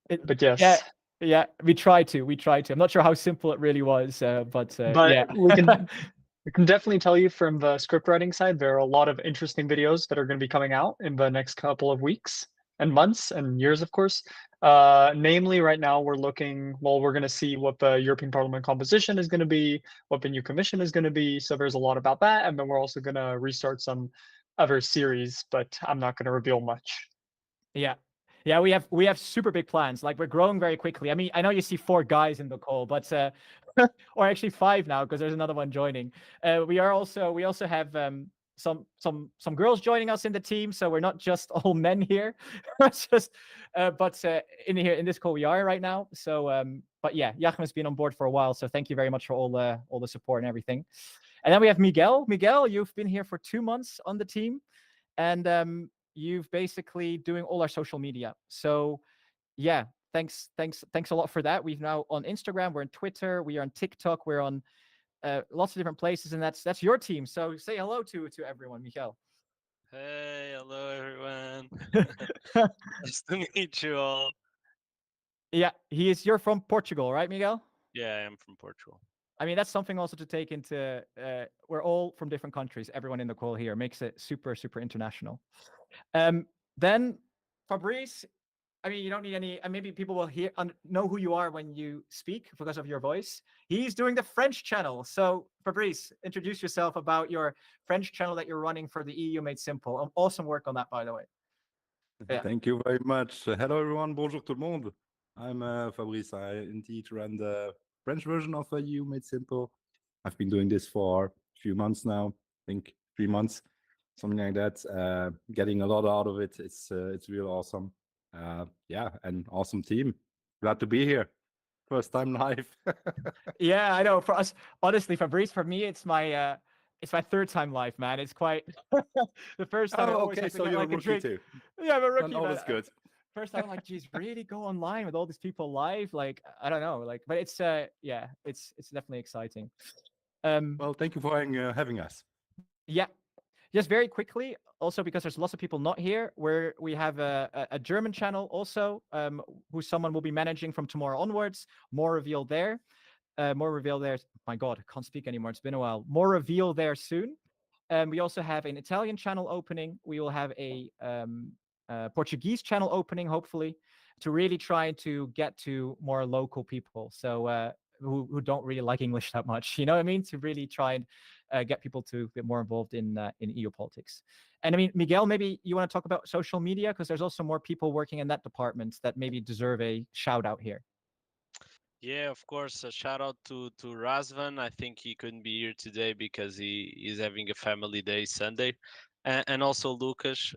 But yes. Yeah, we try to. I'm not sure how simple it really was, but yeah. we can definitely tell you from the script writing side, there are a lot of interesting videos that are going to be coming out in the next couple of weeks and months and years, of course. Namely, right now we're going to see what the European Parliament composition is going to be, what the new Commission is going to be. So there's a lot about that, and then we're also going to restart some other series, but I'm not going to reveal much. Yeah, we have super big plans. Like, we're growing very quickly. I mean, I know you see 4 guys in the call, but or actually 5 now, because there's another one joining. We also have some girls joining us in the team, so we're not just all men here. Just but in this call we are right now. So but yeah, Joachim has been on board for a while, so thank you very much for all the support and everything. And then we have Miguel. Miguel, you've been here for 2 months on the team, and you've basically doing all our social media. So yeah, thanks a lot for that. We've now on Instagram, we're on Twitter, we are on TikTok, we're on lots of different places, and that's your team. So say hello to everyone, Miguel. Hey, hello everyone. Nice to meet you all. Yeah, you're from Portugal, right, Miguel? Yeah, I am from Portugal. I mean, that's something also to take into. We're all from different countries. Everyone in the call here makes it super international. Then Fabrice, I mean, you don't need any. Maybe people will know who you are when you speak because of your voice. He's doing the French channel. So Fabrice, introduce yourself about your French channel that you're running for the EU Made Simple. Awesome work on that, by the way. Yeah. Thank you very much. Hello everyone. Bonjour tout le monde. I'm Fabrice. I indeed run the French version of EU Made Simple. I've been doing this for a few months now. I think 3 months, something like that. Getting a lot out of it. It's real awesome. Yeah, an awesome team. Glad to be here. First time live. Yeah, I know. For us, honestly, Fabrice, for me, it's my 3rd time live, man. It's quite the first time. Oh, okay. So you're a rookie too. Yeah, I'm a rookie. Always good. First time, I'm like, geez, really go online with all these people live? Like, I don't know, like, but it's yeah, it's definitely exciting. Well, thank you for having us. Yeah, just very quickly, also because there's lots of people not here, where we have a German channel also, who someone will be managing from tomorrow onwards. More reveal there. My God, I can't speak anymore. It's been a while. More reveal there soon. We also have an Italian channel opening. We will have a Portuguese channel opening, hopefully, to really try to get to more local people. So who don't really like English that much, you know what I mean? To really try and get people to get more involved in EU politics. And I mean, Miguel, maybe you want to talk about social media, because there's also more people working in that department that maybe deserve a shout out here. Yeah, of course. A shout out to Razvan. I think he couldn't be here today because he is having a family day Sunday, and also Lucas.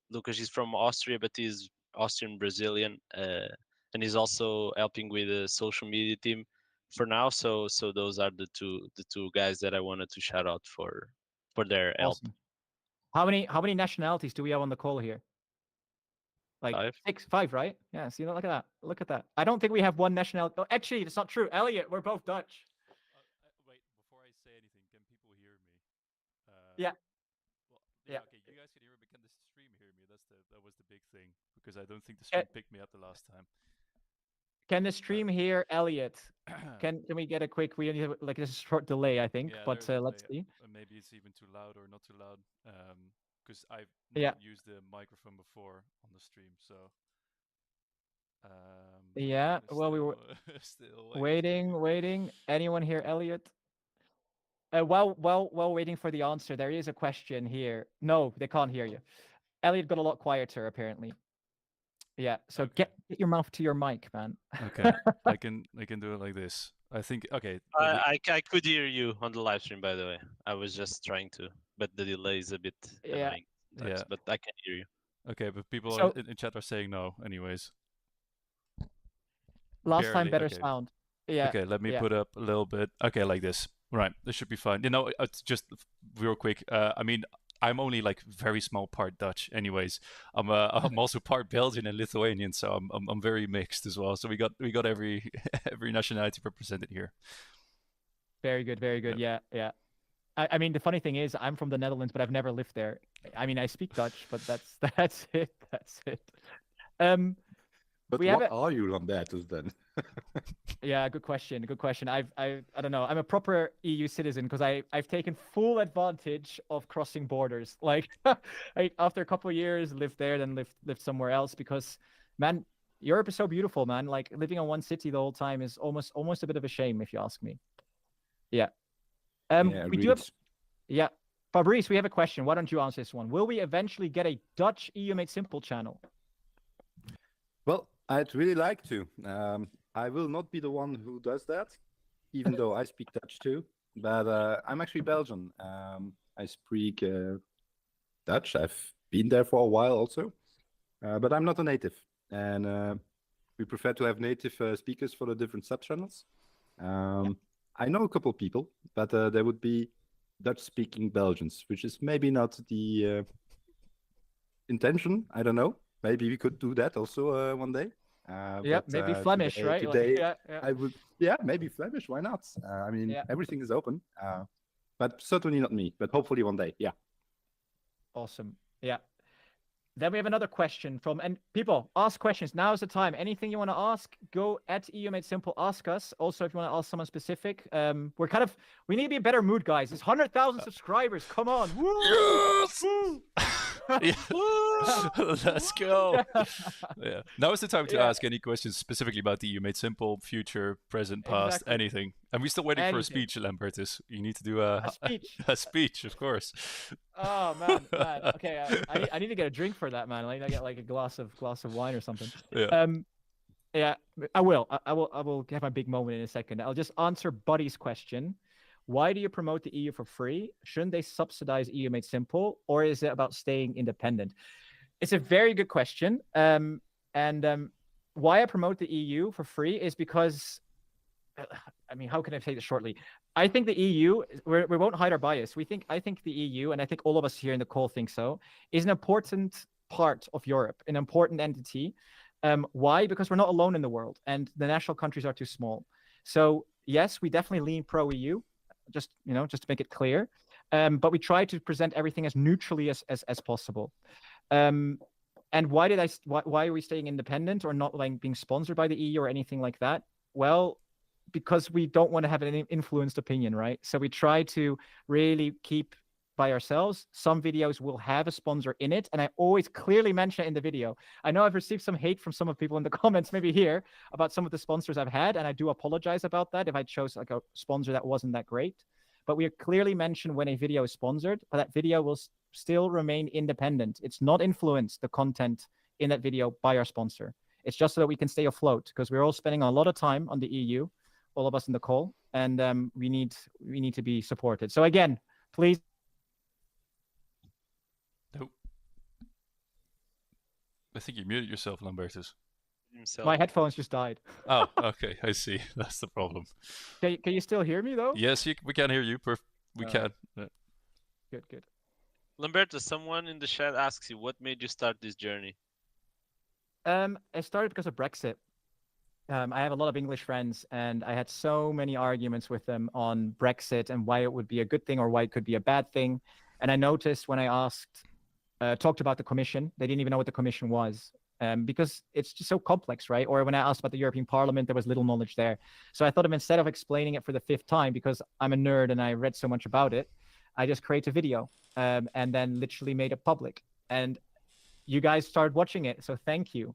Lucas is from Austria, but he's Austrian Brazilian, and he's also helping with the social media team for now. So those are the two guys that I wanted to shout out for their help. How many nationalities do we have on the call here? Like 5, right? Yeah. See, look at that. I don't think we have one nationality. Oh, actually, that's not true. Elliot, we're both Dutch. Wait, before I say anything, can people hear me? Yeah. Well, yeah. Okay, you guys can hear me, but can the stream hear me? That was the big thing, because I don't think the stream picked me up the last time. Can the stream hear Elliot? Can we get a quick? We need like a short delay, I think. Yeah, but let's see. Maybe it's even too loud or not too loud. Because I've not used the microphone before on the stream, so. Yeah. Well, we were still waiting. Anyone hear Elliot? While waiting for the answer, there is a question here. No, they can't hear you. Elliot got a lot quieter apparently. Yeah, so get your mouth to your mic, man. Okay, I can do it like this. I think okay. I could hear you on the live stream, by the way. I was just trying to, but the delay is a bit annoying sometimes, but I can hear you. Okay, but people in chat are saying no, anyways. Last time better sound. Yeah. Okay, let me put up a little bit. Okay, like this. Right, this should be fine. You know, it's just real quick. I mean, I'm only like very small part Dutch, anyways. I'm also part Belgian and Lithuanian, so I'm very mixed as well. So we got every nationality represented here. Very good, very good. Yeah. I mean, the funny thing is, I'm from the Netherlands, but I've never lived there. I mean, I speak Dutch, but that's it. That's it. But We have what a- are you, Lambertus, then? Yeah, good question. Good question. I don't know. I'm a proper EU citizen because I've taken full advantage of crossing borders. Like, after a couple of years, lived there, then lived somewhere else because, man, Europe is so beautiful, man. Like living in one city the whole time is almost a bit of a shame, if you ask me. Yeah. Yeah, We do have. agreed. Yeah, Fabrice, we have a question. Why don't you answer this one? Will we eventually get a Dutch EU Made Simple channel? Well, I'd really like to. I will not be the one who does that, even though I speak Dutch too. But I'm actually Belgian. I speak Dutch. I've been there for a while also, but I'm not a native. And we prefer to have native speakers for the different sub-channels. I know a couple of people, but there would be Dutch-speaking Belgians, which is maybe not the intention. I don't know. Maybe we could do that also one day. Yeah, but, maybe Flemish, today, right? Today, Like, yeah. I would, yeah, maybe Flemish. Why not? I mean, Yeah. everything is open, but certainly not me. But hopefully one day, yeah. Awesome. Yeah. Then we have another question from, and people, ask questions. Now is the time. Anything you want to ask, go at EU Made Simple, ask us. Also, if you want to ask someone specific, we need to be a better mood, guys. It's 100,000 subscribers. Come on. Woo! Yes! Woo! Let's go. Yeah. Now is the time to Yeah. ask any questions specifically about the EU Made Simple, future, present, past, Exactly. anything. And we're still waiting for a Anything. speech, Lambertus. You need to do a speech. a speech, of course. Oh man. Okay, I need to get a drink for that, man. I need to get like a glass of wine or something. Yeah. Yeah, I will. I will have my big moment in a second. I'll just answer Buddy's question. Why do you promote the EU for free? Shouldn't they subsidize EU Made Simple, or is it about staying independent? It's a very good question. Why I promote the EU for free is because, I mean, how can I say this shortly? I think the EU, we won't hide our bias. I think the EU, and I think all of us here in the call think so, is an important part of Europe, an important entity. Why? Because we're not alone in the world, and the national countries are too small. So yes, we definitely lean pro-EU, just to make it clear. But we try to present everything as neutrally as possible. And why are we staying independent or not like being sponsored by the EU or anything like that? Well, because we don't want to have an influenced opinion, right? So we try to really keep by ourselves. Some videos will have a sponsor in it, and I always clearly mention it in the video. I know I've received some hate from some of people in the comments, maybe here, about some of the sponsors I've had, and I do apologize about that if I chose like a sponsor that wasn't that great. But we clearly mention when a video is sponsored, but that video will still remain independent. It's not influenced, the content in that video, by our sponsor. It's just so that we can stay afloat, because we're all spending a lot of time on the EU, all of us in the call, and we need to be supported. So again, please. Nope. I think you muted yourself, Lambertus. Himself. My headphones just died. Oh, okay. I see. That's the problem. Can you still hear me though? Yes, we can hear you. We can. Yeah. Good. Lambertus, someone in the chat asks you, what made you start this journey? I started because of Brexit. I have a lot of English friends, and I had so many arguments with them on Brexit and why it would be a good thing or why it could be a bad thing. And I noticed when I talked about the Commission, they didn't even know what the Commission was, because it's just so complex, right? Or when I asked about the European Parliament, there was little knowledge there. So I thought, instead of explaining it for the 5th time, because I'm a nerd and I read so much about it, I just create a video and then literally made it public. And you guys started watching it, so thank you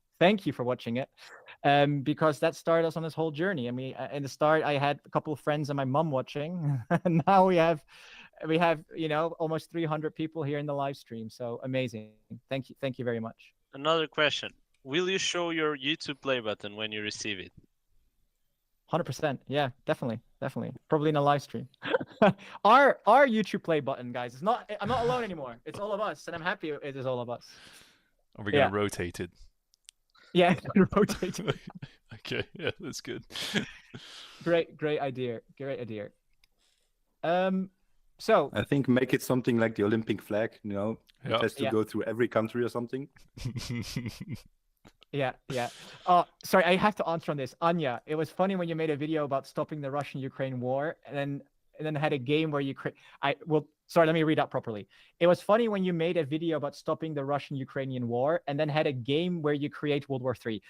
for watching it, because that started us on this whole journey. I mean, in the start, I had a couple of friends and my mom watching, and now we have almost 300 people here in the live stream. So amazing! Thank you very much. Another question: will you show your YouTube play button when you receive it? 100%. Yeah, definitely. Probably in a live stream. Our YouTube play button, guys. I'm not alone anymore. It's all of us, and I'm happy it is all of us. Are we gonna rotate it? Yeah, rotate it. Okay, yeah, that's good. Great idea. So I think make it something like the Olympic flag, Yeah. it has to go through every country or something. Yeah. Oh, sorry, I have to answer on this. Anya, it was funny when you made a video about stopping the Russian-Ukraine war, and then had a game where Sorry, let me read that properly. It was funny when you made a video about stopping the Russian-Ukrainian war and then had a game where you create World War III.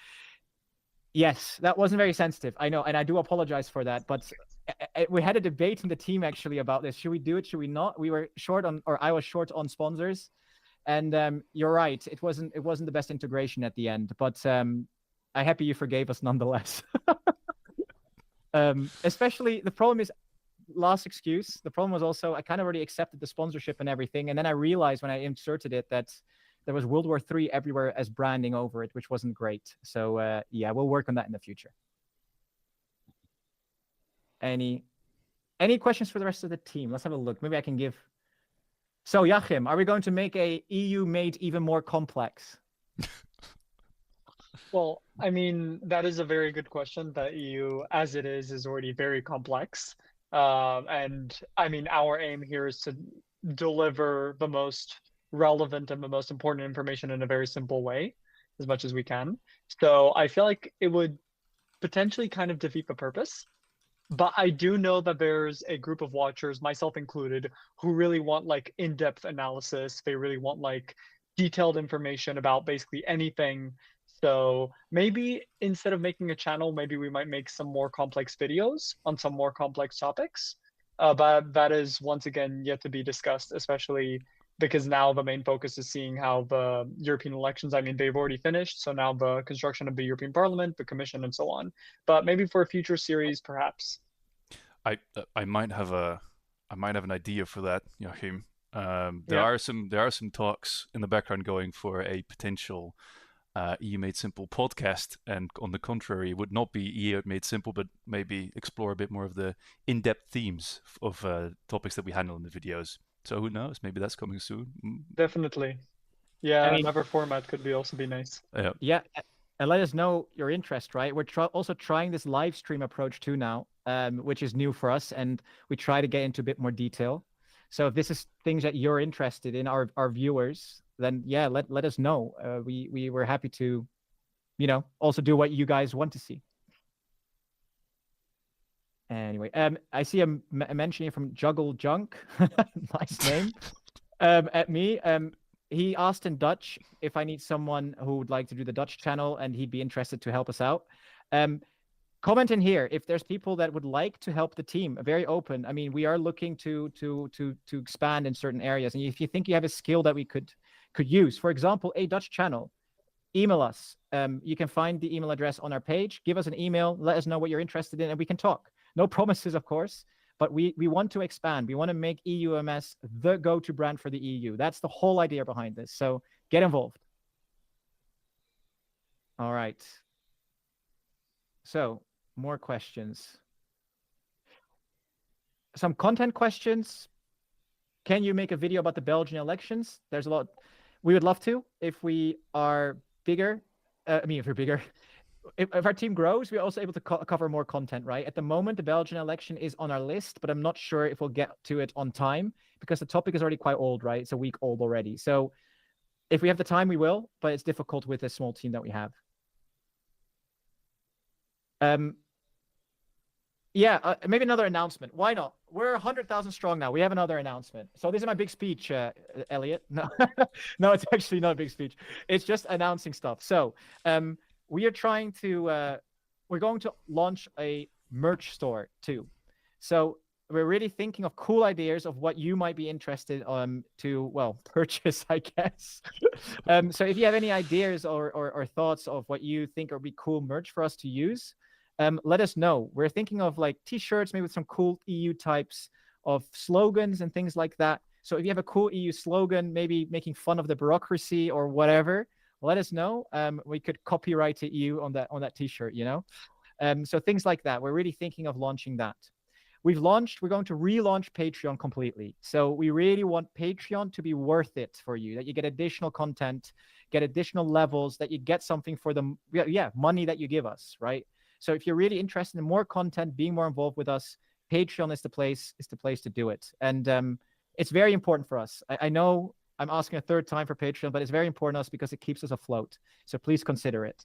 Yes, that wasn't very sensitive. I know, and I do apologize for that. But we had a debate in the team actually about this. Should we do it? Should we not? We were short on, or I was short on sponsors. And you're right. It wasn't the best integration at the end. But I'm happy you forgave us nonetheless. Especially the problem is, last excuse. The problem was also I kind of already accepted the sponsorship and everything, and then I realized when I inserted it that there was World War III everywhere as branding over it, which wasn't great. So yeah, we'll work on that in the future. Any questions for the rest of the team? Let's have a look. Maybe I can give. So Joachim, are we going to make a EU made even more complex? Well, I mean, that is a very good question. The EU, as it is already very complex. And I mean, our aim here is to deliver the most relevant and the most important information in a very simple way, as much as we can. So I feel like it would potentially kind of defeat the purpose. But I do know that there's a group of watchers, myself included, who really want like in-depth analysis. They really want like detailed information about basically anything. So maybe instead of making a channel, maybe we might make some more complex videos on some more complex topics. But that is once again yet to be discussed, especially because now the main focus is seeing how the European elections, I mean, they've already finished. So now the construction of the European Parliament, the Commission, and so on. But maybe for a future series, perhaps. I might have an idea for that, Joachim. There are some talks in the background going for a potential EU Made Simple podcast, and on the contrary, it would not be EU Made Simple, but maybe explore a bit more of the in-depth themes of topics that we handle in the videos. So who knows? Maybe that's coming soon. Definitely. Yeah, I mean, another format could be also be nice. Yeah, and let us know your interest, right? We're also trying this live stream approach too now, which is new for us, and we try to get into a bit more detail. So if this is things that you're interested in, our viewers, then yeah, let us know. We were happy to, also do what you guys want to see. Anyway, I see a mention here from Juggle Junk, nice name, at me. He asked in Dutch if I need someone who would like to do the Dutch channel, and he'd be interested to help us out. Comment in here if there's people that would like to help the team. Very open. I mean, we are looking to expand in certain areas, and if you think you have a skill that we could use, for example, a Dutch channel, email us. You can find the email address on our page. Give us an email. Let us know what you're interested in, and we can talk. No promises, of course, but we want to expand. We want to make EUMS the go-to brand for the EU. That's the whole idea behind this. So get involved. All right. So more questions. Some content questions. Can you make a video about the Belgian elections? There's a lot. We would love to if we are bigger. If we're bigger. If our team grows, we're also able to cover more content, right? At the moment, the Belgian election is on our list, but I'm not sure if we'll get to it on time because the topic is already quite old, right? It's a week old already. So if we have the time, we will, but it's difficult with the small team that we have. Maybe another announcement. Why not? We're 100,000 strong now. We have another announcement. So this is my big speech, Elliot. No, no, it's actually not a big speech. It's just announcing stuff. So we are trying to, we're going to launch a merch store too. So we're really thinking of cool ideas of what you might be interested to, well, purchase, I guess. So if you have any ideas or thoughts of what you think would be cool merch for us to use, let us know. We're thinking of like t-shirts, maybe with some cool EU types of slogans and things like that. So if you have a cool EU slogan, maybe making fun of the bureaucracy or whatever, let us know. We could copyright you on that t-shirt, So things like that. We're really thinking of launching that. We're going to relaunch Patreon completely. So we really want Patreon to be worth it for you, that you get additional content, get additional levels, that you get something for the money that you give us, right? So if you're really interested in more content, being more involved with us, Patreon is the place to do it. And it's very important for us. I know I'm asking a third time for Patreon, but it's very important to us because it keeps us afloat. So please consider it.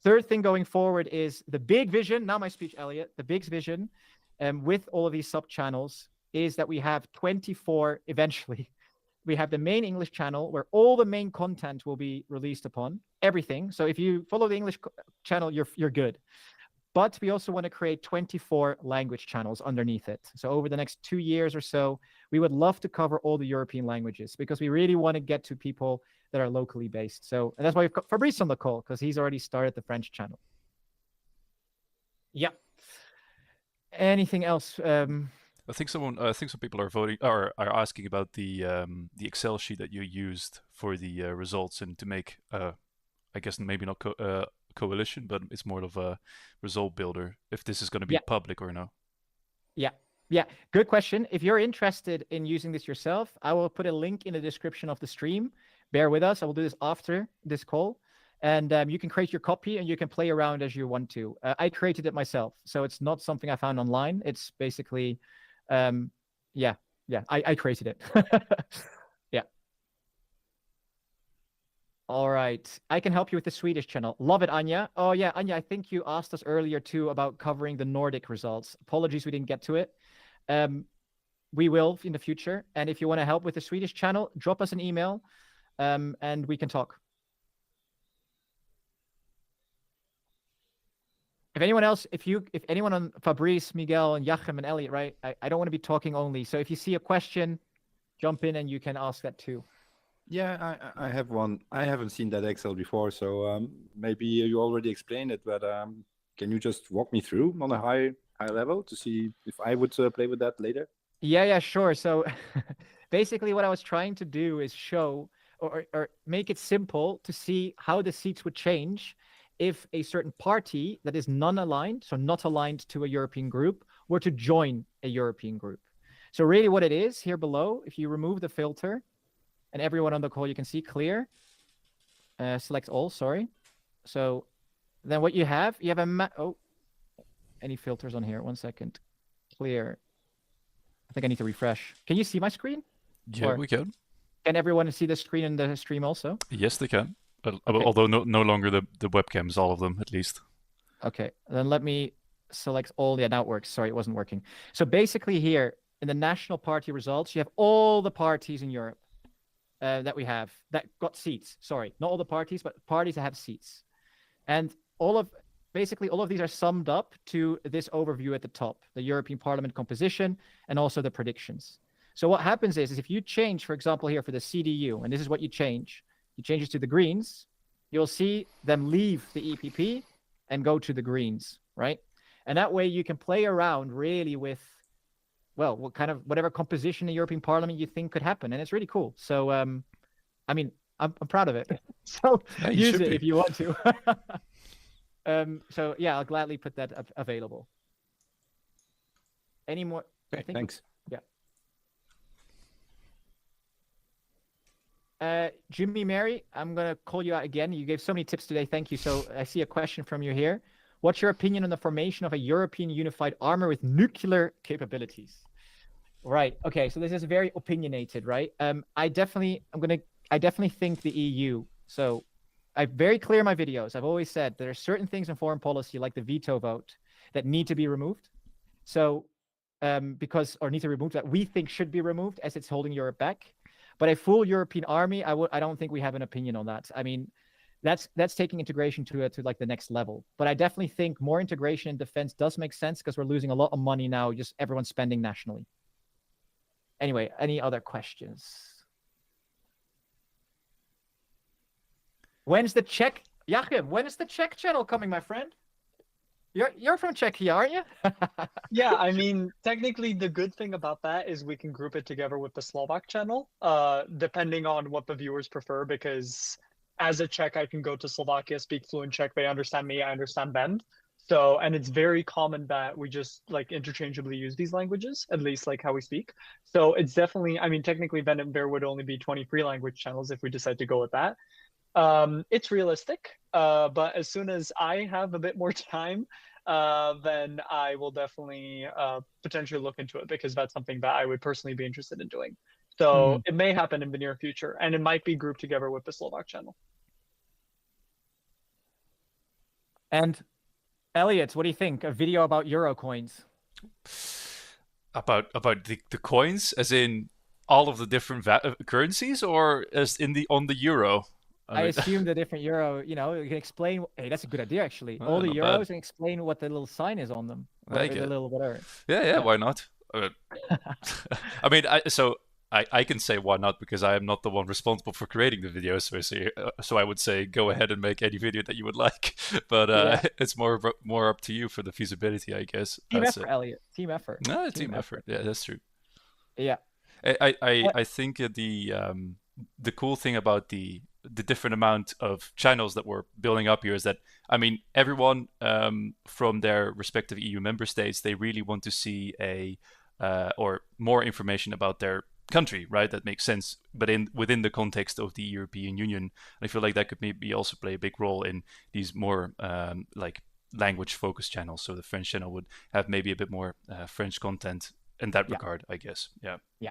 Third thing going forward is the big vision. Now my speech, Elliot. The big vision with all of these sub-channels is that we have 24 eventually. We have the main English channel where all the main content will be released upon, everything. So if you follow the English channel, you're good. But we also want to create 24 language channels underneath it. So over the next 2 years or so, we would love to cover all the European languages because we really want to get to people that are locally based. So and that's why we've got Fabrice on the call, because he's already started the French channel. Yeah. Anything else? I think some people are voting or are asking about the Excel sheet that you used for the results and to make I guess maybe not coalition, but it's more of a result builder. If this is going to be public or no? Yeah, good question. If you're interested in using this yourself, I will put a link in the description of the stream. Bear with us. I will do this after this call, and you can create your copy and you can play around as you want to. I created it myself, so it's not something I found online. It's basically I created it. Yeah. All right. I can help you with the Swedish channel. Love it, Anya. Oh, yeah, Anya, I think you asked us earlier, too, about covering the Nordic results. Apologies we didn't get to it. We will in the future. And if you want to help with the Swedish channel, drop us an email and we can talk. If anyone else, if anyone on Fabrice, Miguel, and Joachim and Elliot, right? I don't want to be talking only. So if you see a question, jump in and you can ask that too. Yeah, I have one. I haven't seen that Excel before, so maybe you already explained it, but can you just walk me through on a high level to see if I would play with that later? Yeah, sure. So basically what I was trying to do is show or make it simple to see how the seats would change if a certain party that is non-aligned, so not aligned to a European group, were to join a European group. So really what it is here below, if you remove the filter, and everyone on the call, you can see clear, select all, sorry. So then what you have a any filters on here? 1 second. Clear. I think I need to refresh. Can you see my screen? Yeah, we can. Can everyone see the screen in the stream also? Yes, they can. Okay. Although no longer the webcams, all of them at least. Okay, then let me select all. Yeah, now it works. Sorry, it wasn't working. So basically here in the national party results, you have all the parties in Europe that we have that got seats. Sorry, not all the parties, but parties that have seats. And basically all of these are summed up to this overview at the top, the European Parliament composition and also the predictions. So what happens is if you change, for example, here for the CDU, and this is what you change it to the Greens, you'll see them leave the EPP and go to the Greens, right? And that way you can play around really with, well, whatever composition in the European Parliament you think could happen. And it's really cool. So, I mean, I'm proud of it. So yeah, use it if you want to. So yeah, I'll gladly put that available. Any more? Okay, thanks. Yeah. Jimmy Mary, I'm going to call you out again. You gave so many tips today. Thank you. So I see a question from you here. What's your opinion on the formation of a European unified army with nuclear capabilities? Right. Okay. So this is very opinionated, right? I definitely think the EU. So I'm very clear in my videos. I've always said there are certain things in foreign policy, like the veto vote, that need to be removed. So need to be removed, that we think should be removed as it's holding Europe back. But a full European army, I don't think we have an opinion on that. I mean, that's taking integration to like the next level. But I definitely think more integration in defense does make sense because we're losing a lot of money now, just everyone spending nationally. Anyway, any other questions? When's the Czech? Joachim, when is the Czech channel coming, my friend? You're from Czechia, aren't you? Yeah, I mean, technically the good thing about that is we can group it together with the Slovak channel, depending on what the viewers prefer, because as a Czech, I can go to Slovakia, speak fluent Czech, they understand me, I understand them. So, and it's very common that we just like interchangeably use these languages, at least like how we speak. So it's definitely, I mean, technically then there would only be 23 language channels if we decide to go with that. It's realistic, but as soon as I have a bit more time, then I will definitely potentially look into it, because that's something that I would personally be interested in doing. So it may happen in the near future, and it might be grouped together with the Slovak channel. And Elliot, what do you think? A video about Euro coins? About the coins, as in all of the different currencies, or as in on the euro? I assume the different euro, you can explain. Hey, that's a good idea, actually. Oh, all the not euros bad. and explain what the little sign is on them. I Or like the it. little whatever. Yeah, why not? I mean, I can say why not, because I am not the one responsible for creating the video. So I would say go ahead and make any video that you would like. But it's more up to you for the feasibility, I guess. Team effort, Elliot. Team effort. No, team effort. Yeah, that's true. Yeah. I think the cool thing about the different amount of channels that we're building up here is that, I mean, everyone from their respective EU member states, they really want to see or more information about their country, right? That makes sense, but within the context of the European Union. I feel like that could maybe also play a big role in these more like language focused channels. So the French channel would have maybe a bit more French content in that regard, I guess. Yeah.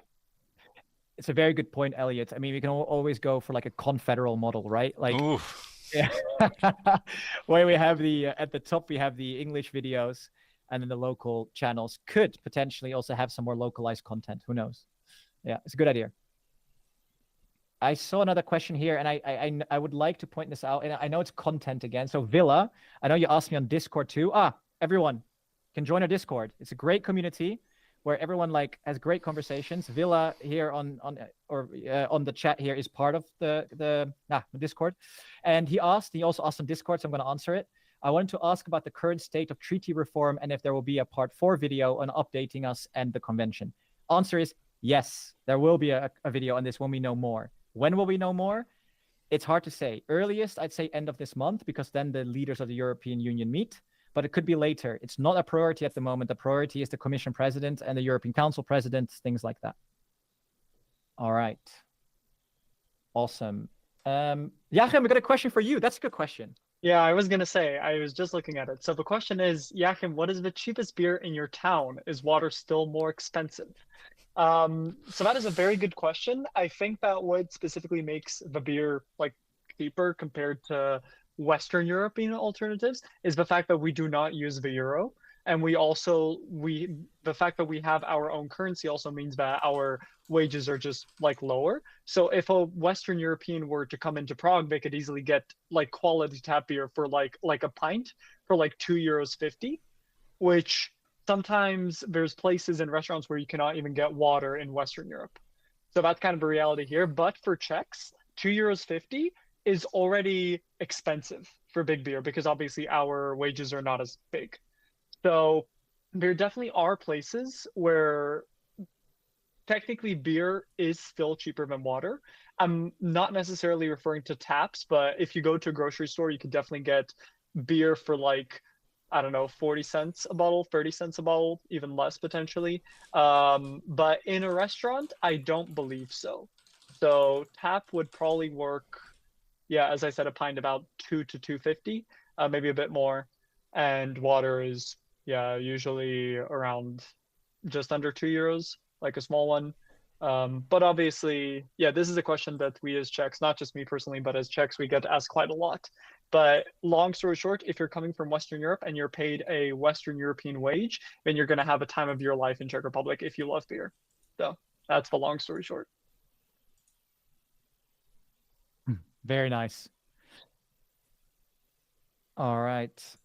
It's a very good point, Elliot. I mean, we can always go for like a confederal model, right? Like, yeah. Where we have at the top, we have the English videos, and then the local channels could potentially also have some more localized content. Who knows? Yeah, it's a good idea. I saw another question here, and I would like to point this out, and I know it's content again. So Villa, I know you asked me on Discord too. Everyone can join our Discord. It's a great community where everyone has great conversations. Villa here on the chat here is part of the Discord, and he also asked on Discord, so I'm going to answer it. I wanted to ask about the current state of treaty reform and if there will be a part 4 video on updating us and the convention. Answer is yes, there will be a video on this when we know more. When will we know more? It's hard to say. Earliest, I'd say end of this month, because then the leaders of the European Union meet. But it could be later. It's not a priority at the moment. The priority is the Commission President and the European Council President, things like that. All right. Awesome. Joachim, we got a question for you. That's a good question. Yeah, I was going to say, I was just looking at it. So the question is, Joachim, what is the cheapest beer in your town? Is water still more expensive? So that is a very good question. I think that what specifically makes the beer cheaper compared to Western European alternatives is the fact that we do not use the euro, and the fact that we have our own currency also means that our wages are just lower. So if a Western European were to come into Prague, they could easily get quality tap beer for like a pint for €2.50, which sometimes there's places and restaurants where you cannot even get water in Western Europe. So that's kind of the reality here. But for Czechs, €2.50 is already expensive for big beer, because obviously our wages are not as big. So there definitely are places where technically beer is still cheaper than water. I'm not necessarily referring to taps, but if you go to a grocery store, you could definitely get beer for 40 cents a bottle, 30 cents a bottle, even less potentially. But in a restaurant, I don't believe so. So tap would probably work. Yeah, as I said, a pint about $2 to $2.50, maybe a bit more. And water is, usually around just under €2, like a small one. But obviously, this is a question that we as Czechs, not just me personally, but as Czechs, we get asked quite a lot. But long story short, if you're coming from Western Europe and you're paid a Western European wage, then you're going to have a time of your life in Czech Republic if you love beer. So that's the long story short. Very nice. All right.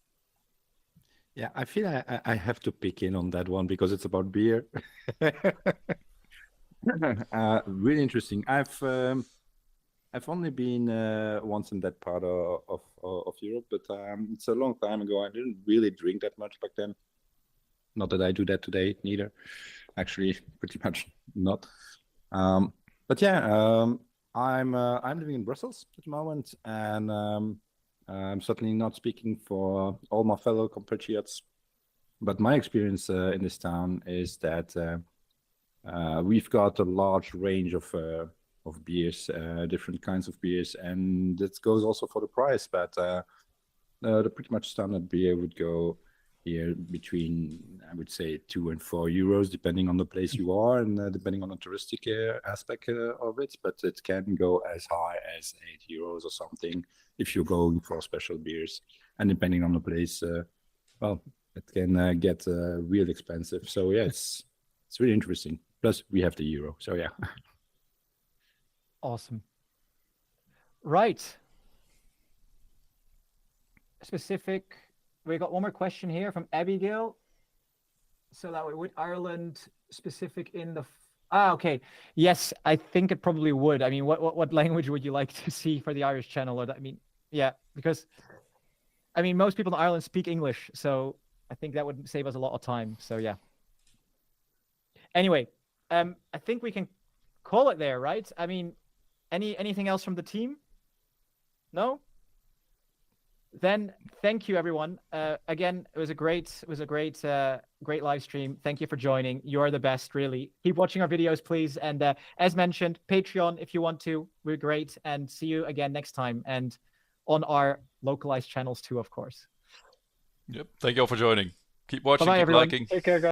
Yeah, I feel I have to pick in on that one because it's about beer. Really interesting. I've only been once in that part of Europe, but it's a long time ago. I didn't really drink that much back then. Not that I do that today, neither. Actually, pretty much not. But yeah, I'm living in Brussels at the moment, and I'm certainly not speaking for all my fellow compatriots. But my experience in this town is that we've got a large range of beers, different kinds of beers, and that goes also for the price. But the pretty much standard beer would go here between, I would say, €2 and €4, depending on the place you are and depending on the touristic aspect of it. But it can go as high as €8 or something if you're going for special beers. And depending on the place, it can get real expensive. So yeah, it's it's really interesting. Plus, we have the euro, so yeah. Awesome. Right. Specific. We got one more question here from Abigail. So that would Ireland specific in the okay. Yes, I think it probably would. I mean, what language would you like to see for the Irish channel? Or that, I mean, yeah, because I mean most people in Ireland speak English, so I think that would save us a lot of time. So yeah. Anyway, I think we can call it there, right? I mean, anything else from the team? No? Then thank you everyone. Again, it was a great live stream. Thank you for joining. You are the best, really. Keep watching our videos, please. And as mentioned, Patreon if you want to. We're great. And see you again next time. And on our localized channels too, of course. Yep. Thank you all for joining. Keep watching, Bye-bye, keep everyone. liking. Take care, guys.